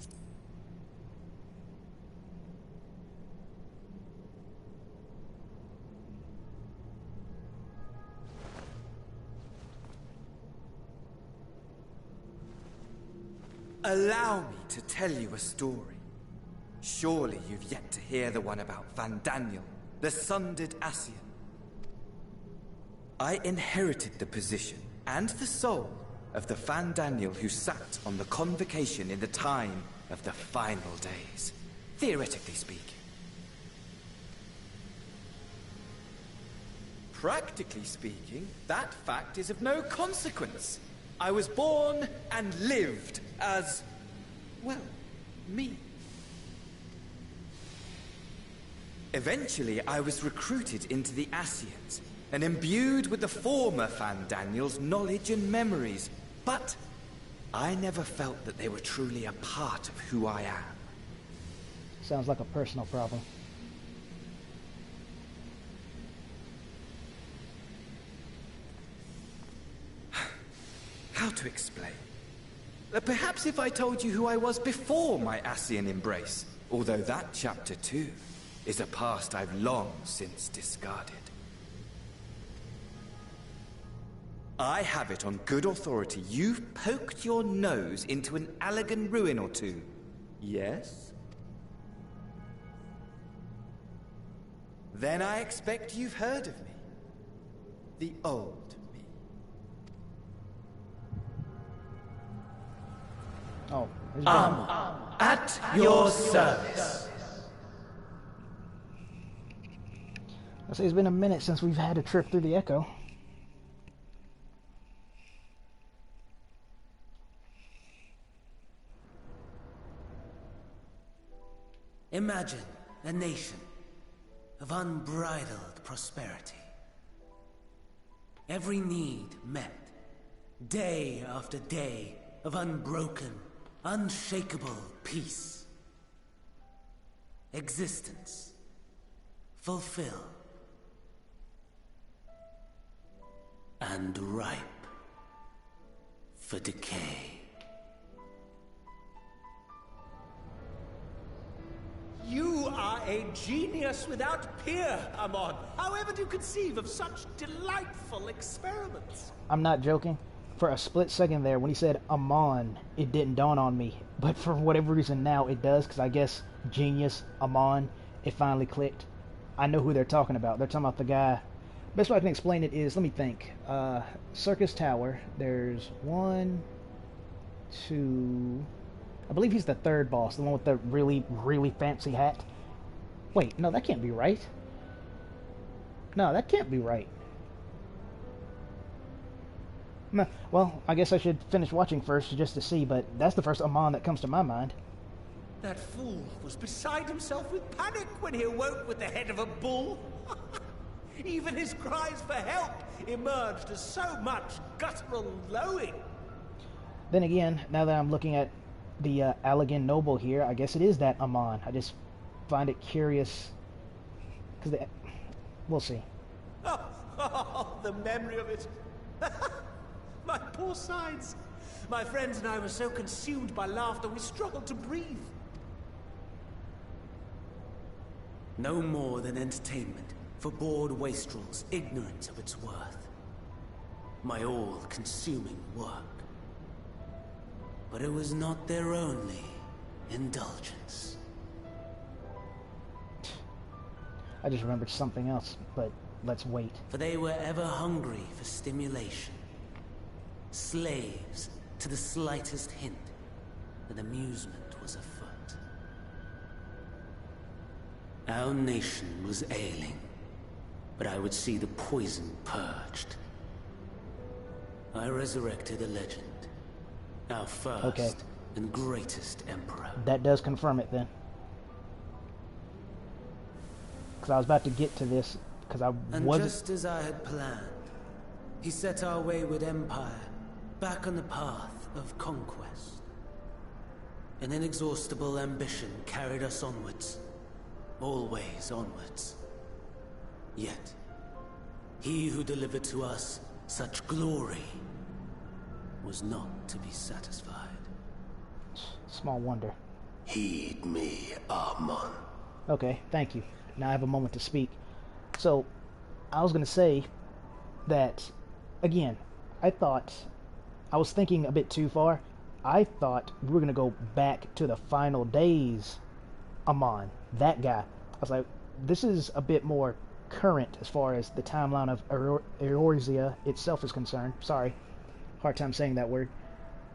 Allow me to tell you a story. Surely you've yet to hear the one about Van Daniel, the sundered Ascian. I inherited the position and the soul of the Van Daniel who sat on the convocation in the time of the final days, theoretically speaking. Practically speaking, that fact is of no consequence. I was born and lived as, well, me. Eventually, I was recruited into the Ascians and imbued with the former Van Daniel's knowledge and memories. But I never felt that they were truly a part of who I am. Sounds like a personal problem. How to explain? Perhaps if I told you who I was before my Ascian embrace, although that chapter too is a past I've long since discarded. I have it on good authority you've poked your nose into an Allegan ruin or two. Yes? Then I expect you've heard of me. The old me. Oh, At your service. I say it's been a minute since we've had a trip through the Echo. Imagine a nation of unbridled prosperity. Every need met, day after day of unbroken, unshakable peace. Existence fulfilled and ripe for decay. You are a genius without peer, Amon. How ever do you conceive of such delightful experiments? I'm not joking. For a split second there, when he said Amon, it didn't dawn on me. But for whatever reason now it does, because I guess genius, Amon, it finally clicked. I know who they're talking about. They're talking about the guy. Best way I can explain it is, let me think. Circus Tower, there's 1, 2... I believe he's the third boss, the one with the really, really fancy hat. Wait, no, that can't be right. No, that can't be right. No, well, I guess I should finish watching first just to see, but that's the first Amon that comes to my mind. That fool was beside himself with panic when he awoke with the head of a bull. Even his cries for help emerged as so much guttural lowing. Then again, now that I'm looking at the Allegan Noble here, I guess it is that Amon. I just find it curious, because we'll see. Oh, the memory of it. My poor sides. My friends and I were so consumed by laughter we struggled to breathe. No more than entertainment for bored wastrels ignorant of its worth. My all-consuming work. But it was not their only indulgence. I just remembered something else, but let's wait. For they were ever hungry for stimulation. Slaves to the slightest hint that amusement was afoot. Our nation was ailing, but I would see the poison purged. I resurrected a legend. Our first and greatest emperor. That does confirm it then. Because I was about to get to this, because I wasn't... just as I had planned, he set our wayward empire back on the path of conquest. An inexhaustible ambition carried us onwards. Always onwards. Yet, he who delivered to us such glory was not to be satisfied. Small wonder. Heed me, Amon. Okay, thank you. Now I have a moment to speak. So, I was going to say that, again, I was thinking a bit too far. I thought we were going to go back to the final days Amon, that guy. I was like, this is a bit more current as far as the timeline of Eorzea itself is concerned. Sorry, hard time saying that word.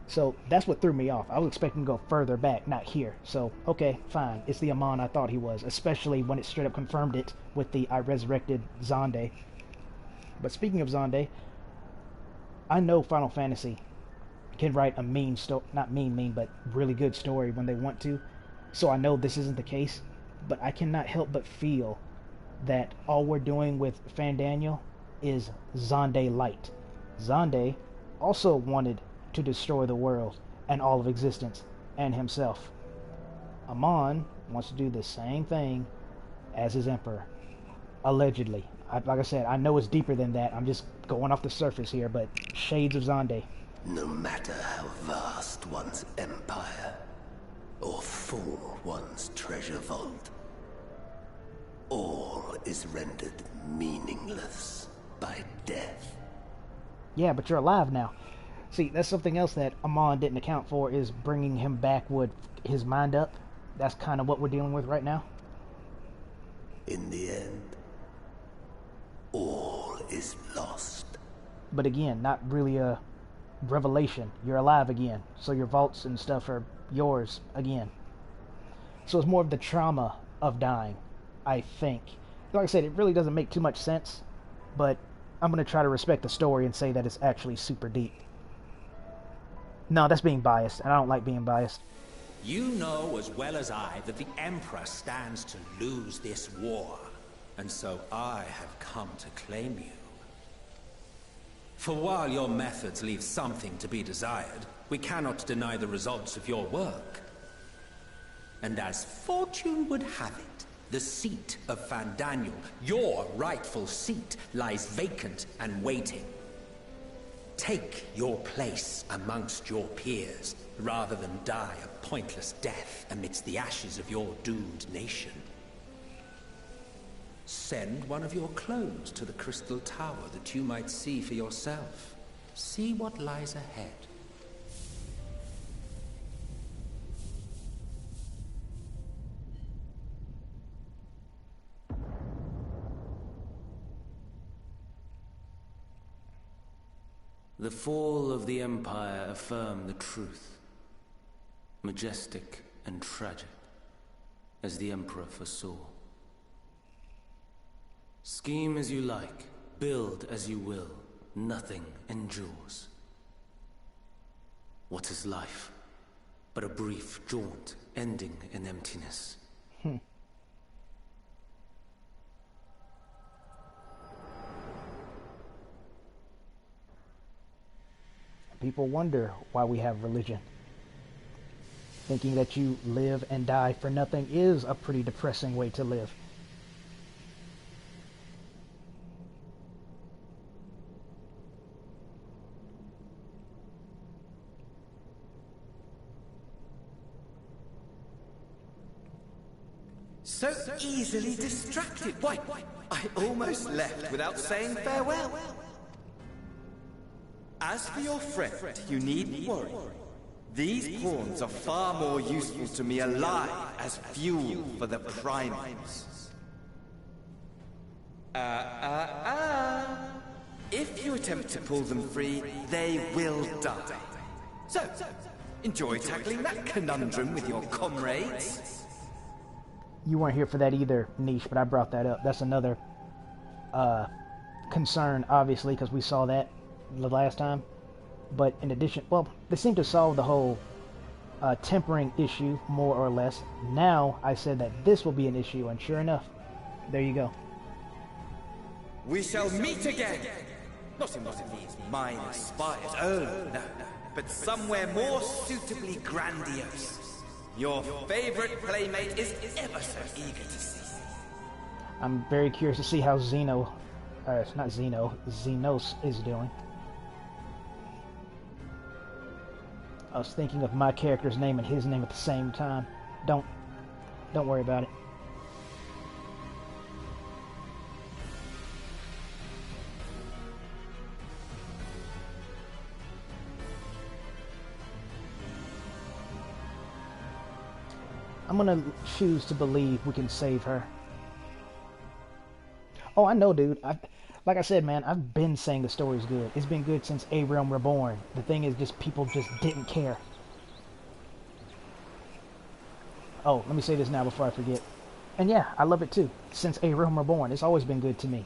So that's what threw me off. I was expecting to go further back, not here. So, okay, fine. It's the Amon I thought he was, especially when it straight up confirmed it with the I resurrected Xande. But speaking of Xande, I know Final Fantasy can write a mean story, not mean, but really good story when they want to. So I know this isn't the case, but I cannot help but feel that all we're doing with Fandaniel is Xande light. Xande also wanted to destroy the world, and all of existence, and himself. Amon wants to do the same thing as his emperor. Allegedly. Like I said, I know it's deeper than that. I'm just going off the surface here, but shades of Xande. No matter how vast one's empire, or full one's treasure vault, all is rendered meaningless by death. Yeah, but you're alive now. See, that's something else that Amon didn't account for, is bringing him back with his mind up. That's kind of what we're dealing with right now. In the end, all is lost. But again, not really a revelation. You're alive again, so your vaults and stuff are yours again. So it's more of the trauma of dying, I think. Like I said, it really doesn't make too much sense, but I'm going to try to respect the story and say that it's actually super deep. No, that's being biased, and I don't like being biased. You know as well as I that the Emperor stands to lose this war, and so I have come to claim you. For while your methods leave something to be desired, we cannot deny the results of your work. And as fortune would have it, the seat of Fandaniel, your rightful seat, lies vacant and waiting. Take your place amongst your peers, rather than die a pointless death amidst the ashes of your doomed nation. Send one of your clones to the Crystal Tower that you might see for yourself. See what lies ahead. The fall of the Empire affirmed the truth. Majestic and tragic, as the Emperor foresaw. Scheme as you like, build as you will, nothing endures. What is life but a brief jaunt ending in emptiness? People wonder why we have religion. Thinking that you live and die for nothing is a pretty depressing way to live. So easily distracted. Why, I almost left without saying farewell. As for your friend, you needn't worry. These pawns are far more useful to me alive as fuel for the primals. If you attempt to pull them free, they will die. So, enjoy tackling that conundrum with your comrades. You weren't here for that either, Niche, but I brought that up. That's another concern, obviously, because we saw that the last time. But in addition, well, they seem to solve the whole tempering issue, more or less. Now, I said that this will be an issue, and sure enough, there you go. We shall meet again! Not in one of these minor spires, oh no, but somewhere more suitably grandiose. Your favorite playmate is ever so eager to see. I'm very curious to see how Xenos is doing. I was thinking of my character's name and his name at the same time. Don't worry about it. I'm gonna choose to believe we can save her. Oh, I know, dude. Like I said, man, I've been saying the story's good. It's been good since A Realm Reborn. The thing is, just people just didn't care. Oh, let me say this now before I forget. And yeah, I love it too. Since A Realm Reborn, it's always been good to me.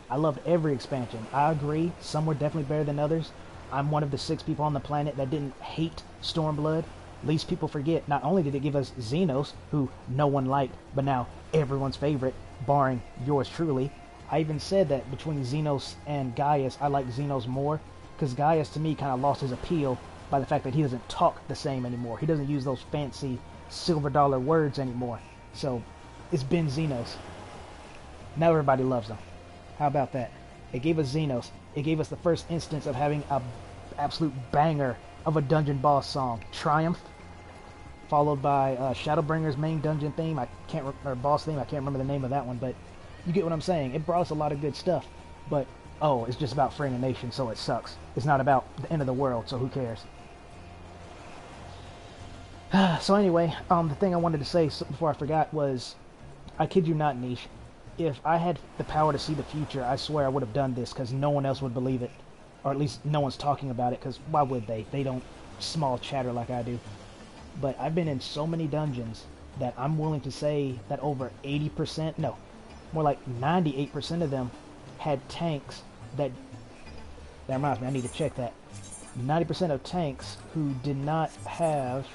I loved every expansion. I agree, some were definitely better than others. I'm one of the 6 people on the planet that didn't hate Stormblood. Least people forget, not only did it give us Xenos, who no one liked, but now everyone's favorite, barring yours truly. I even said that between Xenos and Gaius, I like Xenos more, because Gaius to me kind of lost his appeal by the fact that he doesn't talk the same anymore. He doesn't use those fancy silver dollar words anymore. So it's been Xenos. Now everybody loves him. How about that? It gave us Xenos. It gave us the first instance of having a absolute banger of a dungeon boss song, Triumph, followed by Shadowbringer's main dungeon theme. Or boss theme. I can't remember the name of that one, but you get what I'm saying. It brought us a lot of good stuff, but oh, it's just about freeing a nation, so it sucks. It's not about the end of the world, so who cares? So anyway, the thing I wanted to say before I forgot was, I kid you not, Niche, if I had the power to see the future, I swear I would have done this, because no one else would believe it. Or at least no one's talking about it, because why would they? They don't small chatter like I do. But I've been in so many dungeons that I'm willing to say that over 80%, no, more like 98% of them had tanks that reminds me, I need to check that. 90% of tanks who did not have...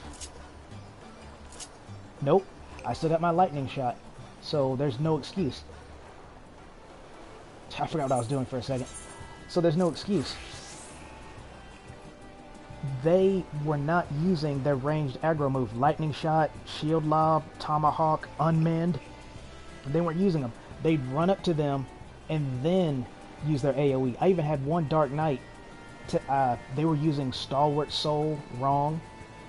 Nope, I still got my lightning shot, so there's no excuse. I forgot what I was doing for a second. So there's no excuse. They were not using their ranged aggro move. Lightning shot, shield lob, tomahawk, unmend. They weren't using them. They'd run up to them and then use their AoE. I even had one Dark Knight. They were using Stalwart Soul wrong,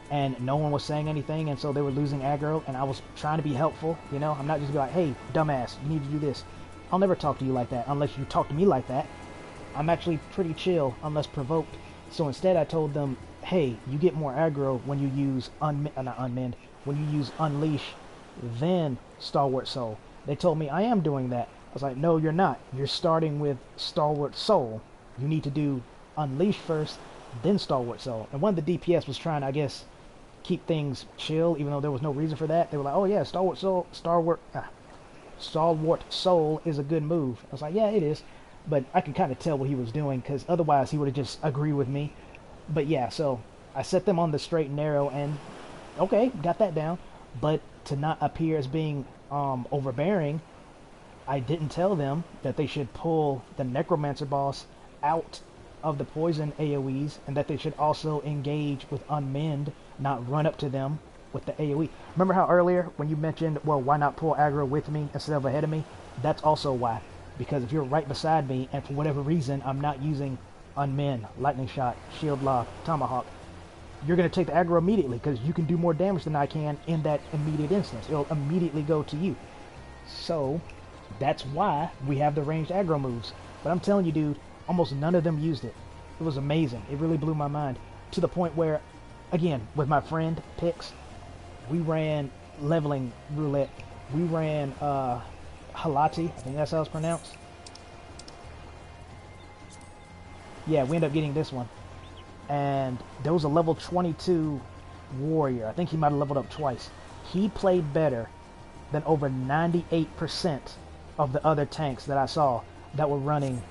and no one was saying anything, and so they were losing aggro, and I was trying to be helpful, you know? I'm not just be like, hey, dumbass, you need to do this. I'll never talk to you like that unless you talk to me like that. I'm actually pretty chill unless provoked. So instead I told them, hey, you get more aggro when you use when you use Unleash, then Stalwart Soul. They told me I am doing that. I was like, no, you're not. You're starting with Stalwart Soul. You need to do Unleash first, then Stalwart Soul. And one of the DPS was trying to, I guess, keep things chill, even though there was no reason for that. They were like, oh yeah, Stalwart Soul is a good move. I was like, yeah, it is. But I could kind of tell what he was doing, because otherwise he would have just agreed with me. But yeah, so I set them on the straight and narrow, and okay, got that down. But to not appear as being overbearing, I didn't tell them that they should pull the Necromancer boss out of the poison AoEs, and that they should also engage with Unmend, not run up to them with the AoE. Remember how earlier when you mentioned, well, why not pull aggro with me instead of ahead of me? That's also why. Because if you're right beside me, and for whatever reason I'm not using Unmend, Lightning Shot, Shield Lock, Tomahawk, you're going to take the aggro immediately, because you can do more damage than I can in that immediate instance. It'll immediately go to you. So that's why we have the ranged aggro moves. But I'm telling you, dude, almost none of them used it. It was amazing. It really blew my mind. To the point where, again, with my friend Pix, we ran leveling roulette. We ran Halati, I think that's how it's pronounced. Yeah, we ended up getting this one. And there was a level 22 warrior. I think he might have leveled up twice. He played better than over 98% of the other tanks that I saw that were running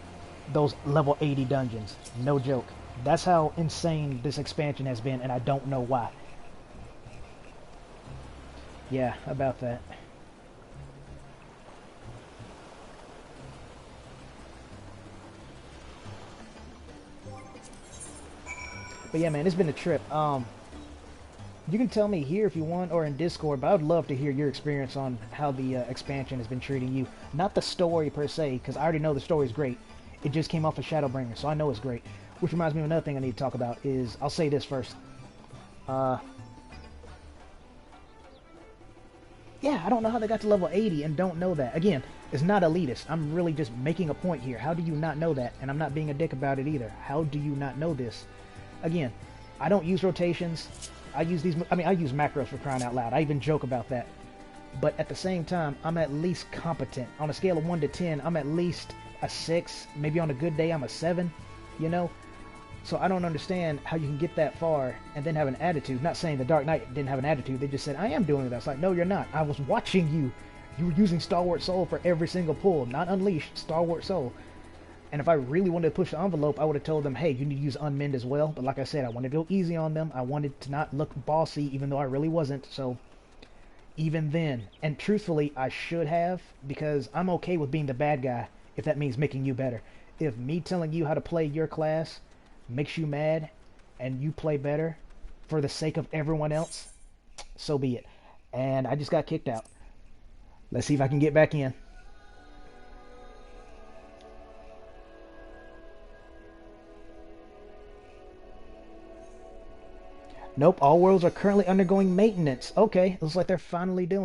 those level 80 dungeons. No joke. That's how insane this expansion has been, and I don't know why. Yeah, about that. But yeah, man, it's been a trip. You can tell me here if you want, or in Discord, but I would love to hear your experience on how the expansion has been treating you. Not the story per se, because I already know the story is great. It just came off of Shadowbringer, so I know it's great. Which reminds me of another thing I need to talk about is, I'll say this first. Yeah, I don't know how they got to level 80 and don't know that. Again, it's not elitist. I'm really just making a point here. How do you not know that? And I'm not being a dick about it either. How do you not know this? Again, I don't use rotations. I use macros for crying out loud. I even joke about that. But at the same time, I'm at least competent. On a scale of 1 to 10, I'm at least a 6. Maybe on a good day, I'm a 7. You know? So I don't understand how you can get that far and then have an attitude. Not saying the Dark Knight didn't have an attitude. They just said, I am doing that. It's like, no, you're not. I was watching you. You were using Stalwart Soul for every single pull. Not Unleashed, Stalwart Soul. And if I really wanted to push the envelope, I would have told them, hey, you need to use Unmend as well. But like I said, I wanted to go easy on them. I wanted to not look bossy, even though I really wasn't. So even then, and truthfully, I should have, because I'm okay with being the bad guy if that means making you better. If me telling you how to play your class makes you mad, and you play better for the sake of everyone else, so be it. And I just got kicked out. Let's see if I can get back in. Nope, all worlds are currently undergoing maintenance. Okay, looks like they're finally doing